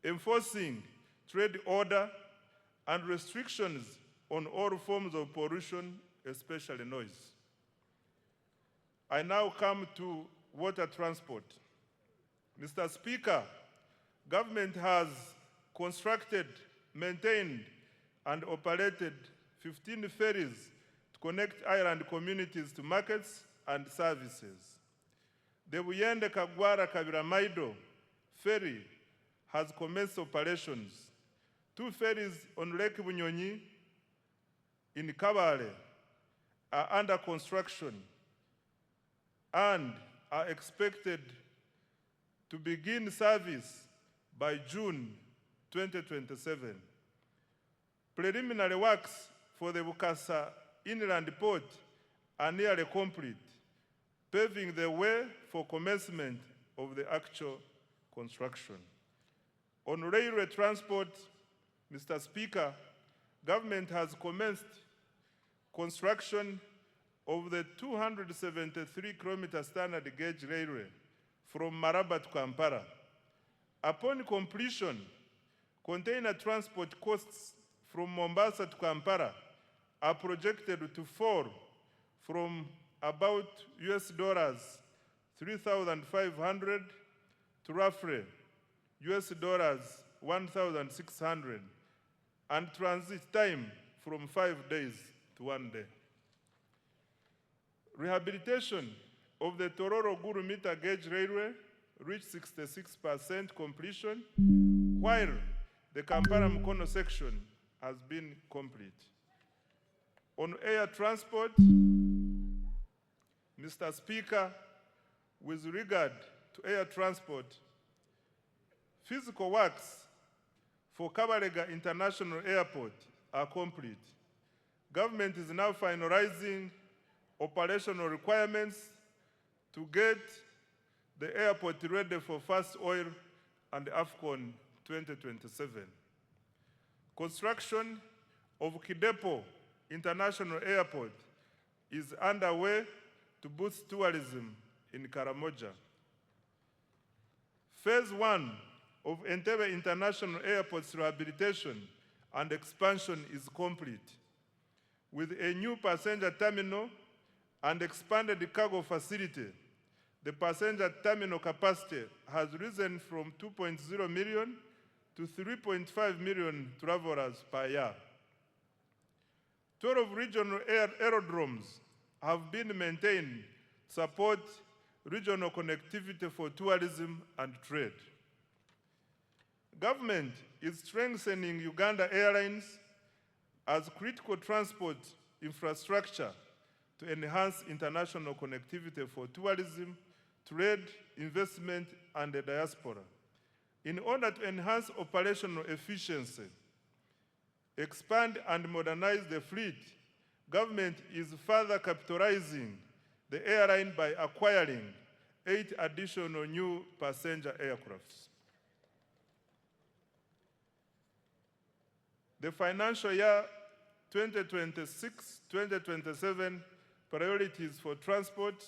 enforcing trade order, and restrictions on all forms of pollution, especially noise. I now come to water transport. Mr. Speaker, government has constructed, maintained, and operated 15 ferries to connect island communities to markets and services. The Buyende Kagwara Kabiramaido ferry has commenced operations. 2 ferries on Lake Bunyonyi in Kabale are under construction and are expected to begin service by June 2027. Preliminary works for the Bukasa Inland Port are nearly complete, paving the way for commencement of the actual construction. On railway transport, Mr. Speaker, government has commenced construction of the 273-kilometer standard gauge railway from Maraba to Kampala. Upon completion, container transport costs from Mombasa to Kampala are projected to fall from about $3,500 to roughly $1,600, and transit time from 5 days to 1 day. Rehabilitation of the Tororo-Gulu meter gauge railway reached 66% completion, while the Kampala-Mukono section has been complete. On air transport, Mr. Speaker, with regard to air transport, physical works for Kabalega International Airport are complete. Government is now finalizing operational requirements to get the airport ready for first oil and AFCON 2027. Construction of Kidepo International Airport is underway to boost tourism in Karamoja. Phase 1 of Entebbe International Airport's rehabilitation and expansion is complete, with a new passenger terminal and expanded cargo facility. The passenger terminal capacity has risen from 2.0 million to 3.5 million travelers per year. 12 regional aerodromes have been maintained to support regional connectivity for tourism and trade. Government is strengthening Uganda Airlines as critical transport infrastructure to enhance international connectivity for tourism, trade, investment, and the diaspora. In order to enhance operational efficiency, expand and modernize the fleet, government is further capitalizing the airline by acquiring 8 additional new passenger aircrafts. The financial year 2026-2027 priorities for transport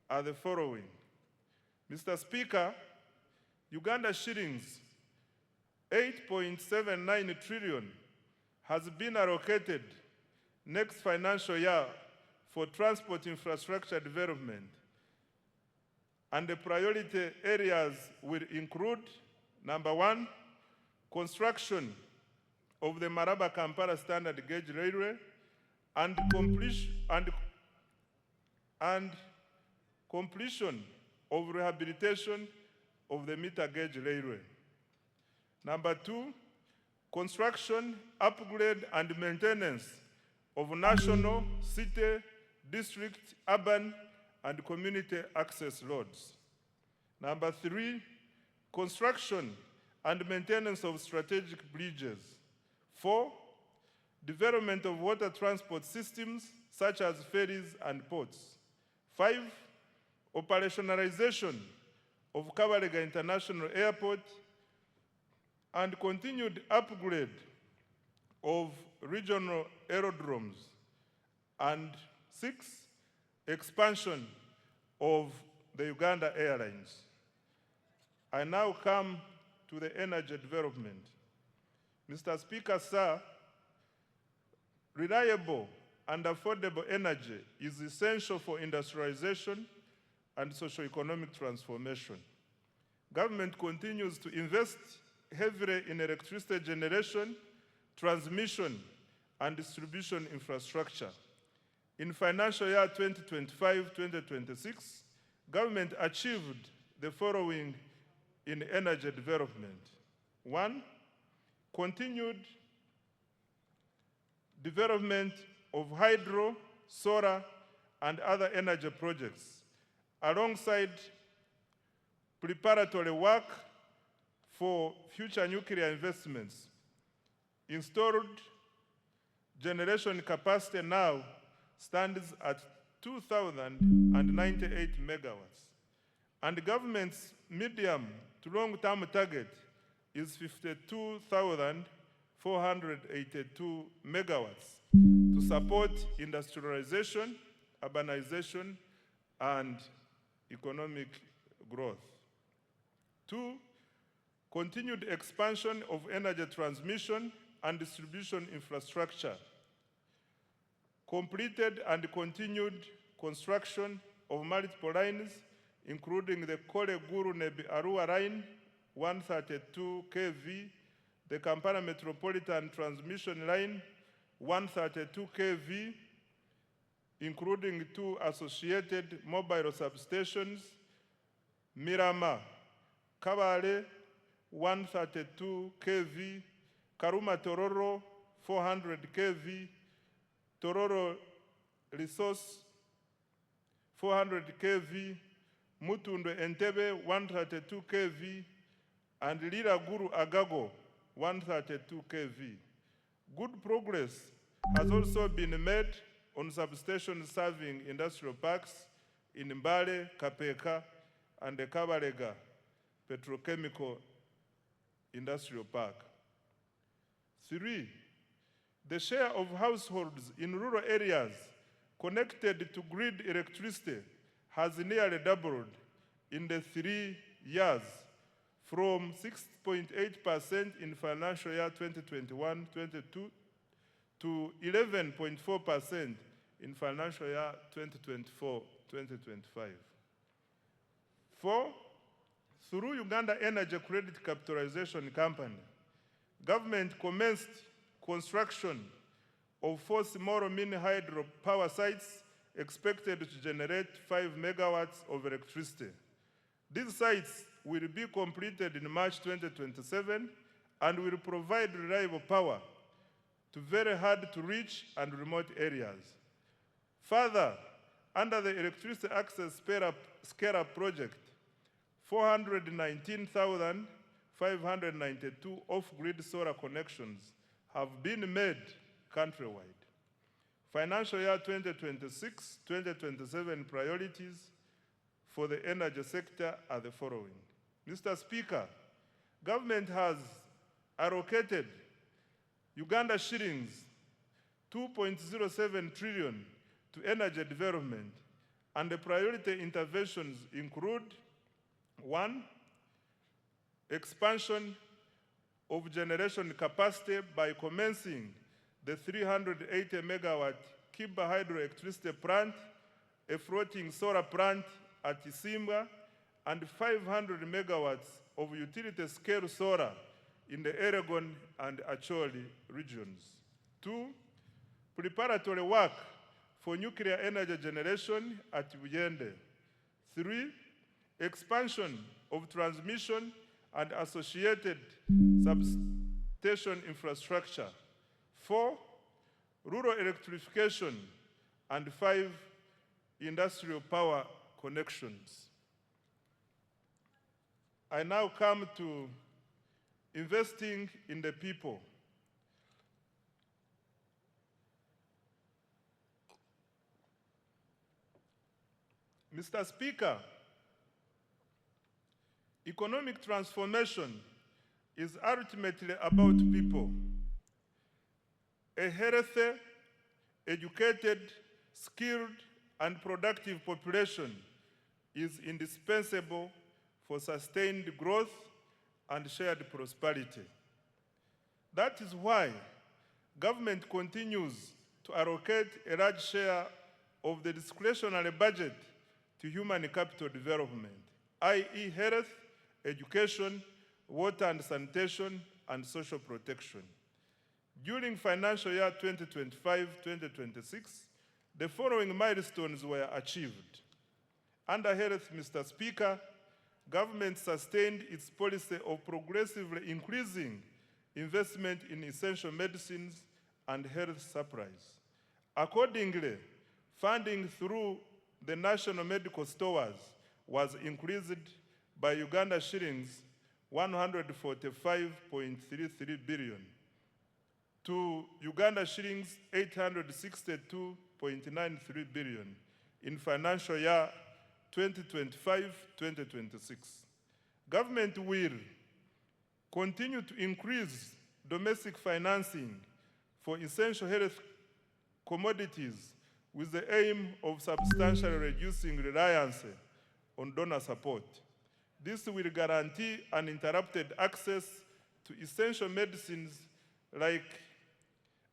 are the following. Mr. Speaker, Uganda shillings 8.79 trillion has been allocated next financial year for transport infrastructure development. And the priority areas will include, number 1, construction of the Maraba-Kampala standard gauge railway and completion of rehabilitation of the meter gauge railway. Number 2, construction, upgrade, and maintenance of national, city, district, urban, and community access roads. Number 3, construction and maintenance of strategic bridges. 4, development of water transport systems such as ferries and ports. 5, operationalization of Kabalega International Airport and continued upgrade of regional aerodromes. And 6, expansion of the Uganda Airlines. I now come to the energy development. Mr. Speaker, sir, reliable and affordable energy is essential for industrialization and socio-economic transformation. Government continues to invest heavily in electricity generation, transmission, and distribution infrastructure. In financial year 2025-2026, government achieved the following in energy development. 1, continued development of hydro, solar, and other energy projects, alongside preparatory work for future nuclear investments. Installed generation capacity now stands at 2,098 megawatts. And the government's medium to long-term target is 52,482 megawatts to support industrialization, urbanization, and economic growth. 2, continued expansion of energy transmission and distribution infrastructure. Completed and continued construction of multiple lines, including the Kole Guru Nebi Arua line, 132 kV, the Kampala Metropolitan Transmission Line, 132 kV, including 2 associated mobile substations, Mirama, Kabale, 132 kV, Karuma Tororo, 400 kV, Tororo Resource, 400 kV, Mutundu Entebbe, 132 kV, and Lira Guru Agago, 132 kV. Good progress has also been made on substations serving industrial parks in Mbale, Kapeka, and the Kabalega Petrochemical Industrial Park. 3, the share of households in rural areas connected to grid electricity has nearly doubled in the 3 years, from 6.8% in financial year 2021-22 to 11.4% in financial year 2024-2025. 4, through Uganda Energy Credit Capitalization Company, government commenced construction of 4 small mini hydro power sites expected to generate 5 megawatts of electricity. These sites will be completed in March 2027 and will provide reliable power to very hard to reach and remote areas. Further, under the Electricity Access Scale-Up project, 419,592 off-grid solar connections have been made countrywide. Financial year 2026-2027 priorities for the energy sector are the following. Mr. Speaker, government has allocated Uganda shillings 2.07 trillion to energy development, and the priority interventions include: 1, expansion of generation capacity by commencing the 380 megawatt Kiba hydroelectricity plant, a floating solar plant at Isimba, and 500 megawatts of utility scale solar in the Elgon and Acholi regions. 2, preparatory work for nuclear energy generation at Buyende. 3, expansion of transmission and associated substation infrastructure. 4, rural electrification. And 5, industrial power connections. I now come to investing in the people. Mr. Speaker, economic transformation is ultimately about people. A healthy, educated, skilled, and productive population is indispensable for sustained growth and shared prosperity. That is why government continues to allocate a large share of the discretionary budget to human capital development, i.e. health, education, water and sanitation, and social protection. During financial year 2025-2026, the following milestones were achieved. Under health, Mr. Speaker, government sustained its policy of progressively increasing investment in essential medicines and health supplies. Accordingly, funding through the national medical stores was increased by Uganda shillings 145.33 billion to Uganda shillings 862.93 billion in financial year 2025-2026. Government will continue to increase domestic financing for essential health commodities with the aim of substantially reducing reliance on donor support. This will guarantee uninterrupted access to essential medicines like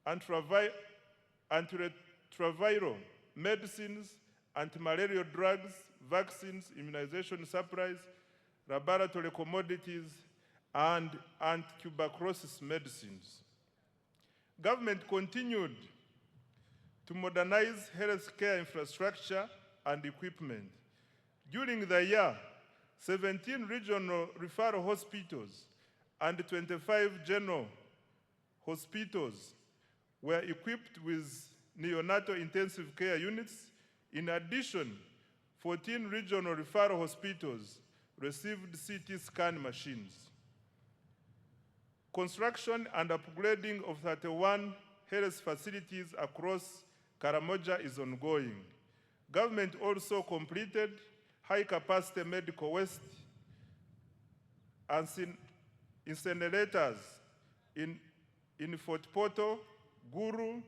antiretroviral medicines, anti-malarial drugs, vaccines, immunization supplies, laboratory commodities, and anti-tuberculosis medicines. Government continued to modernize healthcare infrastructure and equipment. During the year, 17 regional referral hospitals and 25 general hospitals were equipped with neonatal intensive care units. In addition, 14 regional referral hospitals received CT scan machines. Construction and upgrading of 31 health facilities across Karamoja is ongoing. Government also completed high-capacity medical waste incinerators in Fort Portal, Guru,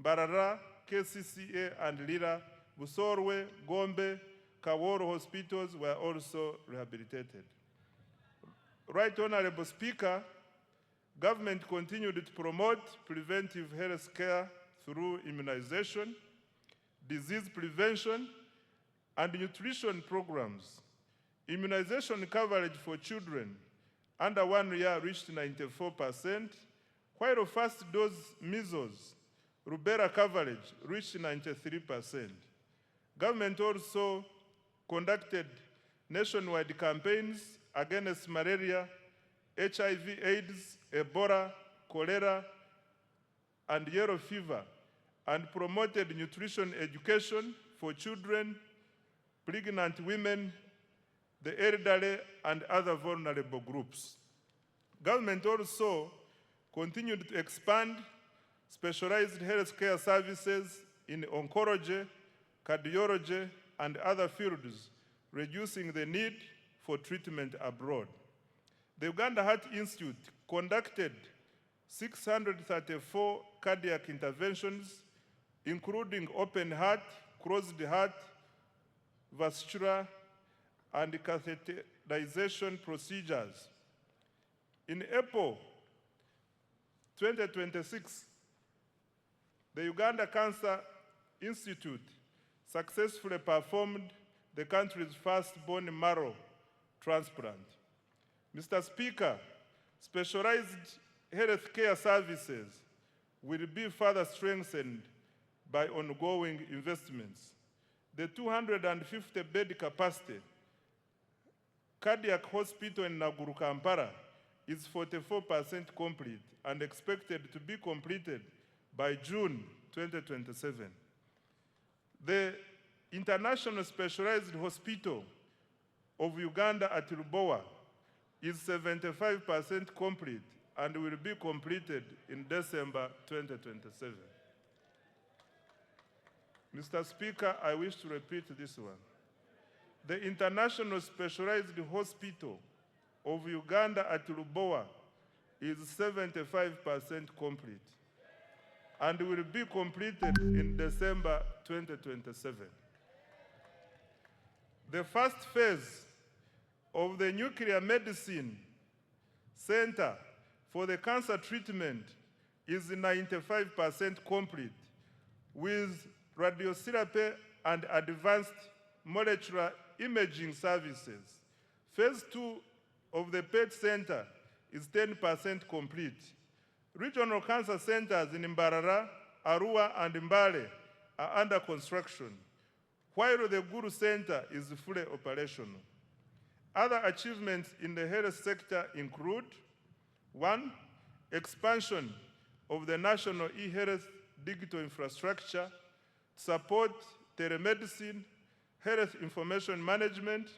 Mbarara, KCCA, and Lira. Busorwe, Gombe, Kaworo hospitals were also rehabilitated. Right Honorable Speaker, government continued to promote preventive health care through immunization, disease prevention, and nutrition programs. Immunization coverage for children under 1 year reached 94%, while first dose measles, rubella coverage reached 93%. Government also conducted nationwide campaigns against malaria, HIV, AIDS, Ebola, cholera, and yellow fever, and promoted nutrition education for children, pregnant women, the elderly, and other vulnerable groups. Government also continued to expand specialized healthcare services in oncology, cardiology, and other fields, reducing the need for treatment abroad. The Uganda Heart Institute conducted 634 cardiac interventions, including open heart, closed heart, vascular, and catheterization procedures. In April 2026, the Uganda Cancer Institute successfully performed the country's first bone marrow transplant. Mr. Speaker, specialized healthcare services will be further strengthened by ongoing investments. The 250-bed capacity cardiac hospital in Naguru, Kampala is 44% complete and expected to be completed by June 2027. The International Specialized Hospital of Uganda at Lubowa is 75% complete and will be completed in December 2027. Mr. Speaker, I wish to repeat this one. The International Specialized Hospital of Uganda at Lubowa is 75% complete and will be completed in December 2027. The first phase of the Nuclear Medicine Center for the cancer treatment is 95% complete, with radiotherapy and advanced molecular imaging services. Phase 2 of the PET Center is 10% complete. Regional cancer centers in Mbarara, Arua, and Mbale are under construction, while the Guru Center is fully operational. Other achievements in the health sector include: 1, expansion of the national e-health digital infrastructure to support telemedicine, health information management,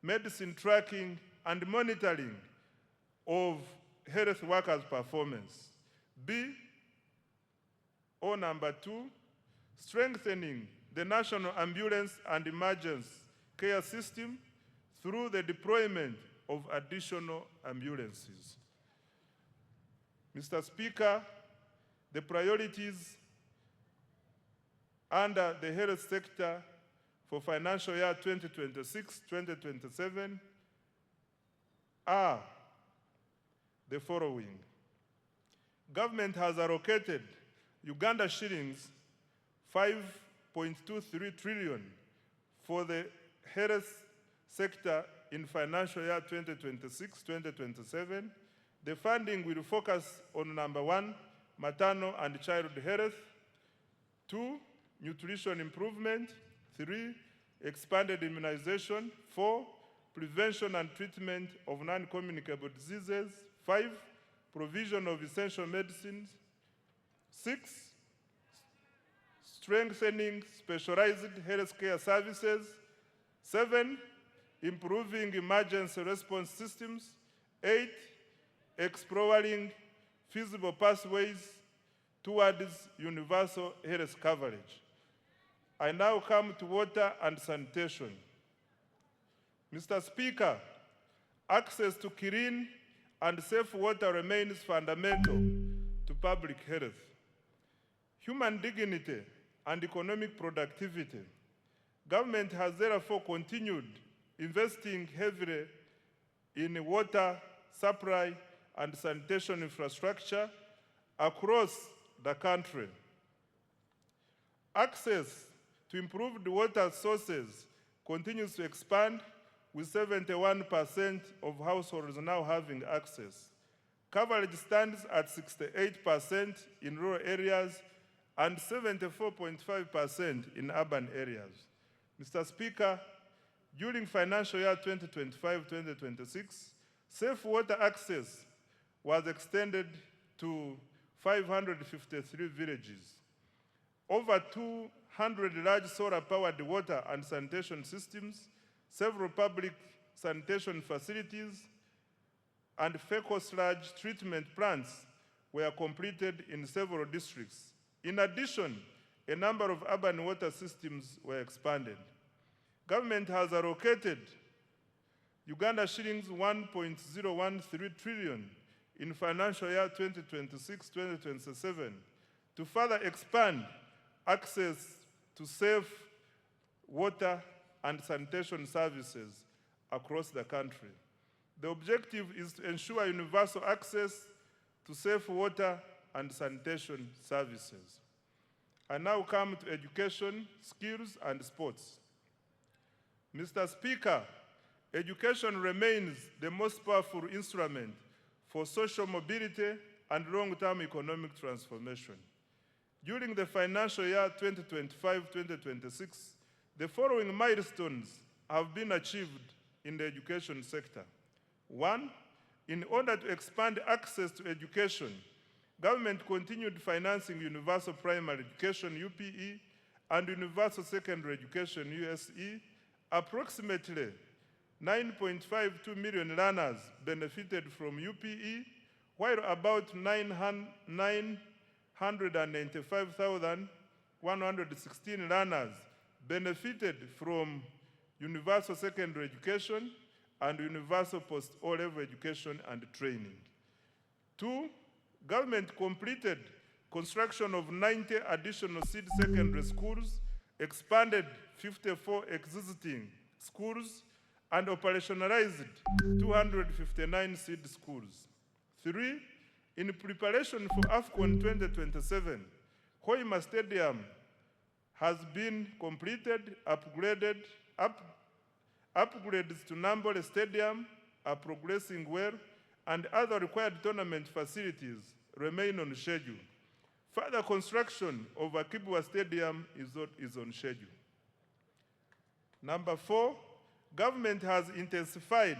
medicine tracking, and monitoring of health workers' performance. B, or number 2, strengthening the national ambulance and emergency care system through the deployment of additional ambulances. Mr. Speaker, the priorities under the health sector for financial year 2026-2027 are the following. Government has allocated Uganda shillings 5.23 trillion for the health sector in financial year 2026-2027. The funding will focus on number 1, maternal and child health; 2, nutrition improvement; 3, expanded immunization; 4, prevention and treatment of non-communicable diseases; 5, provision of essential medicines; 6, strengthening specialized healthcare services; 7, improving emergency response systems; 8, exploring feasible pathways towards universal health coverage. I now come to water and sanitation. Mr. Speaker, access to clean and safe water remains fundamental to public health, human dignity, and economic productivity. Government has therefore continued investing heavily in water supply and sanitation infrastructure across the country. Access to improved water sources continues to expand, with 71% of households now having access. Coverage stands at 68% in rural areas and 74.5% in urban areas. Mr. Speaker, during financial year 2025-2026, safe water access was extended to 553 villages. over 200 large solar-powered water and sanitation systems, several public sanitation facilities, and fecal sludge treatment plants were completed in several districts. In addition, a number of urban water systems were expanded. Government has allocated Uganda shillings 1.013 trillion in financial year 2026-2027 to further expand access to safe water and sanitation services across the country. The objective is to ensure universal access to safe water and sanitation services. I now come to education, skills, and sports. Mr. Speaker, education remains the most powerful instrument for social mobility and long-term economic transformation. During the financial year 2025-2026, the following milestones have been achieved in the education sector. 1, in order to expand access to education, government continued financing universal primary education, UPE, and universal secondary education, USE. Approximately 9.52 million learners benefited from UPE, while about 995,116 learners benefited from universal secondary education and universal post-O-level education and training. 2, government completed construction of 90 additional seed secondary schools, expanded 54 existing schools, and operationalized 259 seed schools. 3, in preparation for AFCON 2027, Hoima Stadium has been completed, upgrades to Nambole Stadium are progressing well, and other required tournament facilities remain on schedule. Further construction of Akibwa Stadium is on schedule. Number 4, government has intensified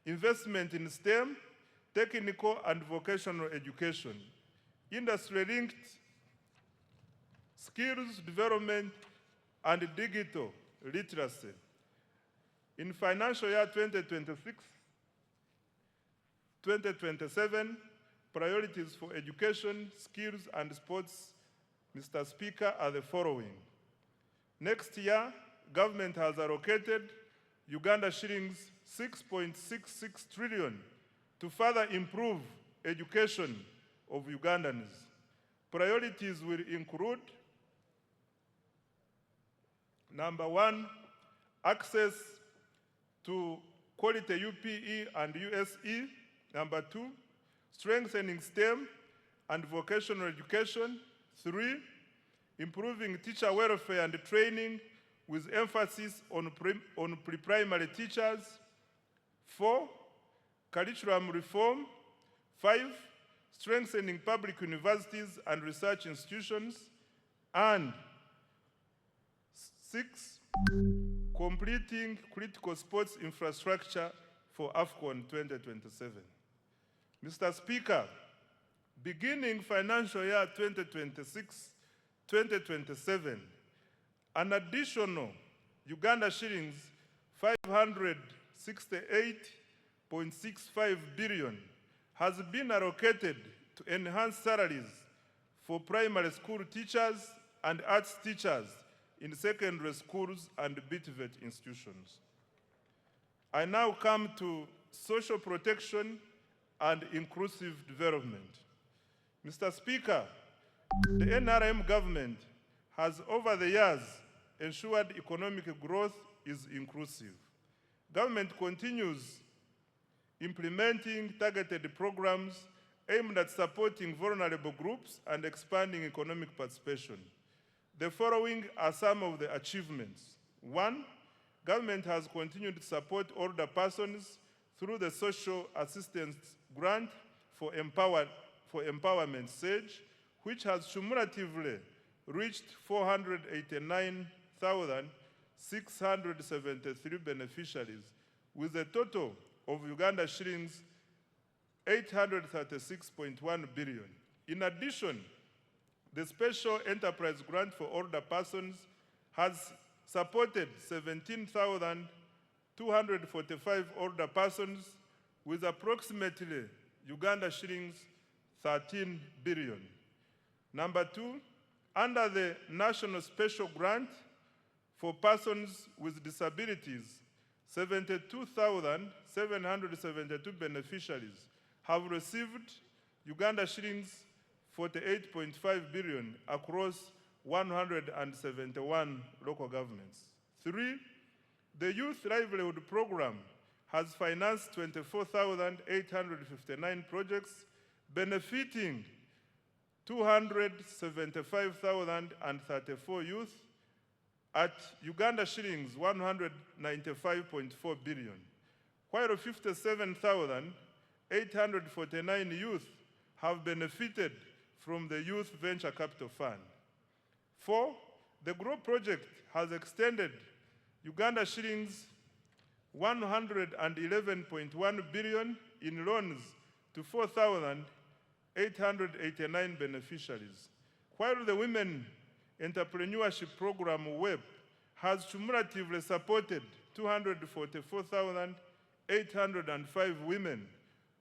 investment in STEM, technical and vocational education, industry-linked skills development, and digital literacy. In financial year 2026-2027, priorities for education, skills, and sports, Mr. Speaker, are the following. Next year, government has allocated Uganda shillings 6.66 trillion to further improve education of Ugandans. Priorities will include: number 1, access to quality UPE and USE. Number 2, strengthening STEM and vocational education. 3, improving teacher welfare and training with emphasis on pre-primary teachers. 4, curriculum reform. 5, strengthening public universities and research institutions. And 6, completing critical sports infrastructure for AFCON 2027. Mr. Speaker, beginning financial year 2026-2027, an additional Uganda shillings 568.65 billion has been allocated to enhance salaries for primary school teachers and arts teachers in secondary schools and BTVET institutions. I now come to social protection and inclusive development. Mr. Speaker, the NRM government has over the years ensured economic growth is inclusive. Government continues implementing targeted programs aimed at supporting vulnerable groups and expanding economic participation. The following are some of the achievements. 1, government has continued to support older persons through the Social Assistance Grant for Empowerment SAGE, which has cumulatively reached 489,673 beneficiaries, with a total of Uganda shillings 836.1 billion. In addition, the Special Enterprise Grant for Older Persons has supported 17,245 older persons with approximately Uganda shillings 13 billion. Number two, under the National Special Grant for Persons with Disabilities, 72,772 beneficiaries have received Uganda shillings 48.5 billion across 171 local governments. Three, the Youth Livelihood Program has financed 24,859 projects benefiting 275,034 youth at Uganda shillings 195.4 billion, while 57,849 youth have benefited from the Youth Venture Capital Fund. Four, the GROW project has extended Uganda shillings 111.1 billion in loans to 4,889 beneficiaries, while the Women Entrepreneurship Program WEP has cumulatively supported 244,805 women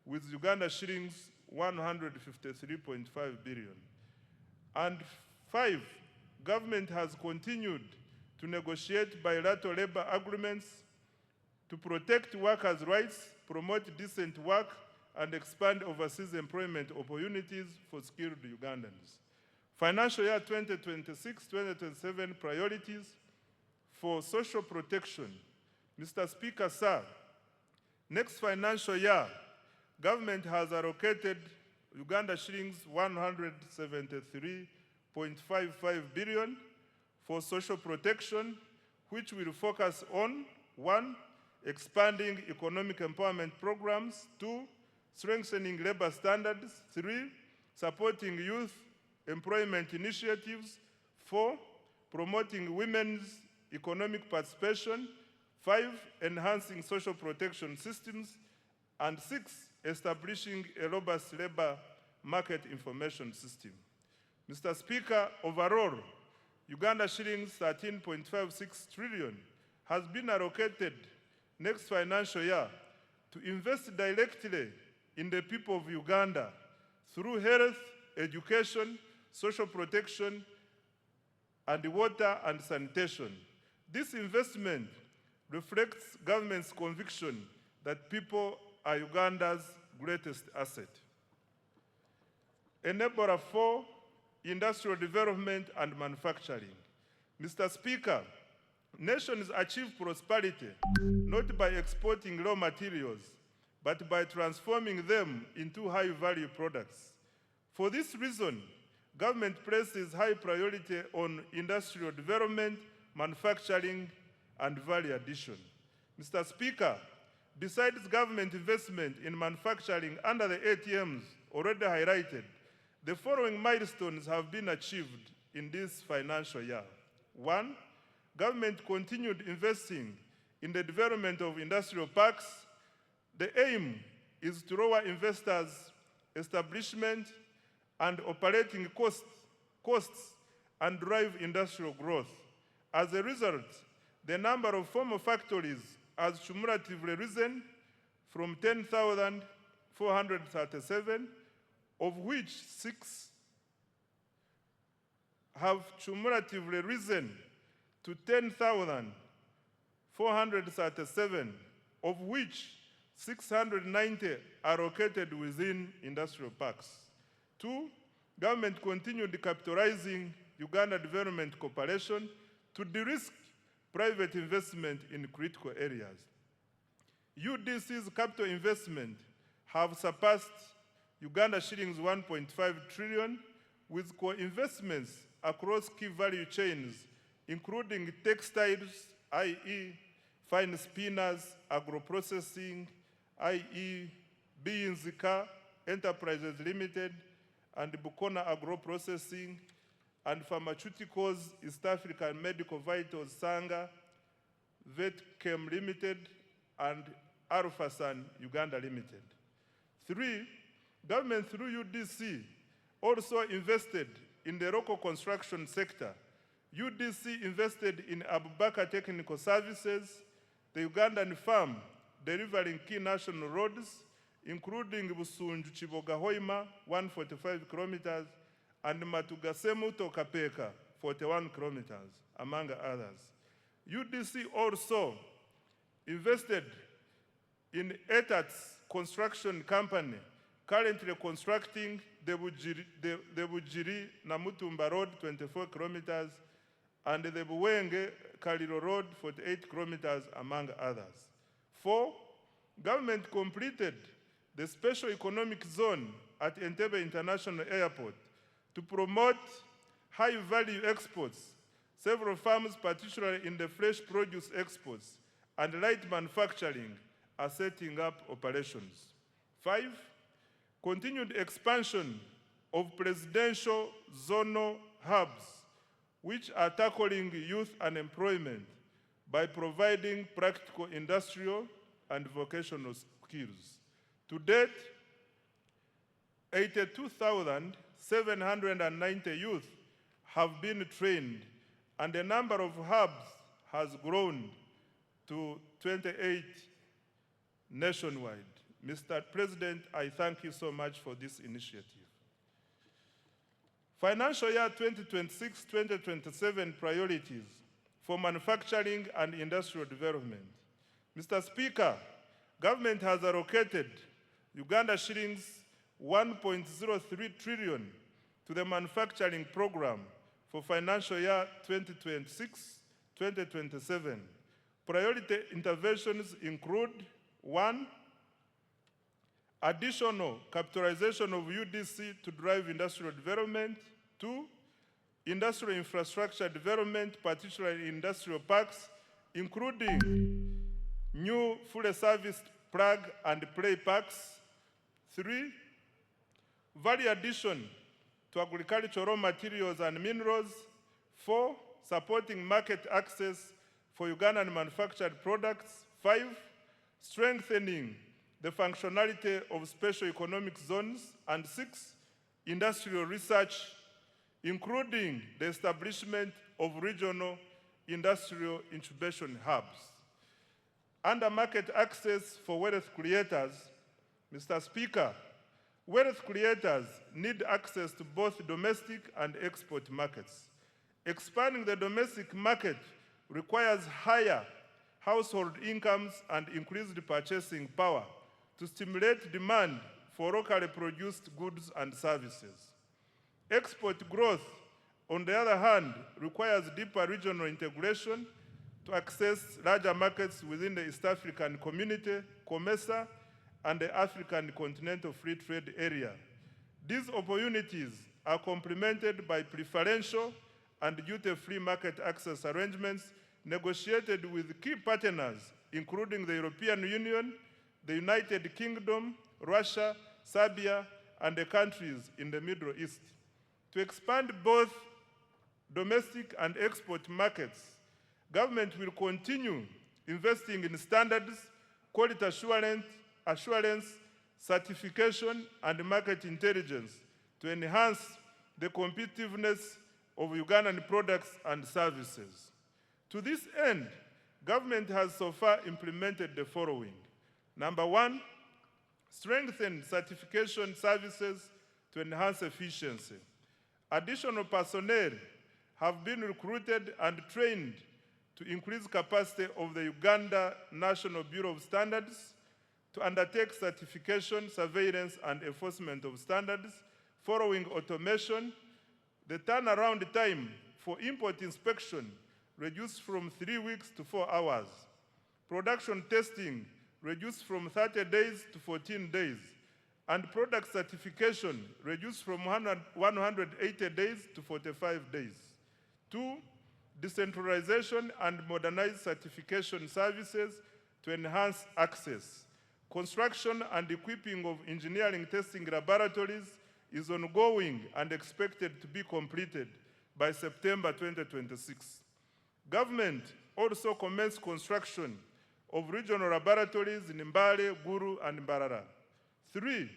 with Uganda shillings 153.5 billion. And five, government has continued to negotiate bilateral labor agreements to protect workers' rights, promote decent work, and expand overseas employment opportunities for skilled Ugandans. Financial year 2026-2027 priorities for social protection. Mr. Speaker, sir, next financial year, government has allocated Uganda shillings 173.55 billion for social protection, which will focus on 1, expanding economic empowerment programs, 2, strengthening labor standards, 3, supporting youth employment initiatives, 4, promoting women's economic participation, 5, enhancing social protection systems, and 6, establishing a robust labor market information system. Mr. Speaker, overall, Uganda shillings 13.56 trillion has been allocated next financial year to invest directly in the people of Uganda through health, education, social protection, and water and sanitation. This investment reflects government's conviction that people are Uganda's greatest asset. Enabler 4, industrial development and manufacturing. Mr. Speaker, nations achieve prosperity not by exporting raw materials, but by transforming them into high-value products. For this reason, government places high priority on industrial development, manufacturing, and value addition. Mr. Speaker, besides government investment in manufacturing under the ATMs already highlighted, the following milestones have been achieved in this financial year. 1, government continued investing in the development of industrial parks. The aim is to lower investors' establishment and operating costs and drive industrial growth. As a result, the number of formal factories has cumulatively risen from 10,437, of which 6 have cumulatively risen to 10,437, of which 690 are located within industrial parks. 2, government continued capitalizing Uganda Development Corporation to de-risk private investment in critical areas. UDC's capital investment have surpassed Uganda shillings 1.5 trillion with co-investments across key value chains, including textiles, i.e. fine spinners, agro-processing, i.e. Biyinzika Enterprises Limited, and Bukona Agro-Processing, and pharmaceuticals, East African Medical Vitals Sanga, Vetchem Limited, and Alphasan Uganda Limited. 3, government through UDC also invested in the local construction sector. UDC invested in Abubakar Technical Services, the Ugandan firm delivering key national roads, including Busunju Chiboga Hoima, 145 kilometers, and Matugasemu to Kapeka, 41 kilometers, among others. UDC also invested in Etats Construction Company, currently constructing the Bujiri Namutumba Road, 24 kilometers, and the Buwenge Kaliro Road, 48 kilometers, among others. 4, government completed the special economic zone at Entebbe International Airport to promote high-value exports. Several farms, particularly in the fresh produce exports and light manufacturing, are setting up operations. 5, continued expansion of presidential zonal hubs, which are tackling youth unemployment by providing practical industrial and vocational skills. To date, 82,790 youth have been trained, and the number of hubs has grown to 28 nationwide. Mr. President, I thank you so much for this initiative. Financial year 2026-2027 priorities for manufacturing and industrial development. Mr. Speaker, government has allocated Uganda shillings 1.03 trillion to the manufacturing program for financial year 2026-2027. Priority interventions include: 1, additional capitalization of UDC to drive industrial development; 2, industrial infrastructure development, particularly industrial parks, including new fully serviced plug and play parks; 3, value addition to agricultural raw materials and minerals; 4, supporting market access for Ugandan manufactured products; 5, strengthening the functionality of special economic zones; and 6, industrial research, including the establishment of regional industrial incubation hubs. Under market access for wealth creators, Mr. Speaker, wealth creators need access to both domestic and export markets. Expanding the domestic market requires higher household incomes and increased purchasing power to stimulate demand for locally produced goods and services. Export growth, on the other hand, requires deeper regional integration to access larger markets within the East African Community, COMESA, and the African Continental Free Trade Area. These opportunities are complemented by preferential and duty-free market access arrangements negotiated with key partners, including the European Union, the United Kingdom, Russia, Serbia, and the countries in the Middle East. To expand both domestic and export markets, government will continue investing in standards, quality assurance, certification, and market intelligence to enhance the competitiveness of Ugandan products and services. To this end, government has so far implemented the following. Number 1, strengthen certification services to enhance efficiency. Additional personnel have been recruited and trained to increase capacity of the Uganda National Bureau of Standards to undertake certification, surveillance, and enforcement of standards. Following automation, the turnaround time for import inspection reduced from 3 weeks to 4 hours. Production testing reduced from 30 days to 14 days. And product certification reduced from 180 days to 45 days. 2, decentralization and modernized certification services to enhance access. Construction and equipping of engineering testing laboratories is ongoing and expected to be completed by September 2026. Government also commenced construction of regional laboratories in Mbale, Guru, and Mbarara. 3,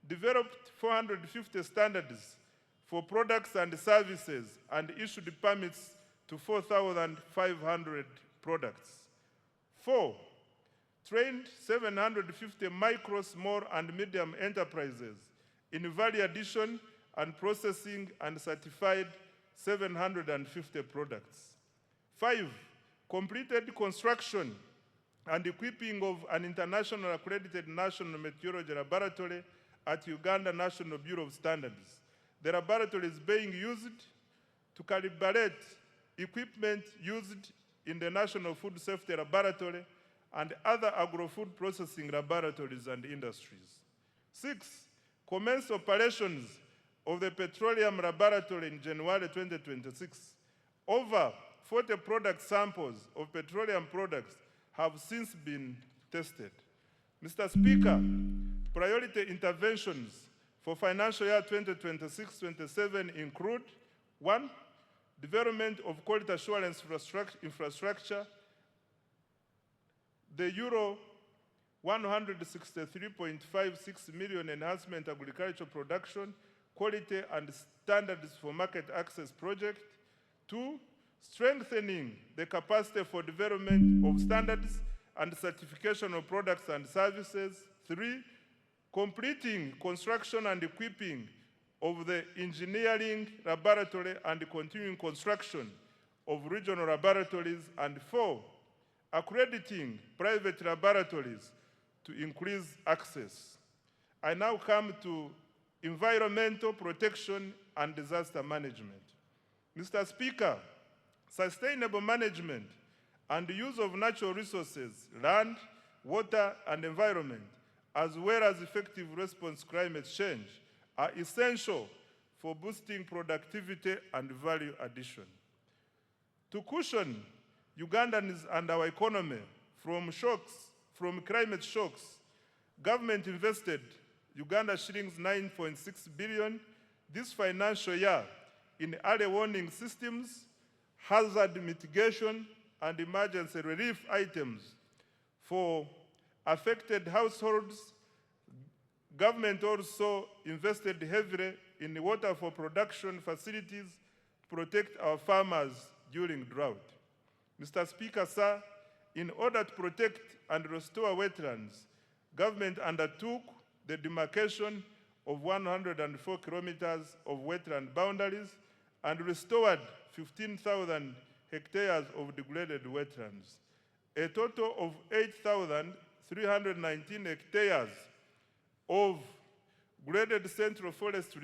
developed 450 standards for products and services and issued permits to 4,500 products. 4, trained 750 micro, small, and medium enterprises in value addition and processing and certified 750 products. 5, completed construction and equipping of an international accredited national meteorology laboratory at Uganda National Bureau of Standards. The laboratory is being used to calibrate equipment used in the National Food Safety Laboratory and other agro-food processing laboratories and industries. 6, commence operations of the Petroleum Laboratory in January 2026. Over 40 product samples of petroleum products have since been tested. Mr. Speaker, priority interventions for financial year 2026-27 include: 1, development of quality assurance infrastructure, the euro 163.56 million enhancement agricultural production, quality and standards for market access project. 2, strengthening the capacity for development of standards and certification of products and services. 3, completing construction and equipping of the engineering laboratory and continuing construction of regional laboratories. And 4, accrediting private laboratories to increase access. I now come to environmental protection and disaster management. Mr. Speaker, sustainable management and use of natural resources, land, water, and environment, as well as effective response to climate change, are essential for boosting productivity and value addition. To cushion Ugandans and our economy from climate shocks, government invested Uganda shillings 9.6 billion this financial year in early warning systems, hazard mitigation, and emergency relief items for affected households. Government also invested heavily in water for production facilities to protect our farmers during drought. Mr. Speaker, sir, in order to protect and restore wetlands, government undertook the demarcation of 104 kilometers of wetland boundaries and restored 15,000 hectares of degraded wetlands. A total of 8,319 hectares of graded Central Forest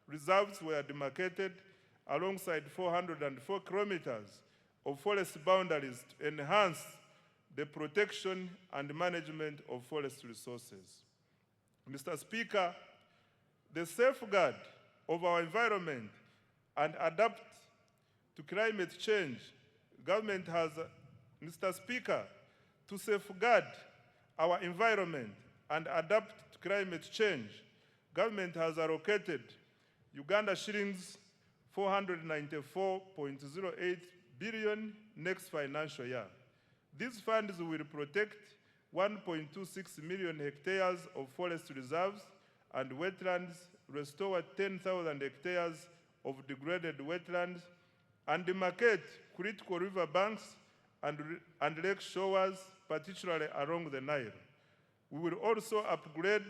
reserves were demarcated alongside 404 kilometers of forest boundaries to enhance the protection and management of forest resources. Mr. Speaker, the safeguard of our environment and adapt to climate change, government has, Mr. Speaker, to safeguard our environment and adapt to climate change, government has allocated Uganda shillings 494.08 billion next financial year. These funds will protect 1.26 million hectares of forest reserves and wetlands, restore 10,000 hectares of degraded wetlands, and demarcate critical river banks and lake shores, particularly along the Nile. We will also upgrade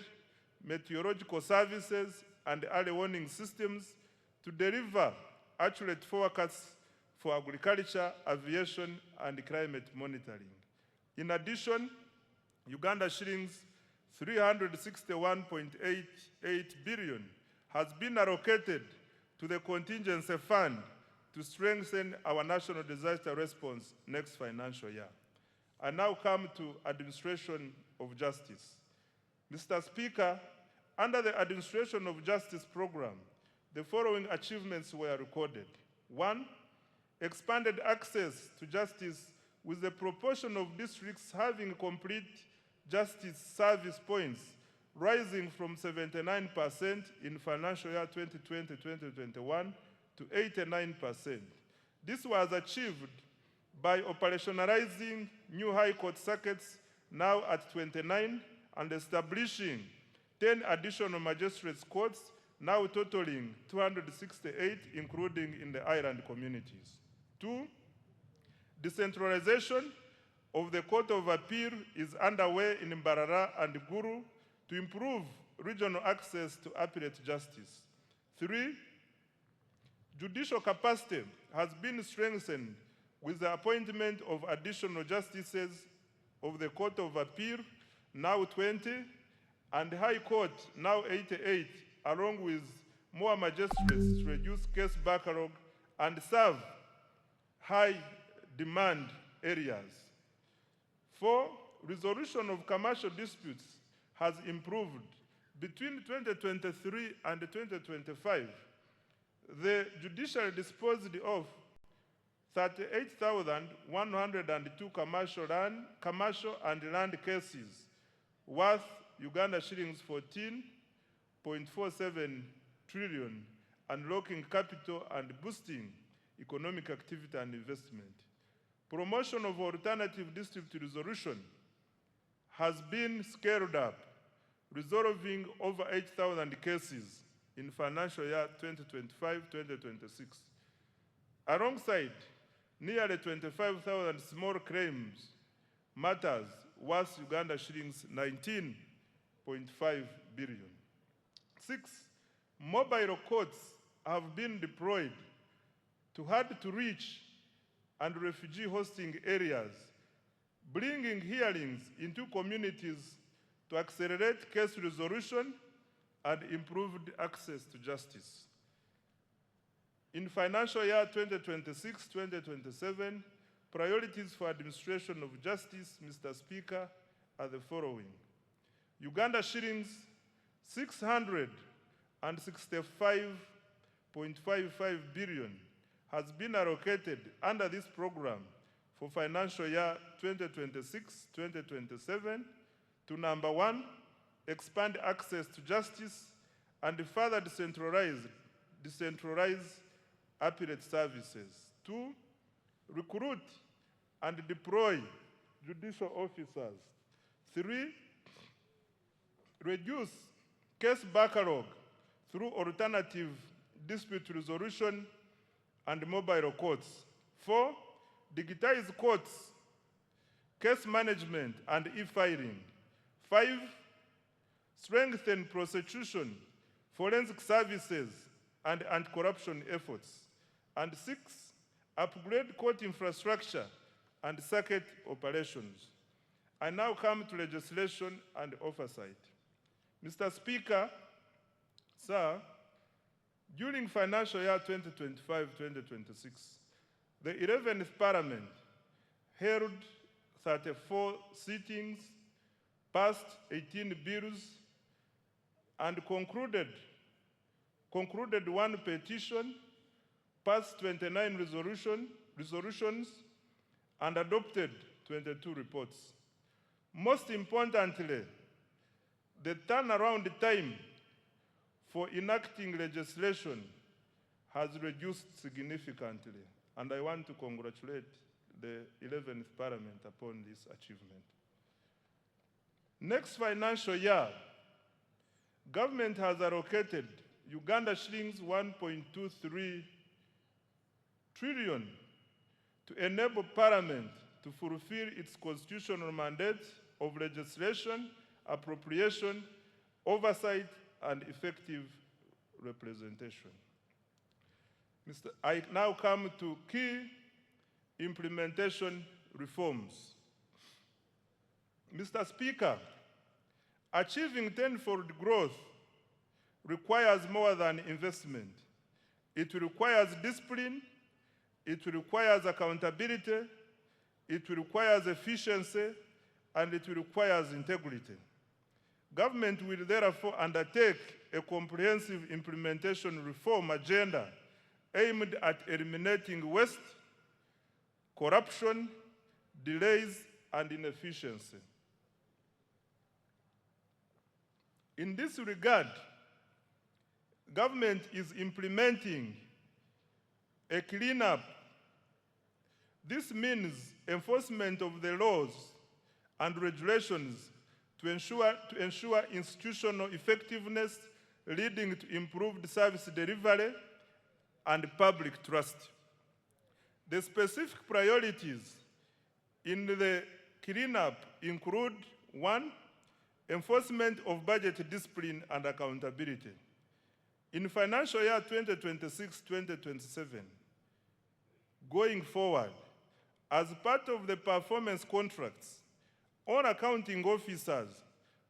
meteorological services and early warning systems to deliver accurate forecasts for agriculture, aviation, and climate monitoring. In addition, Uganda shillings 361.88 billion has been allocated to the contingency fund to strengthen our national disaster response next financial year. I now come to administration of justice. Mr. Speaker, under the administration of justice program, the following achievements were recorded. 1, expanded access to justice with the proportion of districts having complete justice service points rising from 79% in financial year 2020-2021 to 89%. This was achieved by operationalizing new high court circuits now at 29 and establishing 10 additional magistrates courts now totaling 268, including in the island communities. 2, decentralization of the Court of Appeal is underway in Mbarara and Guru to improve regional access to appellate justice. 3, judicial capacity has been strengthened with the appointment of additional justices of the Court of Appeal, now 20, and High Court, now 88, along with more magistrates to reduce case backlog and serve high-demand areas. 4, resolution of commercial disputes has improved. Between 2023 and 2025, the judiciary disposed of 38,102 commercial and land cases worth Uganda shillings 14.47 trillion, unlocking capital and boosting economic activity and investment. Promotion of alternative dispute resolution has been scaled up, resolving over 8,000 cases in financial year 2025-2026. Alongside nearly 25,000 small claims matters worth Uganda shillings 19.5 billion. 6, mobile courts have been deployed to hard-to-reach and refugee hosting areas, bringing hearings into communities to accelerate case resolution and improved access to justice. In financial year 2026-2027, priorities for administration of justice, Mr. Speaker, are the following. Uganda shillings 665.55 billion has been allocated under this program for financial year 2026-2027 to number 1, expand access to justice and further decentralize appellate services. 2, recruit and deploy judicial officers. 3, reduce case backlog through alternative dispute resolution and mobile courts. 4, digitize courts, case management and e-filing. 5, strengthen prosecution, forensic services, and anti-corruption efforts. And 6, upgrade court infrastructure and circuit operations. I now come to legislation and oversight. Mr. Speaker, sir, during financial year 2025-2026, the 11th Parliament held 34 sittings, passed 18 bills, and concluded one petition, passed 29 resolutions, and adopted 22 reports. Most importantly, the turnaround time for enacting legislation has reduced significantly, and I want to congratulate the 11th Parliament upon this achievement. Next financial year, government has allocated Uganda shillings 1.23 trillion to enable Parliament to fulfill its constitutional mandate of legislation, appropriation, oversight, and effective representation. I now come to key implementation reforms. Mr. Speaker, achieving tenfold growth requires more than investment. It requires discipline, it requires accountability, it requires efficiency, and it requires integrity. Government will therefore undertake a comprehensive implementation reform agenda aimed at eliminating waste, corruption, delays, and inefficiency. In this regard, government is implementing a cleanup. This means enforcement of the laws and regulations to ensure institutional effectiveness, leading to improved service delivery and public trust. The specific priorities in the cleanup include: 1, enforcement of budget discipline and accountability. In financial year 2026-2027, going forward, as part of the performance contracts, all accounting officers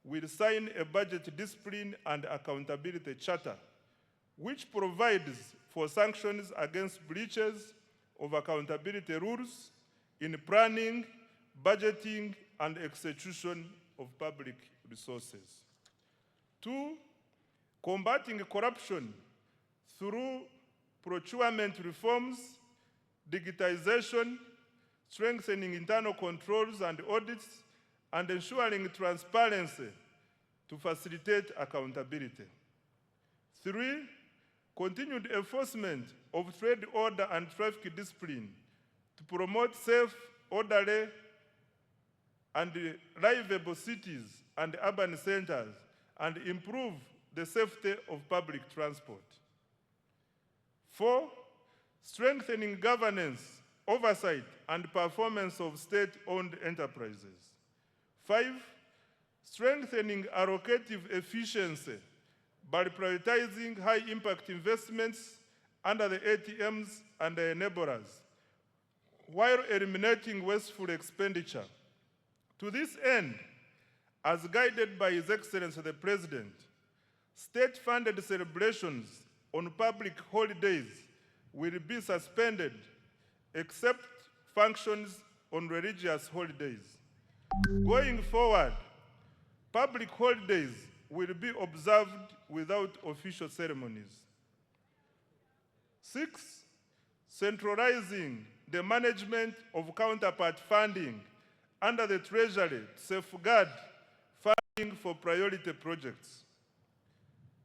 will sign a budget discipline and accountability charter, which provides for sanctions against breaches of accountability rules in planning, budgeting, and execution of public resources. 2, combating corruption through procurement reforms, digitization, strengthening internal controls and audits, and ensuring transparency to facilitate accountability. 3, continued enforcement of trade order and traffic discipline to promote safe, orderly, and livable cities and urban centers and improve the safety of public transport. 4, strengthening governance, oversight, and performance of state-owned enterprises. 5, strengthening allocative efficiency by prioritizing high-impact investments under the ATMs and the enablers, while eliminating wasteful expenditure. To this end, as guided by His Excellency the President, state-funded celebrations on public holidays will be suspended except functions on religious holidays. Going forward, public holidays will be observed without official ceremonies. 6, centralizing the management of counterpart funding under the Treasury to safeguard funding for priority projects.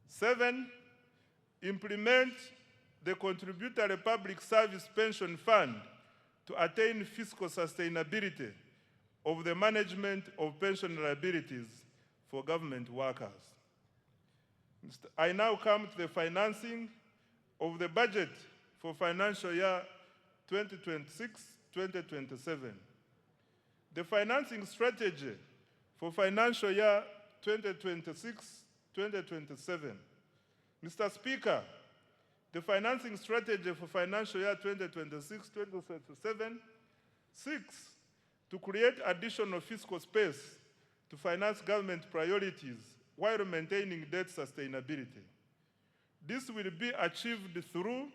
7, implement the Contributory Public Service Pension Fund to attain fiscal sustainability of the management of pension liabilities for government workers. I now come to the financing of the budget for financial year 2026-2027. The financing strategy for financial year 2026-2027. Mr. Speaker, the financing strategy for financial year 2026-2027 seeks to create additional fiscal space to finance government priorities while maintaining debt sustainability. This will be achieved through,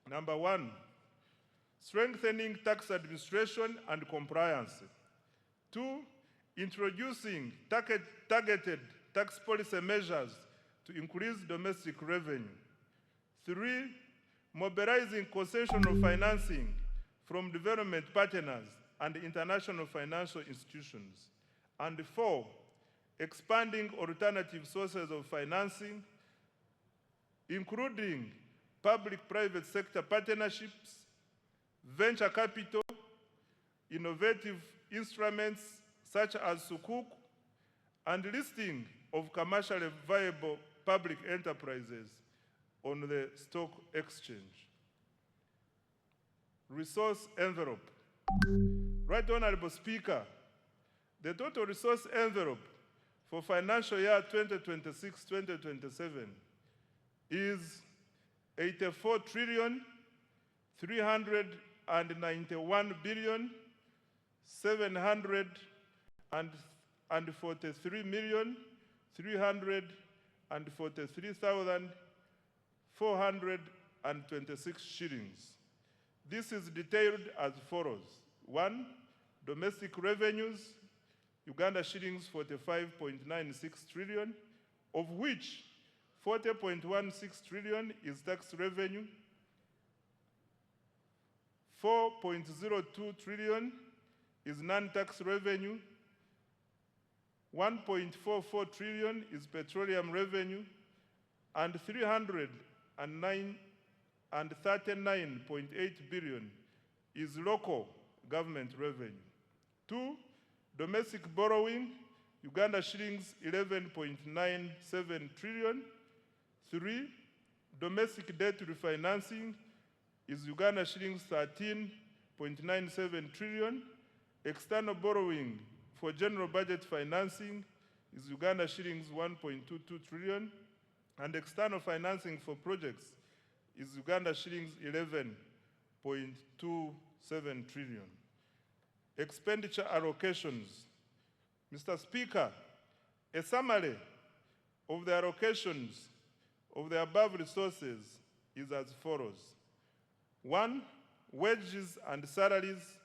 number 1, strengthening tax administration and compliance. 2, introducing targeted tax policy measures to increase domestic revenue. 3, mobilizing concessional financing from development partners and international financial institutions. And 4, expanding alternative sources of financing, including public-private sector partnerships, venture capital, innovative instruments such as Sukuk, and listing of commercially viable public enterprises on the stock exchange. Resource envelope. Right Honorable Speaker, the total resource envelope for financial year 2026-2027 is 84,391,743,343,426 shillings. This is detailed as follows. 1, domestic revenues, Uganda shillings 45.96 trillion, of which 40.16 trillion is tax revenue, 4.02 trillion is non-tax revenue, 1.44 trillion is petroleum revenue, and 339.8 billion is local government revenue. 2, domestic borrowing, Uganda shillings 11.97 trillion, 3, domestic debt refinancing is Uganda shillings 13.97 trillion. External borrowing for general budget financing is Uganda shillings 1.22 trillion. And external financing for projects is Uganda shillings 11.27 trillion. Expenditure allocations. Mr. Speaker, a summary of the allocations of the above resources is as follows. 1, wages and salaries,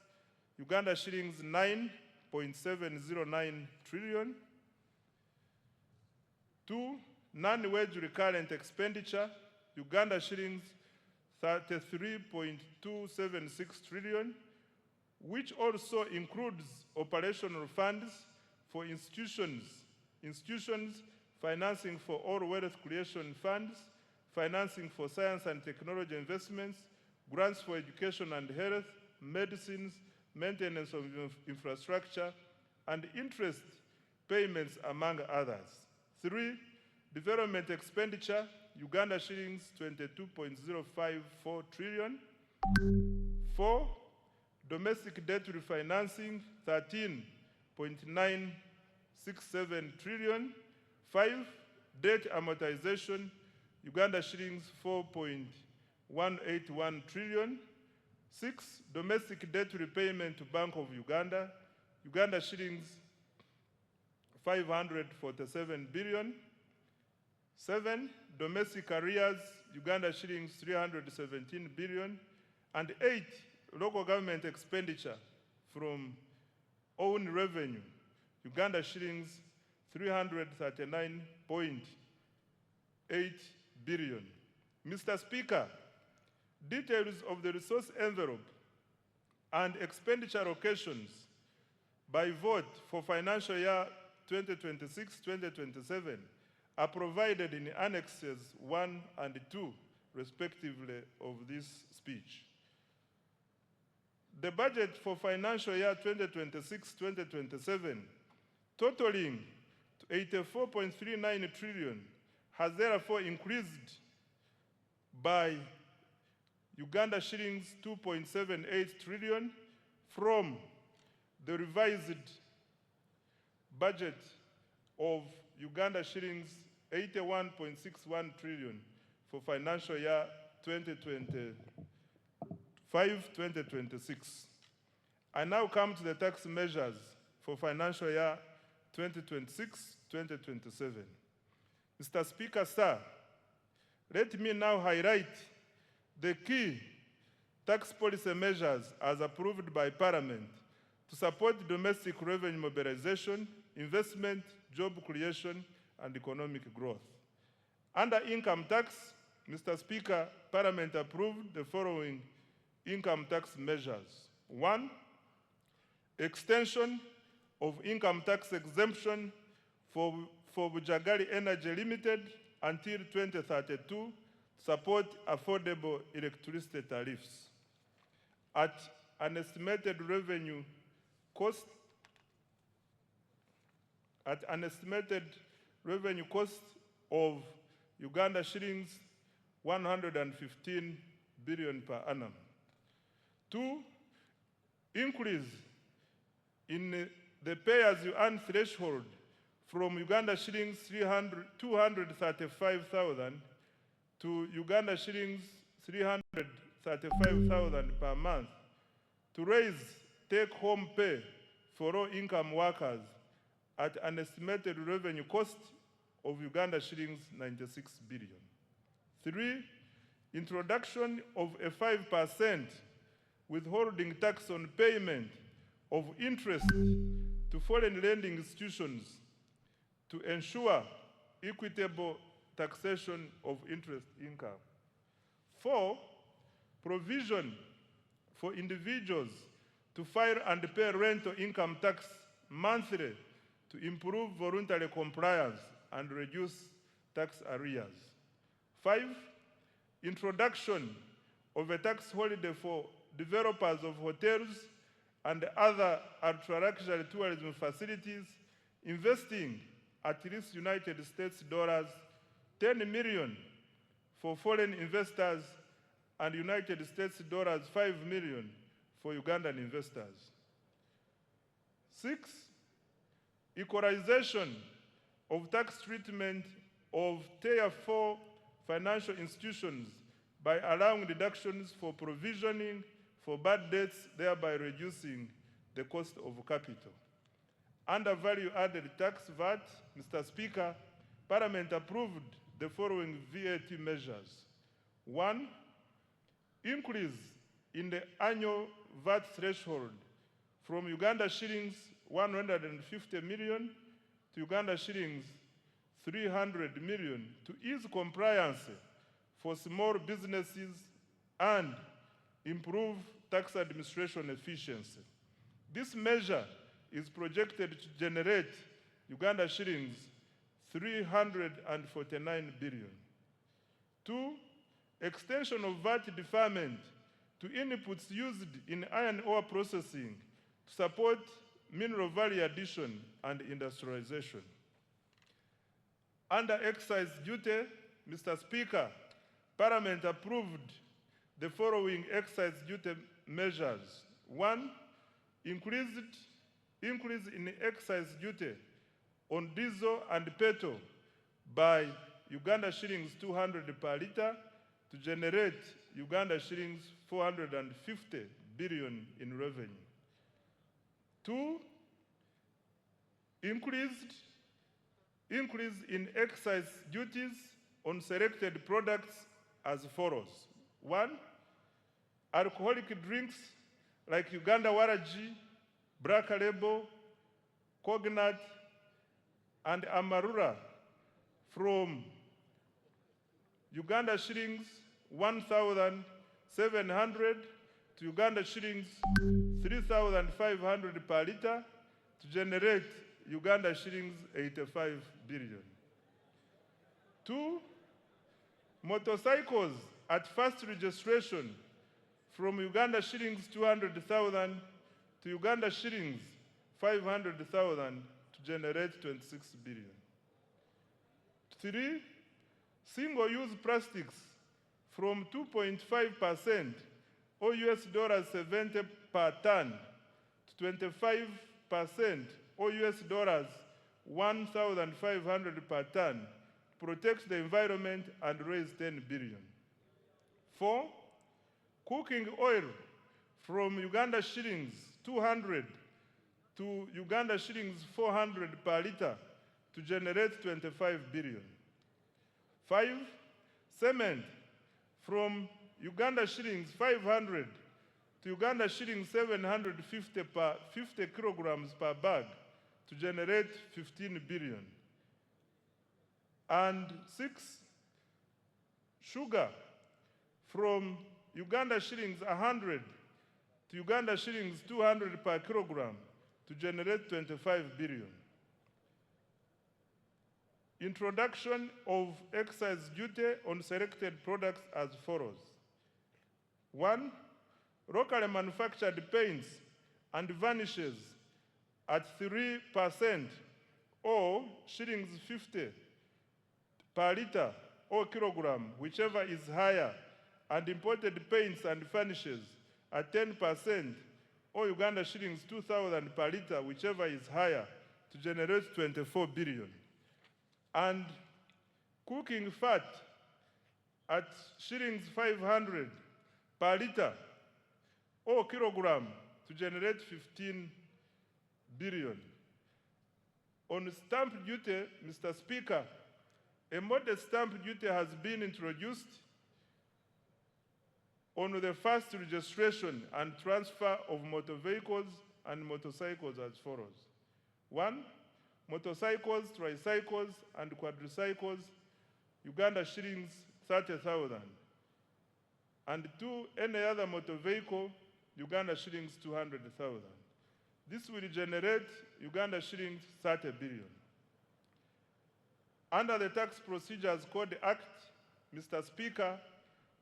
Uganda shillings 9.709 trillion. 2, non-wage recurrent expenditure, Uganda shillings 33.276 trillion, which also includes operational funds for institutions, financing for all wealth creation funds, financing for science and technology investments, grants for education and health, medicines, maintenance of infrastructure, and interest payments, among others. 3, development expenditure, Uganda shillings 22.054 trillion. 4, domestic debt refinancing 13.967 trillion. 5, debt amortization, Uganda shillings 4.181 trillion. 6, domestic debt repayment to Bank of Uganda, Uganda shillings 547 billion. 7, domestic arrears, Uganda shillings 317 billion. And 8, local government expenditure from own revenue, Uganda shillings 339.8 billion. Mr. Speaker, details of the resource envelope and expenditure allocations by vote for financial year 2026-2027 are provided in annexes 1 and 2, respectively, of this speech. The budget for financial year 2026-2027, totaling to 84.39 trillion, has therefore increased by Uganda shillings 2.78 trillion from the revised budget of Uganda shillings 81.61 trillion for financial year 2025-2026. I now come to the tax measures for financial year 2026-2027. Mr. Speaker, sir, let me now highlight the key tax policy measures as approved by Parliament to support domestic revenue mobilization, investment, job creation, and economic growth. Under income tax, Mr. Speaker, Parliament approved the following income tax measures. 1, extension of income tax exemption for Bujagali Energy Limited until 2032 to support affordable electricity tariffs at an estimated revenue cost of Uganda shillings 115 billion per annum. 2, increase in the pay-as-you-earn threshold from Uganda shillings 235,000 to Uganda shillings 335,000 per month to raise take-home pay for low-income workers at an estimated revenue cost of Uganda shillings 96 billion. 3, introduction of a 5% withholding tax on payment of interest to foreign lending institutions to ensure equitable taxation of interest income. 4, provision for individuals to file and pay rental income tax monthly to improve voluntary compliance and reduce tax arrears. 5, introduction of a tax holiday for developers of hotels and other ultra-luxury tourism facilities investing at least United States dollars 10 million for foreign investors and United States dollars 5 million for Ugandan investors. 6, equalization of tax treatment of Tier 4 financial institutions by allowing deductions for provisioning for bad debts, thereby reducing the cost of capital. Under value-added tax VAT, Mr. Speaker, Parliament approved the following VAT measures. 1, increase in the annual VAT threshold from Uganda shillings 150 million to Uganda shillings 300 million to ease compliance for small businesses and improve tax administration efficiency. This measure is projected to generate Uganda shillings 349 billion. 2, extension of VAT deferment to inputs used in iron ore processing to support mineral value addition and industrialization. Under excise duty, Mr. Speaker, Parliament approved the following excise duty measures. 1, increase in excise duty on diesel and petrol by Uganda shillings 200 per litre to generate Uganda shillings 450 billion in revenue. 2, increase in excise duties on selected products as follows. 1, alcoholic drinks like Uganda Waraji, Black Label, Cognat, and Amarula from Uganda shillings 1,700 to Uganda shillings 3,500 per litre to generate Uganda shillings 85 billion. 2, motorcycles at first registration from Uganda shillings 200,000 to Uganda shillings 500,000 to generate 26 billion. 3, single-use plastics from 2.5% or $70 per ton to 25% or $1,500 per ton to protect the environment and raise 10 billion. 4, cooking oil from Uganda shillings 200 to Uganda shillings 400 per litre to generate 25 billion. 5, cement from Uganda shillings 500 to Uganda shillings 750 per 50 kilograms per bag to generate 15 billion. And 6, sugar from Uganda shillings 100 to Uganda shillings 200 per kilogram to generate 25 billion. Introduction of excise duty on selected products as follows. 1, locally manufactured paints and varnishes at 3% or shillings 50 per litre or kilogram, whichever is higher, and imported paints and varnishes at 10% or Uganda shillings 2,000 per litre, whichever is higher, to generate 24 billion. And cooking fat at shillings 500 per litre or kilogram to generate 15 billion. On stamp duty, Mr. Speaker, a modest stamp duty has been introduced on the first registration and transfer of motor vehicles and motorcycles as follows. 1, motorcycles, tricycles, and quadricycles, Uganda shillings 30,000. And 2, any other motor vehicle, Uganda shillings 200,000. This will generate Uganda shillings 30 billion. Under the Tax Procedures Code Act, Mr. Speaker,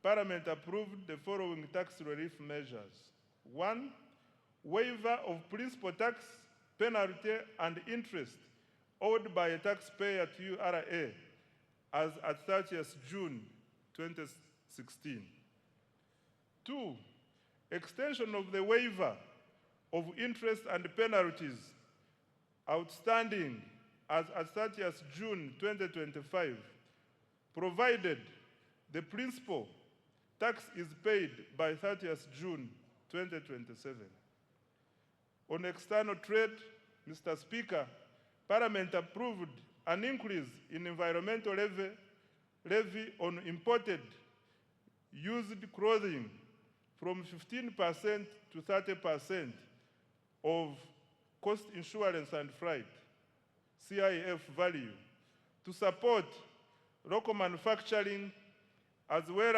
Parliament approved the following tax relief measures. 1, waiver of principal tax, penalty, and interest owed by a taxpayer to URA as at 30th June 2016. 2, extension of the waiver of interest and penalties outstanding as at 30th June 2025, provided the principal tax is paid by 30th June 2027. On external trade, Mr. Speaker, Parliament approved an increase in environmental levy on imported used clothing from 15% to 30% of cost insurance and freight, CIF value, to support local manufacturing as well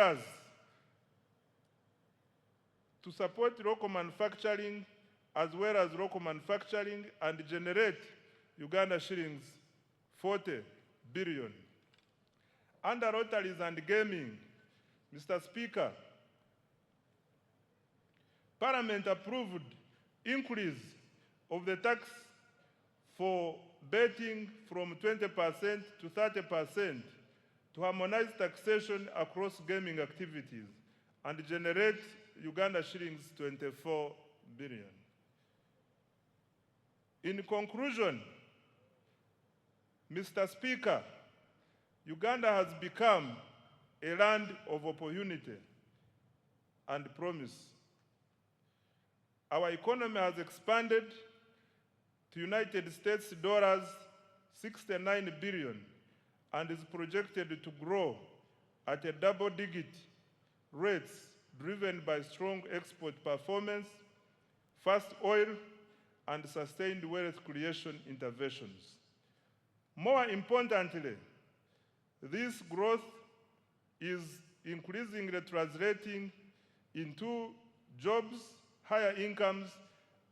as local manufacturing and generate Uganda shillings 40 billion. Under lotteries and gaming, Mr. Speaker, Parliament approved increase of the tax for betting from 20% to 30% to harmonize taxation across gaming activities and generate Uganda shillings 24 billion. In conclusion, Mr. Speaker, Uganda has become a land of opportunity and promise. Our economy has expanded to United States dollars 69 billion and is projected to grow at a double-digit rates driven by strong export performance, fast oil, and sustained wealth creation interventions. More importantly, this growth is increasingly translating into jobs, higher incomes,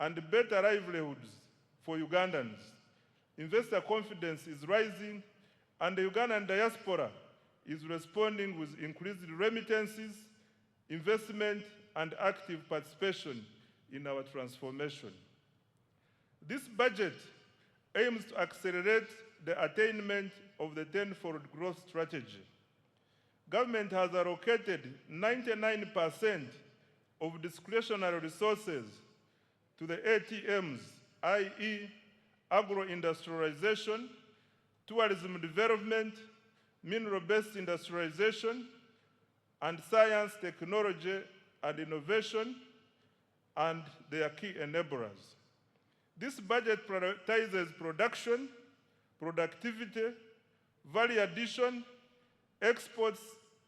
and better livelihoods for Ugandans. Investor confidence is rising, and the Ugandan diaspora is responding with increased remittances, investment, and active participation in our transformation. This budget aims to accelerate the attainment of the tenfold growth strategy. Government has allocated 99% of discretionary resources to the ATMs, i.e. agro-industrialization, tourism development, mineral-based industrialization, and science, technology, and innovation, and their key enablers. This budget prioritizes production, productivity, value addition, exports,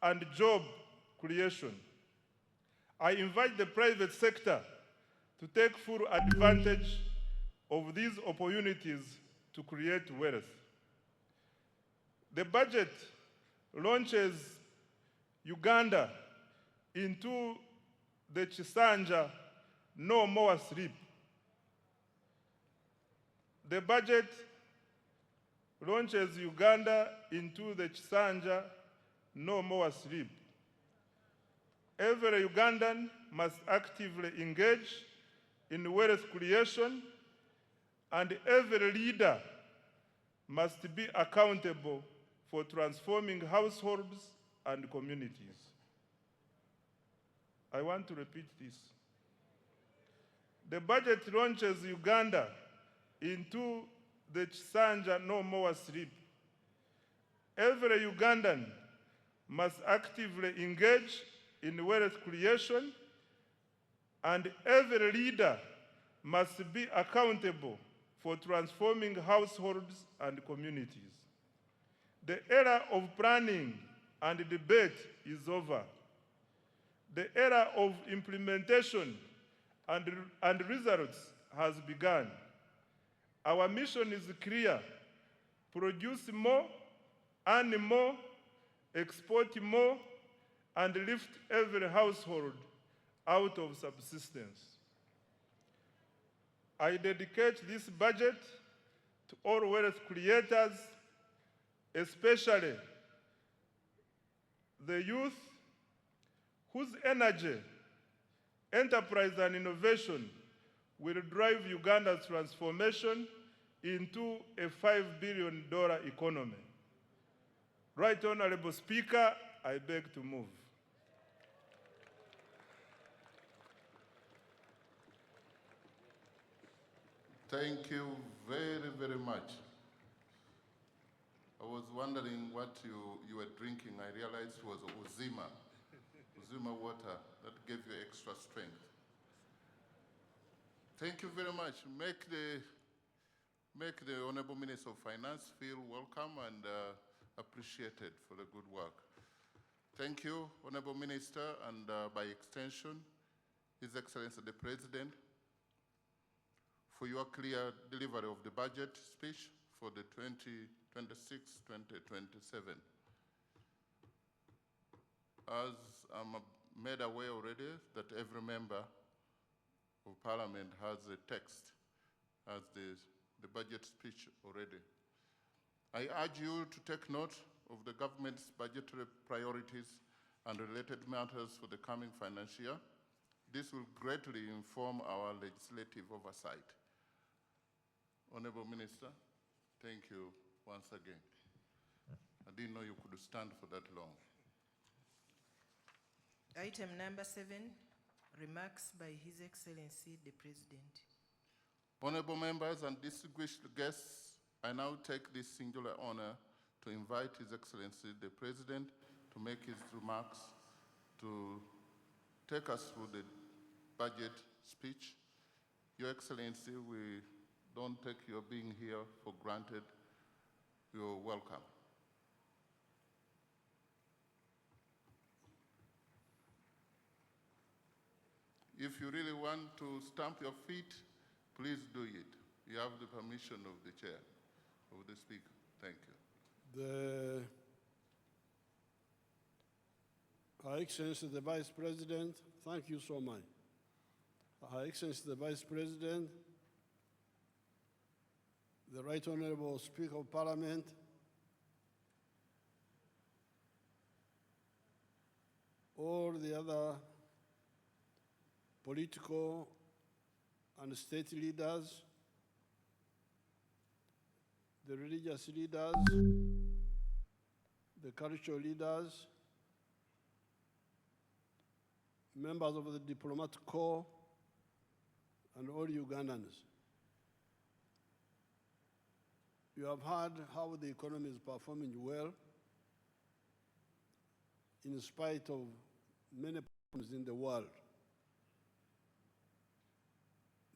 and job creation. I invite the private sector to take full advantage of these opportunities to create wealth. The budget launches Uganda into the Chisanja No More Sleep. The budget launches Uganda into the Chisanja No More Sleep. Every Ugandan must actively engage in wealth creation, and every leader must be accountable for transforming households and communities. I want to repeat this. The budget launches Uganda into the Chisanja No More Sleep. Every Ugandan must actively engage in wealth creation, and every leader must be accountable for transforming households and communities. The era of planning and debate is over. The era of implementation and results has begun. Our mission is clear: produce more, earn more, export more, and lift every household out of subsistence. I dedicate this budget to all wealth creators, especially the youth, whose energy, enterprise, and innovation will drive Uganda's transformation into a $5 billion economy. Right Honorable Speaker, I beg to move. Thank you very, very much. I was wondering what you were drinking. I realized it was Uzima, Uzima water that gave you extra strength. Thank you very much. Make the Honorable Minister of Finance feel welcome and appreciated for the good work. Thank you, Honorable Minister, and by extension, His Excellency the President, for your clear delivery of the budget speech for the 2026-2027. As I'm made aware already that every member of Parliament has a text as the budget speech already. I urge you to take note of the government's budgetary priorities and related matters for the coming financial year. This will greatly inform our legislative oversight. Honorable Minister, thank you once again. I didn't know you could stand for that long. Item number 7, remarks by His Excellency the President. Honorable members and distinguished guests, I now take this singular honor to invite His Excellency the President to make his remarks, to take us through the budget speech. Your Excellency, we don't take your being here for granted. You're welcome. If you really want to stamp your feet, please do it. You have the permission of the chair, of the speaker. Thank you. Her Excellency the Vice President, thank you so much. Her Excellency the Vice President, the Right Honorable Speaker of Parliament, all the other political and state leaders, the religious leaders, the cultural leaders, members of the diplomatic corps, and all Ugandans. You have heard how the economy is performing well in spite of many problems in the world.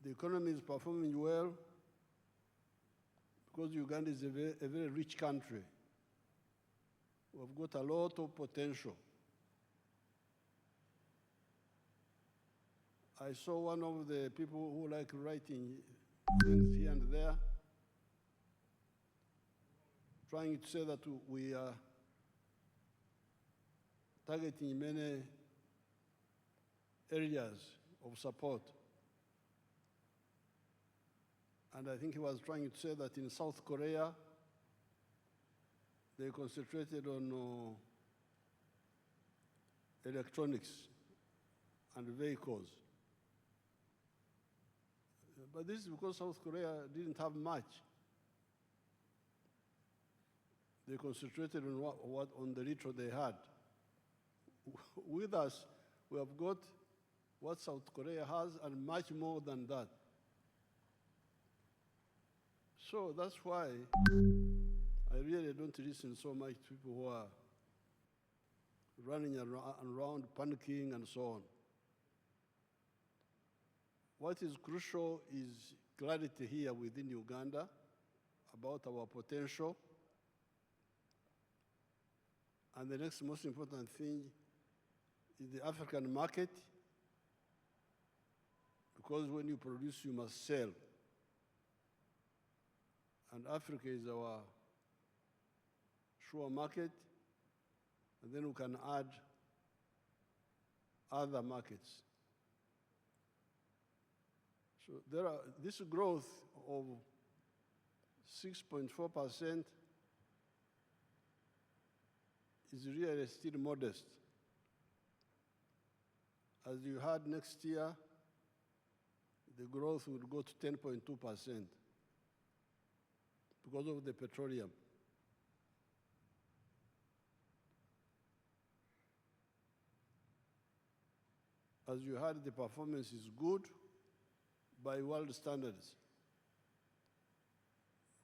The economy is performing well because Uganda is a very rich country. We've got a lot of potential. I saw one of the people who like writing things here and there, trying to say that we are targeting many areas of support. And I think he was trying to say that in South Korea, they concentrated on electronics and vehicles. But this is because South Korea didn't have much. They concentrated on on the little they had. With us, we have got what South Korea has and much more than that. So that's why I really don't listen so much to people who are running around panicking and so on. What is crucial is clarity here within Uganda about our potential. And the next most important thing is the African market, because when you produce, you must sell. And Africa is our sure market, and then we can add other markets. So this growth of 6.4% is really still modest. As you heard, next year, the growth will go to 10.2%. Because of the petroleum. As you heard, the performance is good by world standards.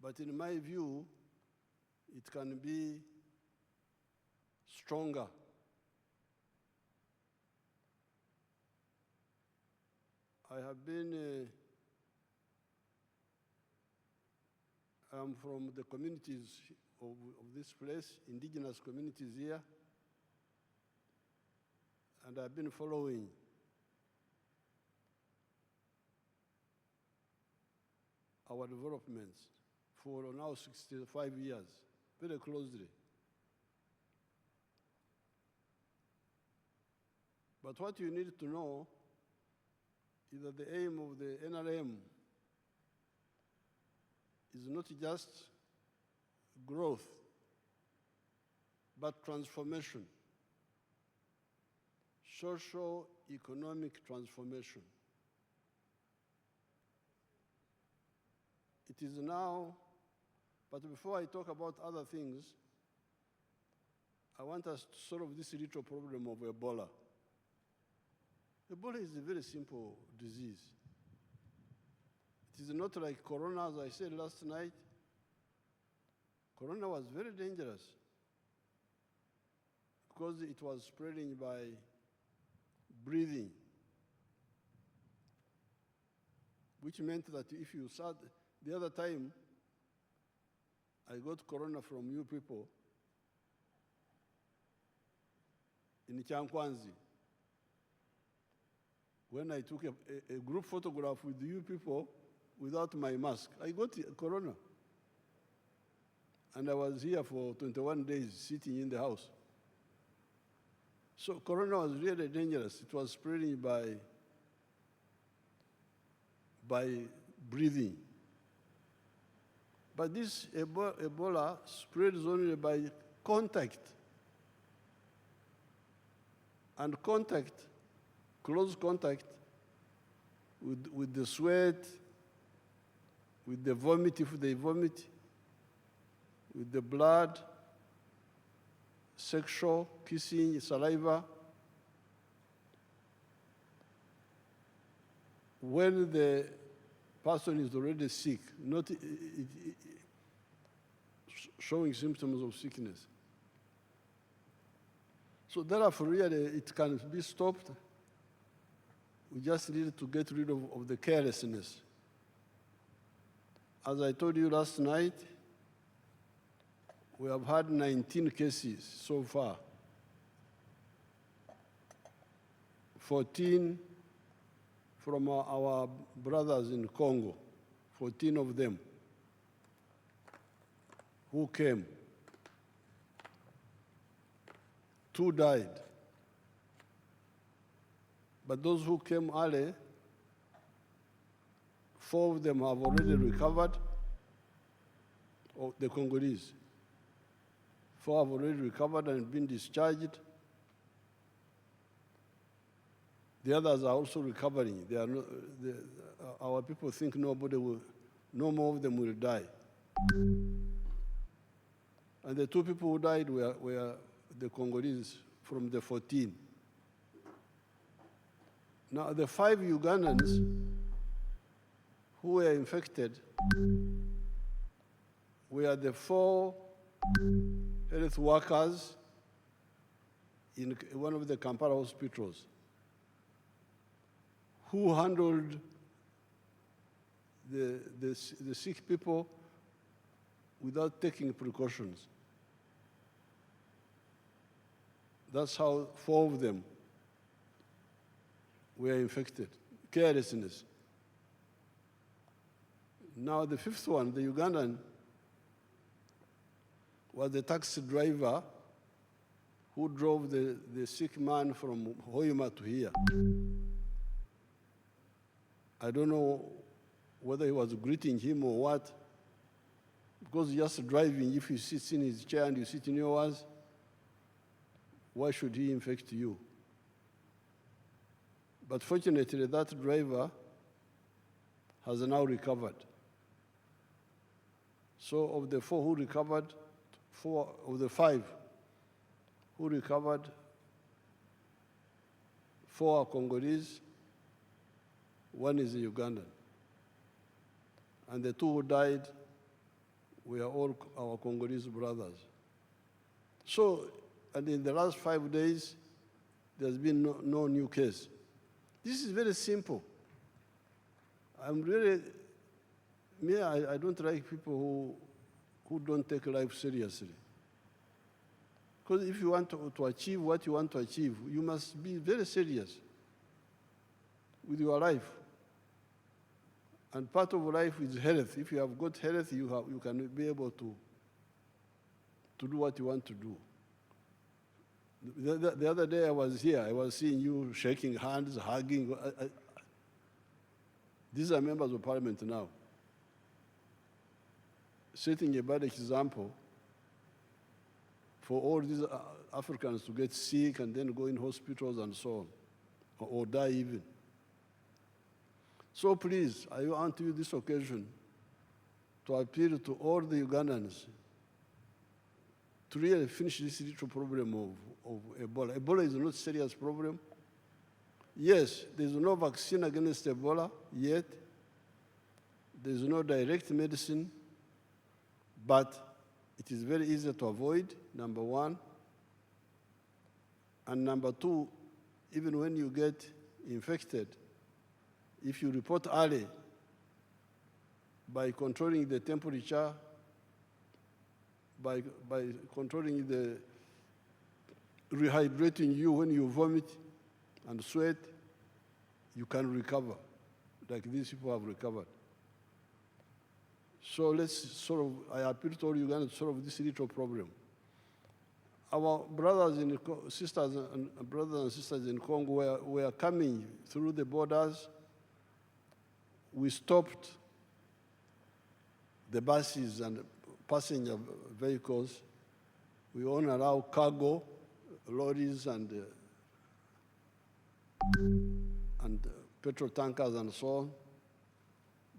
But in my view, it can be stronger. I have been, I'm from the communities of this place, indigenous communities here, and I've been following our developments for now 65 years, very closely. But what you need to know is that the aim of the NRM is not just growth, but transformation, socio-economic transformation. It is now, but before I talk about other things, I want us to solve this little problem of Ebola. Ebola is a very simple disease. It is not like Corona, as I said last night. Corona was very dangerous because it was spreading by breathing, which meant that if you sat, the other time, I got Corona from you people in Chankwanzi. When I took a group photograph with you people without my mask, I got Corona. And I was here for 21 days sitting in the house. So Corona was really dangerous. It was spreading by breathing. But this Ebola spreads only by contact. And contact, close contact with the sweat, with the vomit if they vomit, with the blood, sexual, kissing, saliva. When the person is already sick, not showing symptoms of sickness. So therefore, really, it can be stopped. We just need to get rid of the carelessness. As I told you last night, we have had 19 cases so far. 14 from our brothers in Congo, 14 of them who came. 2 died. But those who came early, 4 of them have already recovered, the Congolese. 4 have already recovered and been discharged. The others are also recovering. They are not, our people think no more of them will die. And the 2 people who died were the Congolese from the 14. Now, the 5 Ugandans who were infected were the 4 health workers in one of the Kampala hospitals who handled the sick people without taking precautions. That's how 4 of them were infected. Carelessness. Now the 5th one, the Ugandan, was the taxi driver who drove the sick man from Hoima to here. I don't know whether he was greeting him or what, because just driving, if he sits in his chair and you sit in yours, why should he infect you? But fortunately, that driver has now recovered. So of the 4 who recovered, 4 of the 5 who recovered, 4 are Congolese, 1 is a Ugandan. And the 2 who died were all our Congolese brothers. So, and in the last 5 days, there's been no new case. This is very simple. I'm really, I don't like people who don't take life seriously. Because if you want to achieve what you want to achieve, you must be very serious with your life. And part of life is health. If you have good health, you can be able to do what you want to do. The other day I was here, I was seeing you shaking hands, hugging. These are members of parliament now, setting a bad example for all these Africans to get sick and then go in hospitals and so on, or die even. So please, I want to use this occasion to appeal to all the Ugandans to really finish this little problem of Ebola. Ebola is not a serious problem. Yes, there's no vaccine against Ebola yet. There's no direct medicine, but it is very easy to avoid, number 1. And number 2, even when you get infected, if you report early by controlling the temperature, by controlling the rehydrating you when you vomit and sweat, you can recover, like these people have recovered. So let's I appeal to all Ugandans to solve this little problem. Our brothers and sisters in Congo were coming through the borders. We stopped the buses and passenger vehicles. We only allow cargo, lorries and petrol tankers and so on.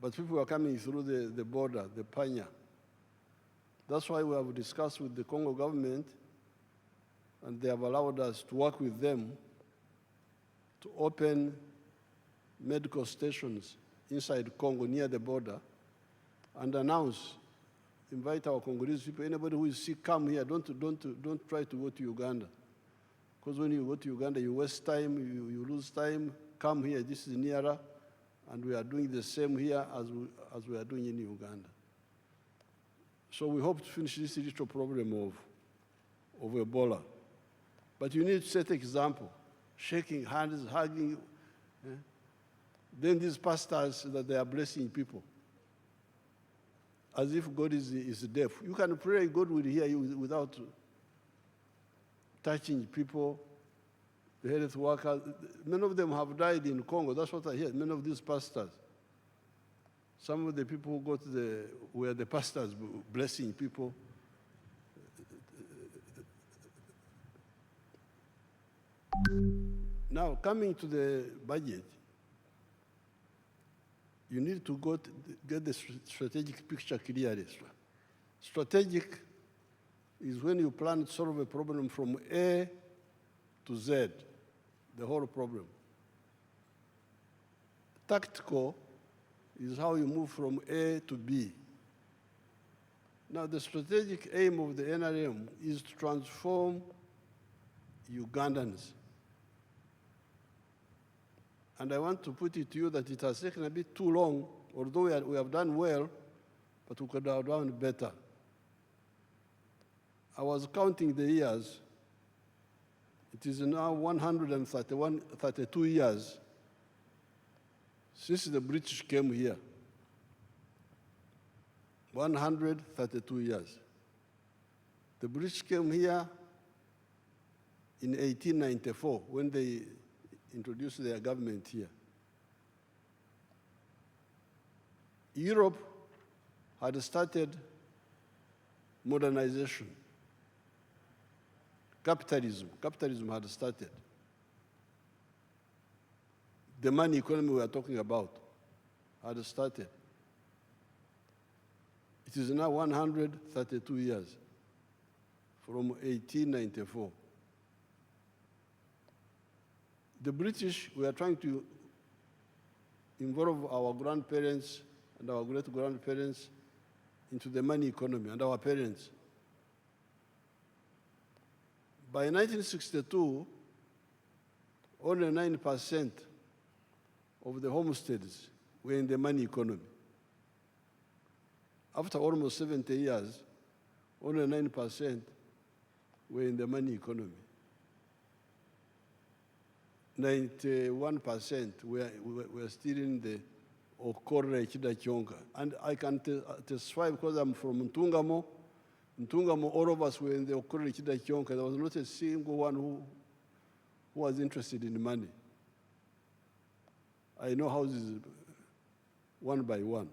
But people were coming through the border, the Panya. That's why we have discussed with the Congo government, and they have allowed us to work with them to open medical stations inside Congo near the border and announce, invite our Congolese people, anybody who is sick, come here, don't try to go to Uganda. Because when you go to Uganda, you waste time, you lose time, come here, this is nearer, and we are doing the same here as we are doing in Uganda. So we hope to finish this little problem of Ebola. But you need to set example, shaking hands, hugging. Then these pastors that they are blessing people, as if God is deaf. You can pray, God will hear you without touching people, the health workers. Many of them have died in Congo. That's what I hear. Many of these pastors. Some of the people who were the pastors blessing people. Now, coming to the budget, you need to get the strategic picture clearly. Strategic is when you plan to solve a problem from A to Z, the whole problem. Tactical is how you move from A to B. Now, the strategic aim of the NRM is to transform Ugandans. And I want to put it to you that it has taken a bit too long, although we have done well, but we could have done better. I was counting the years. It is now 132 years since the British came here. 132 years. The British came here in 1894 when they introduced their government here. Europe had started modernization. Capitalism had started. The money economy we are talking about had started. It is now 132 years from 1894. The British were trying to involve our grandparents and our great-grandparents into the money economy, and our parents. By 1962, only 9% of the homesteads were in the money economy. After almost 70 years, only 9% were in the money economy. 91% were still in the Okorre Chidachonka. And I can testify because I'm from Ntungamo. Ntungamo, all of us were in the Okorre Chidachonka. There was not a single one who was interested in money. I know houses one by one.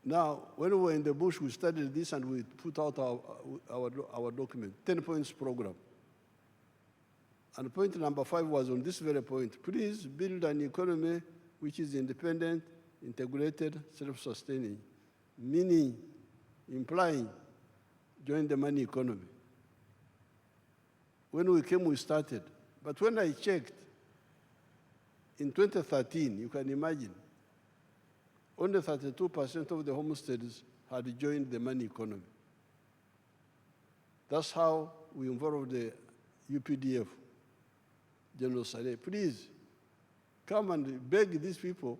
Now, when we were in the bush, we studied this and we put out our document, 10 points program. And point number 5 was on this very point. Please build an economy which is independent, integrated, self-sustaining, meaning, implying, join the money economy. When we came, we started. But when I checked, in 2013, you can imagine, only 32% of the homesteads had joined the money economy. That's how we involved the UPDF. General Saleh, please come and beg these people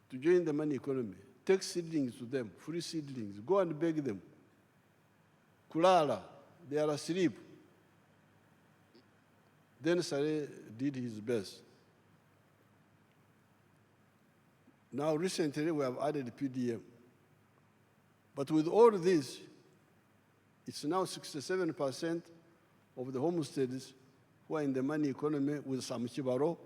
to join the money economy. Take seedlings to them, free seedlings. Go and beg them. Kulala, they are asleep. Then Saleh did his best. Now, recently, we have added PDM. But with all this, it's now 67% of the homesteads who are in the money economy with some Chibaro.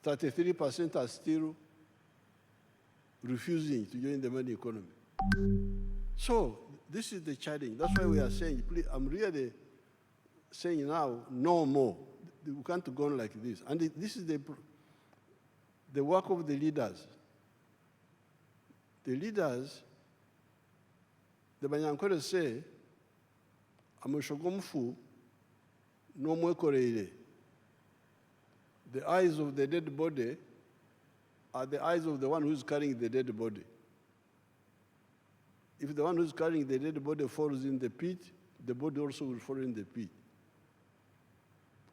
33% are still refusing to join the money economy. So this is the challenge. That's why we are saying, please, I'm really saying now, no more. We can't go on like this. And this is the work of the leaders. The leaders, the Banyankore say, Amushogomfu, no mwekoreire. The eyes of the dead body are the eyes of the one who's carrying the dead body. If the one who's carrying the dead body falls in the pit, the body also will fall in the pit.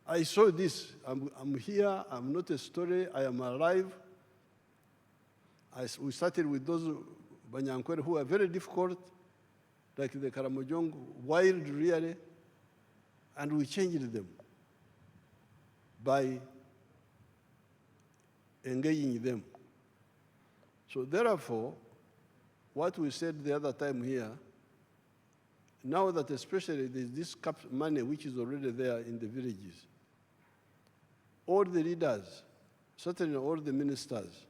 I saw this. I'm here. I'm not a story. I am alive. We started with those Banyankore who are very difficult, like the Karamojong, wild really, and we changed them by engaging them. So therefore, what we said the other time here, now that especially there's this money which is already there in the villages, all the leaders, certainly all the ministers,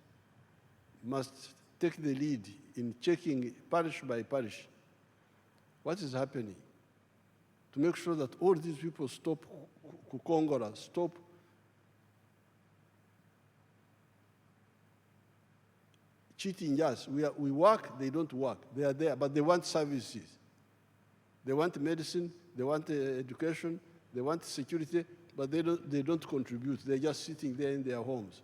must take the lead in checking parish by parish what is happening to make sure that all these people stop Kukongora, stop cheating us. We work, they don't work. They are there, but they want services. They want medicine, they want education, they want security, but they don't contribute. They're just sitting there in their homes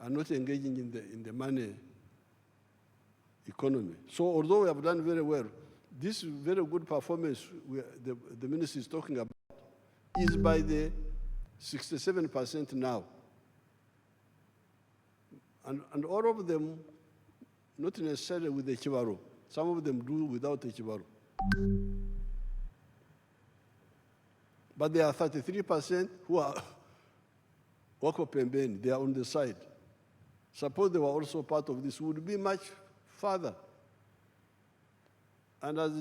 and not engaging in the money economy. So although we have done very well, this very good performance the minister is talking about is by the 67% now. And all of them, not necessarily with the Chibaro. Some of them do without the Chibaro. But there are 33% who are Wako Pembeni, they are on the side. Suppose they were also part of this, would be much further. And as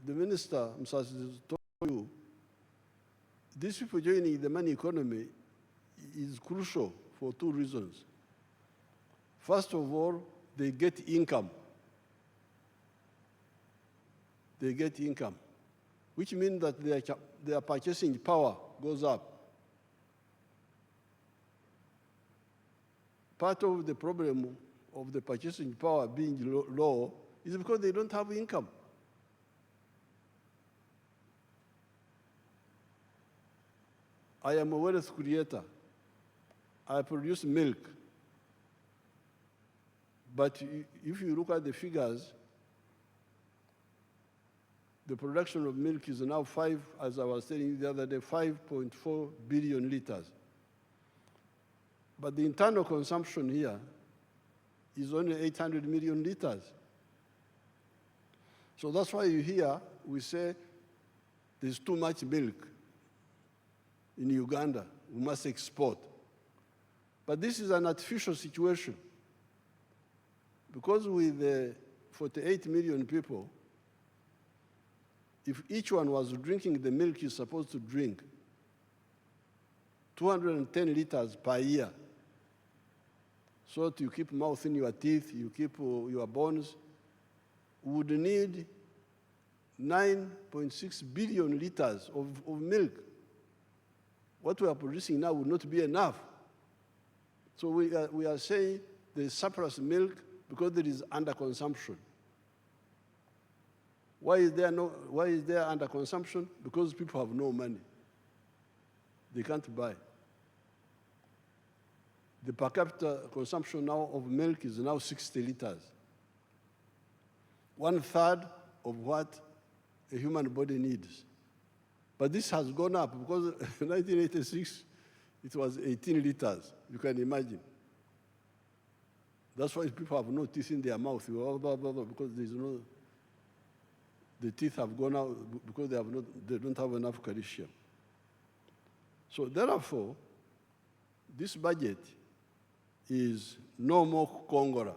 the minister, Msasi, told you, these people joining the money economy is crucial for 2 reasons. First of all, they get income. They get income, which means that their purchasing power goes up. Part of the problem of the purchasing power being low is because they don't have income. I am a wealth creator. I produce milk. But if you look at the figures, the production of milk is now as I was telling you the other day, 5.4 billion liters. But the internal consumption here is only 800 million liters. So that's why you hear we say there's too much milk in Uganda, we must export. But this is an artificial situation because with 48 million people, if each one was drinking the milk he's supposed to drink, 210 liters per year, so that you keep mouth in your teeth, you keep your bones, would need 9.6 billion liters of milk. What we are producing now would not be enough. So we are saying there is surplus milk because there is underconsumption. Why is there underconsumption? Because people have no money. They can't buy. The per capita consumption now of milk is now 60 liters. 1/3 of what a human body needs. But this has gone up because in 1986, it was 18 liters. You can imagine. That's why people have no teeth in their mouth because there's no, the teeth have gone out because they don't have enough calcium. So therefore, this budget is no more Kongora.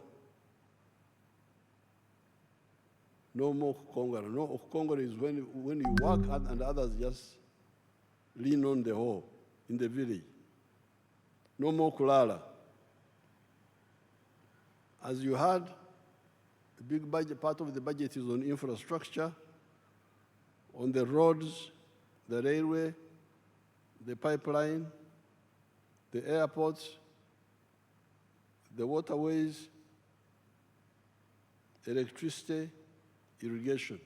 No more Kongora. No, Kongora is when you work and others just lean on the hoe in the village. No more Kulala. As you heard, a big budget, part of the budget is on infrastructure, on the roads, the railway, the pipeline, the airports, the waterways, electricity, irrigation.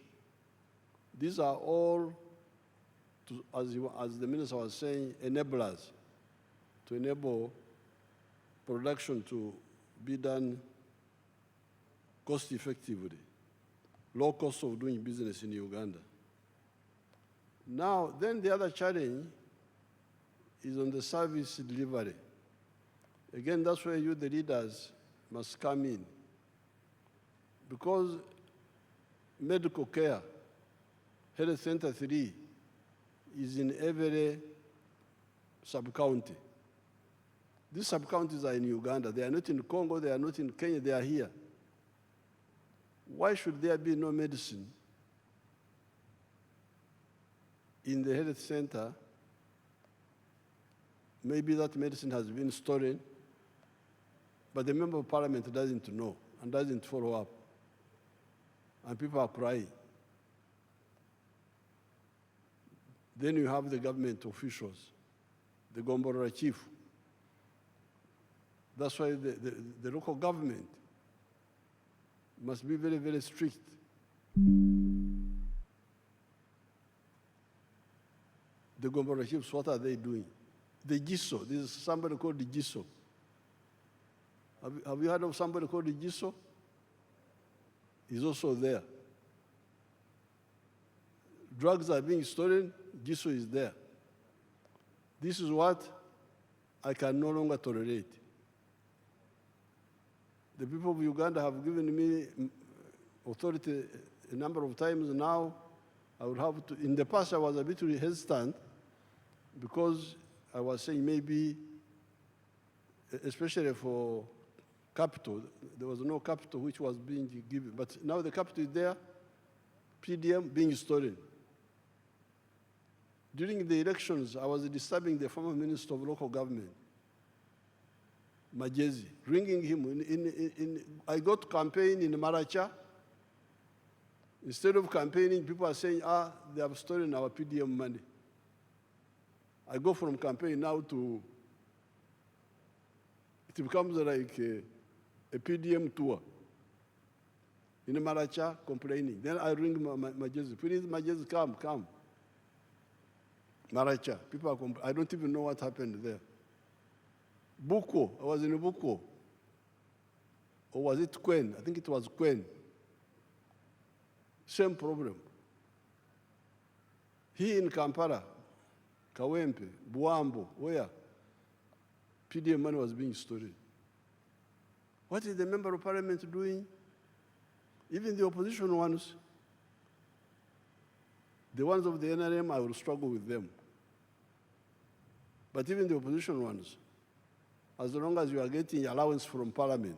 These are all, as the minister was saying, enablers to enable production to be done cost effectively, low cost of doing business in Uganda. Now, then the other challenge is on the service delivery. Again, that's where you, the leaders, must come in. Because medical care, Health Center 3, is in every sub-county. These sub-counties are in Uganda. They are not in Congo, they are not in Kenya, they are here. Why should there be no medicine in the health center? Maybe that medicine has been stolen, but the member of parliament doesn't know and doesn't follow up. And people are crying. Then you have the government officials, the Gombora chief. That's why the local government must be very, very strict. The Gombora chiefs, what are they doing? The GISO, this is somebody called the GISO. Have you heard of somebody called the GISO? He's also there. Drugs are being stolen, GISO is there. This is what I can no longer tolerate. The people of Uganda have given me authority a number of times now. I would have to, in the past I was a bit hesitant because I was saying maybe, especially for capital, there was no capital which was being given, but now the capital is there, PDM being stolen. During the elections, I was disturbing the former Minister of Local Government, Majezi, ringing him. I got to campaign in Maracha. Instead of campaigning, people are saying, they have stolen our PDM money. I go from campaign now to, it becomes like a PDM tour. In Maracha, complaining. Then I ring Majezi, please, Majezi, come. Maracha. People are I don't even know what happened there. Buko, I was in Buko. Or was it Kwen? I think it was Kwen. Same problem. Here in Kampala, Kawempe, Buambo, where PDM money was being stolen. What is the member of parliament doing? Even the opposition ones, the ones of the NRM, I will struggle with them. But even the opposition ones, as long as you are getting allowance from parliament,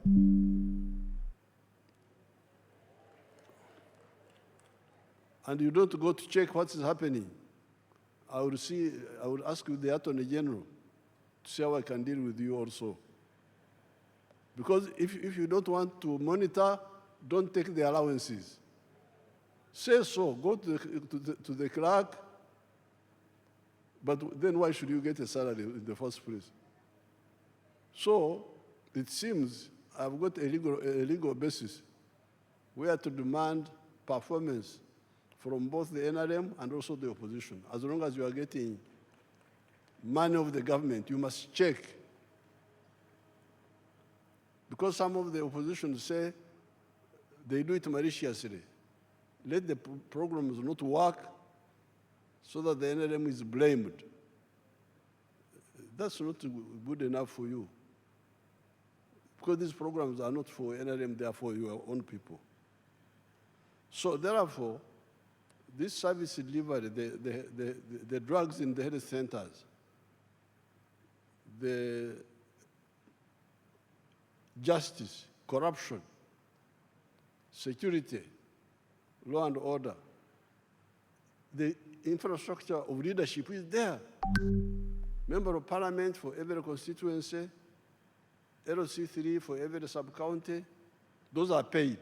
and you don't go to check what is happening, I will ask you, the Attorney General, to see how I can deal with you also. Because if you don't want to monitor, don't take the allowances. Say so, go to the clerk, but then why should you get a salary in the first place? So it seems I've got a legal basis where to demand performance from both the NRM and also the opposition. As long as you are getting money of the government, you must check. Because some of the opposition say they do it maliciously. Let the programs not work so that the NRM is blamed. That's not good enough for you. Because these programs are not for NRM, they are for your own people. So therefore, this service delivery, the drugs in the health centers, the justice, corruption, security, law and order, the infrastructure of leadership is there. Member of parliament for every constituency, LC3 for every sub-county, those are paid.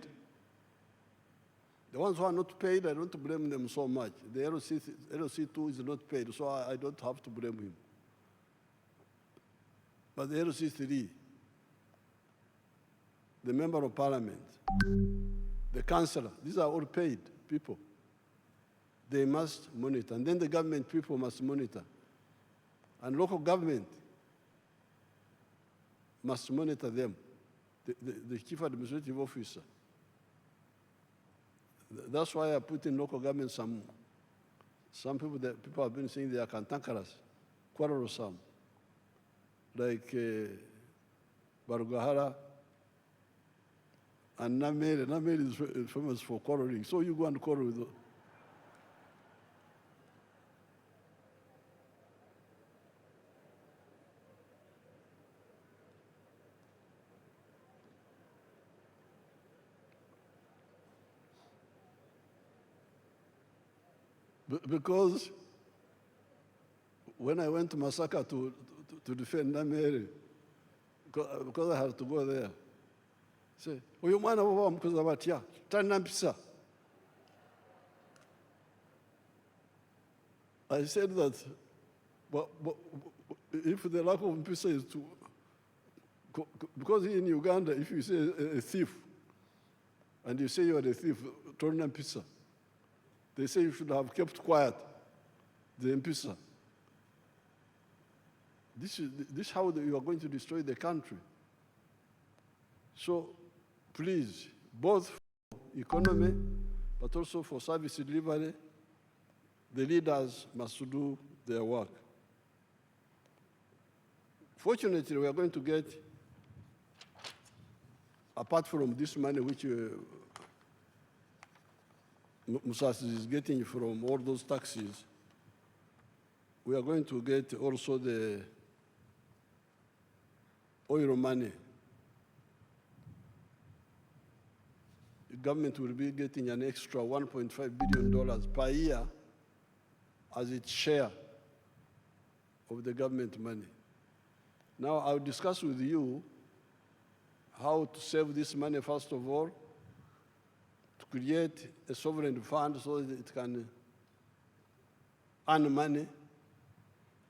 The ones who are not paid, I don't blame them so much. The LC2 is not paid, so I don't have to blame him. But the LC3, the member of parliament, the councillor, these are all paid people. They must monitor, and then the government people must monitor. And local government must monitor them, the chief administrative officer. That's why I put in local government some people that people have been saying they are cantankerous, quarrelsome, like Barugahara and Namere. Namere is famous for quarreling, so you go and quarrel with them. Because when I went to Masaka to defend Namere, because I had to go there, say, "Uyu mwana wao mkuza batia, tana mpisa." I said that, but if the lack of mpisa is to, because in Uganda, if you say a thief, and you say you are a thief, tana mpisa. They say you should have kept quiet, the mpisa. This is how you are going to destroy the country. So please, both for economy, but also for service delivery, the leaders must do their work. Fortunately, we are going to get, apart from this money which Musasi is getting from all those taxes, we are going to get also the oil money. The government will be getting an extra $1.5 billion per year as its share of the government money. Now, I'll discuss with you how to save this money, first of all, to create a sovereign fund so that it can earn money,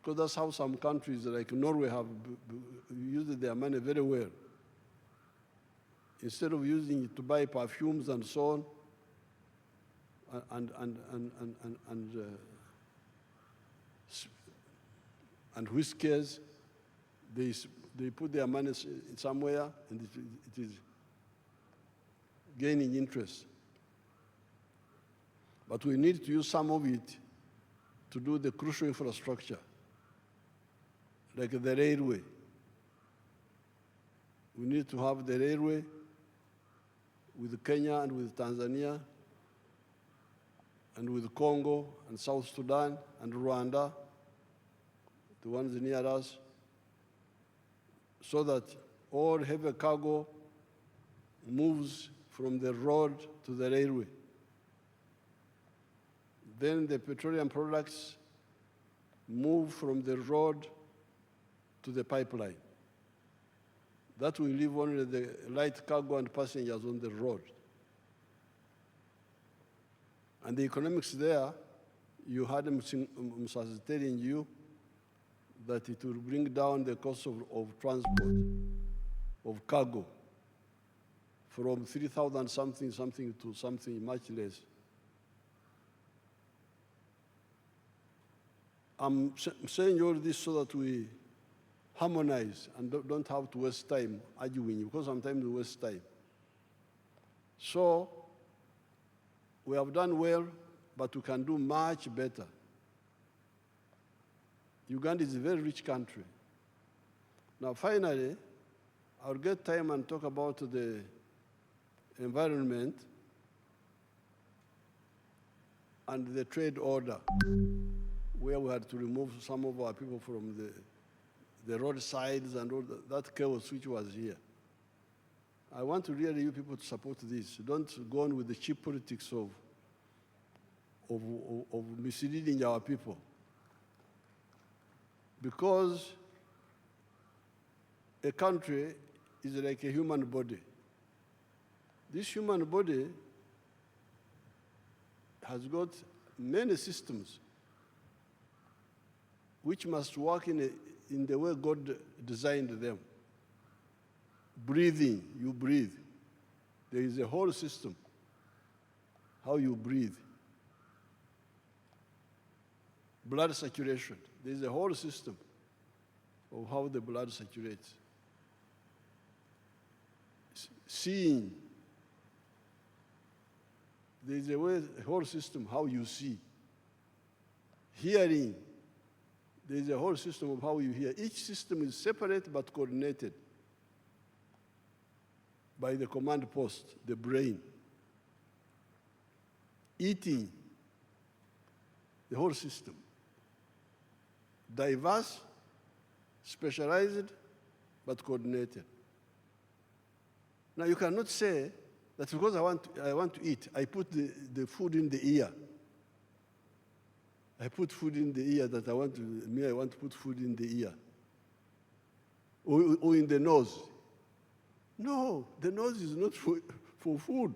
because that's how some countries like Norway have used their money very well. Instead of using it to buy perfumes and so on, and and whiskers, they put their money somewhere and it is gaining interest. But we need to use some of it to do the crucial infrastructure, like the railway. We need to have the railway with Kenya and with Tanzania and with Congo and South Sudan and Rwanda, the ones near us, so that all heavy cargo moves from the road to the railway. Then the petroleum products move from the road to the pipeline. That will leave only the light cargo and passengers on the road. And the economics there, you had Msas telling you that it will bring down the cost of transport, of cargo, from 3,000 something to something much less. I'm saying all this so that we harmonize and don't have to waste time arguing, because sometimes we waste time. So we have done well, but we can do much better. Uganda is a very rich country. Now, finally, I'll get time and talk about the environment and the trade order, where we had to remove some of our people from the roadsides and all that chaos which was here. I want to really you people to support this. Don't go on with the cheap politics of misleading our people. Because a country is like a human body. This human body has got many systems which must work in the way God designed them. Breathing, you breathe. There is a whole system, how you breathe. Blood circulation, there is a whole system of how the blood circulates. Seeing, there is a whole system how you see. Hearing, there is a whole system of how you hear. Each system is separate but coordinated by the command post, the brain. Eating, the whole system. Diverse, specialized, but coordinated. Now you cannot say that because I want to eat, I put the food in the ear. I put food in the ear that I want to put food in the ear. Or in the nose. No, the nose is not for food.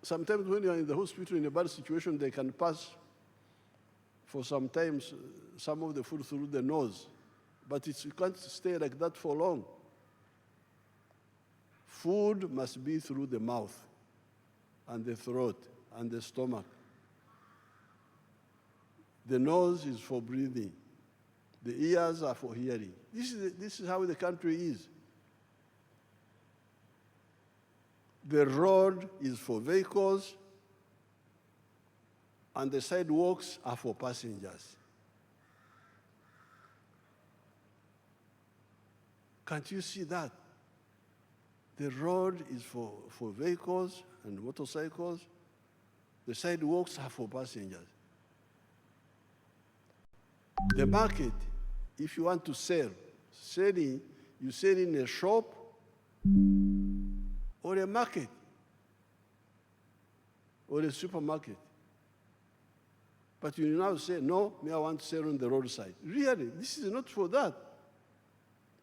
Sometimes when you're in the hospital in a bad situation, they can pass for sometimes some of the food through the nose. But you can't stay like that for long. Food must be through the mouth and the throat and the stomach. The nose is for breathing. The ears are for hearing. This is how the country is. The road is for vehicles, and the sidewalks are for passengers. Can't you see that? The road is for vehicles and motorcycles. The sidewalks are for passengers. The market, if you want to sell, you sell in a shop or a market or a supermarket. But you now say, no, I want to sell on the roadside. Really, this is not for that.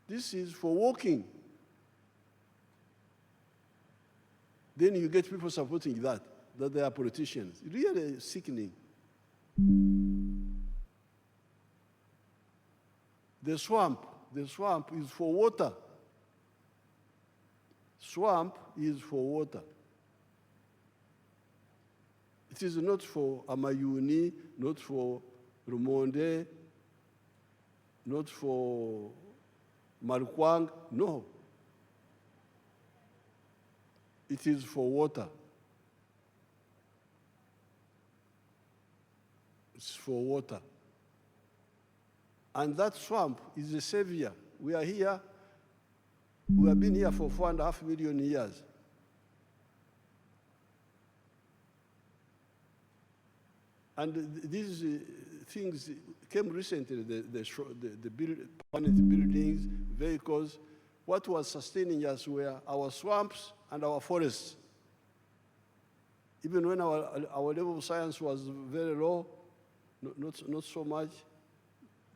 This is for walking. Then you get people supporting that they are politicians. Really sickening. The swamp is for water. Swamp is for water. It is not for Amayuni, not for Rumonde, not for Marikwang, no. It is for water. It's for water. And that swamp is a savior. We are here. We have been here for 4.5 million years. And these things came recently, the permanent buildings, vehicles. What was sustaining us were our swamps and our forests. Even when our level of science was very low, not so much,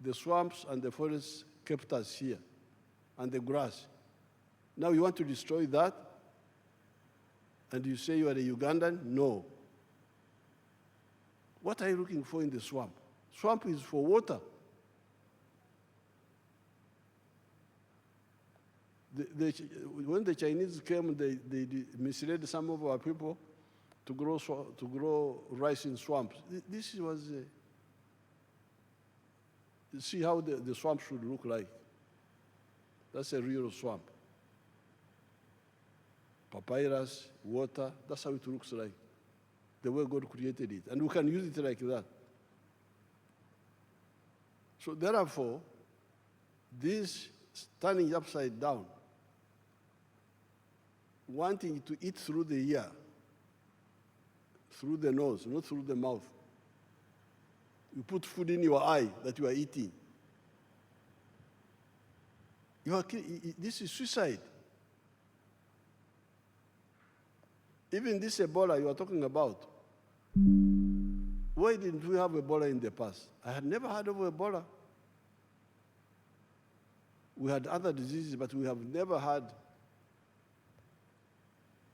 the swamps and the forests kept us here, and the grass. Now you want to destroy that, and you say you are a Ugandan? No. What are you looking for in the swamp? Swamp is for water. When the Chinese came, they misled some of our people to grow rice in swamps. This was, see how the swamp should look like. That's a real swamp. Papyrus, water, that's how it looks like, the way God created it. And we can use it like that. So therefore, this turning upside down, wanting to eat through the ear, through the nose, not through the mouth. You put food in your eye that you are eating. This is suicide. Even this Ebola you are talking about, why didn't we have Ebola in the past? I had never heard of Ebola. We had other diseases, but we have never had,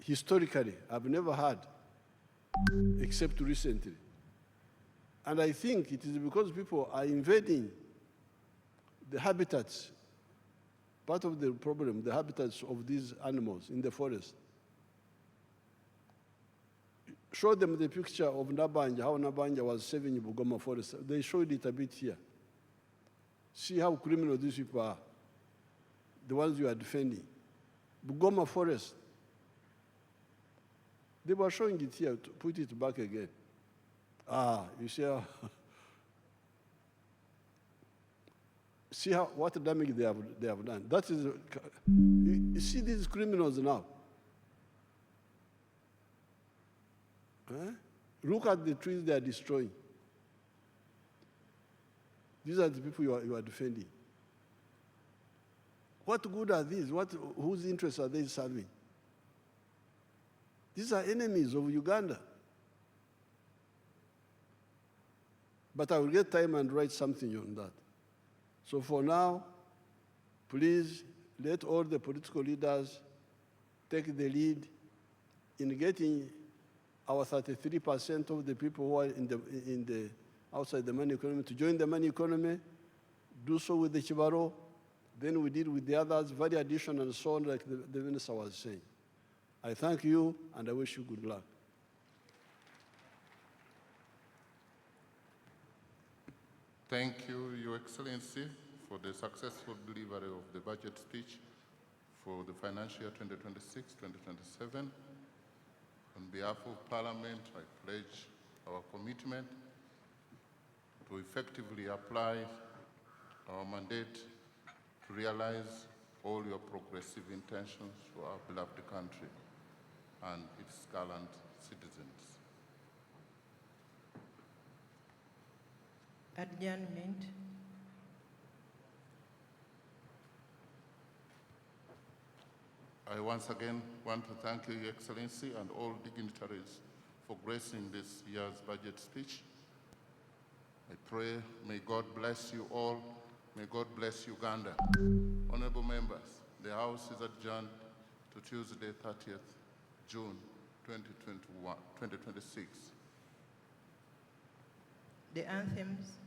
historically, I've never had, except recently. And I think it is because people are invading the habitats, part of the problem, the habitats of these animals in the forest. Show them the picture of Nabanja, how Nabanja was saving Bugoma forest. They showed it a bit here. See how criminal these people are, the ones you are defending. Bugoma forest. They were showing it here, to put it back again. You see how, see how, what damage they have done. That is, you see these criminals now. Look at the trees they are destroying. These are the people you are defending. What good are these? Whose interests are they serving? These are enemies of Uganda. But I will get time and write something on that. So for now, please let all the political leaders take the lead in getting our 33% of the people who are outside the money economy to join the money economy, do so with the Chibaro, then we deal with the others, value addition and so on, like the minister was saying. I thank you, and I wish you good luck. Thank you, Your Excellency, for the successful delivery of the budget speech for the financial year 2026-2027. On behalf of Parliament, I pledge our commitment to effectively apply our mandate to realize all your progressive intentions for our beloved country and its gallant citizens. Adjournment. I once again want to thank you, Your Excellency, and all dignitaries for gracing this year's budget speech. I pray, may God bless you all. May God bless Uganda. Honorable members, the House is adjourned to Tuesday, 30th June 2026. The anthems.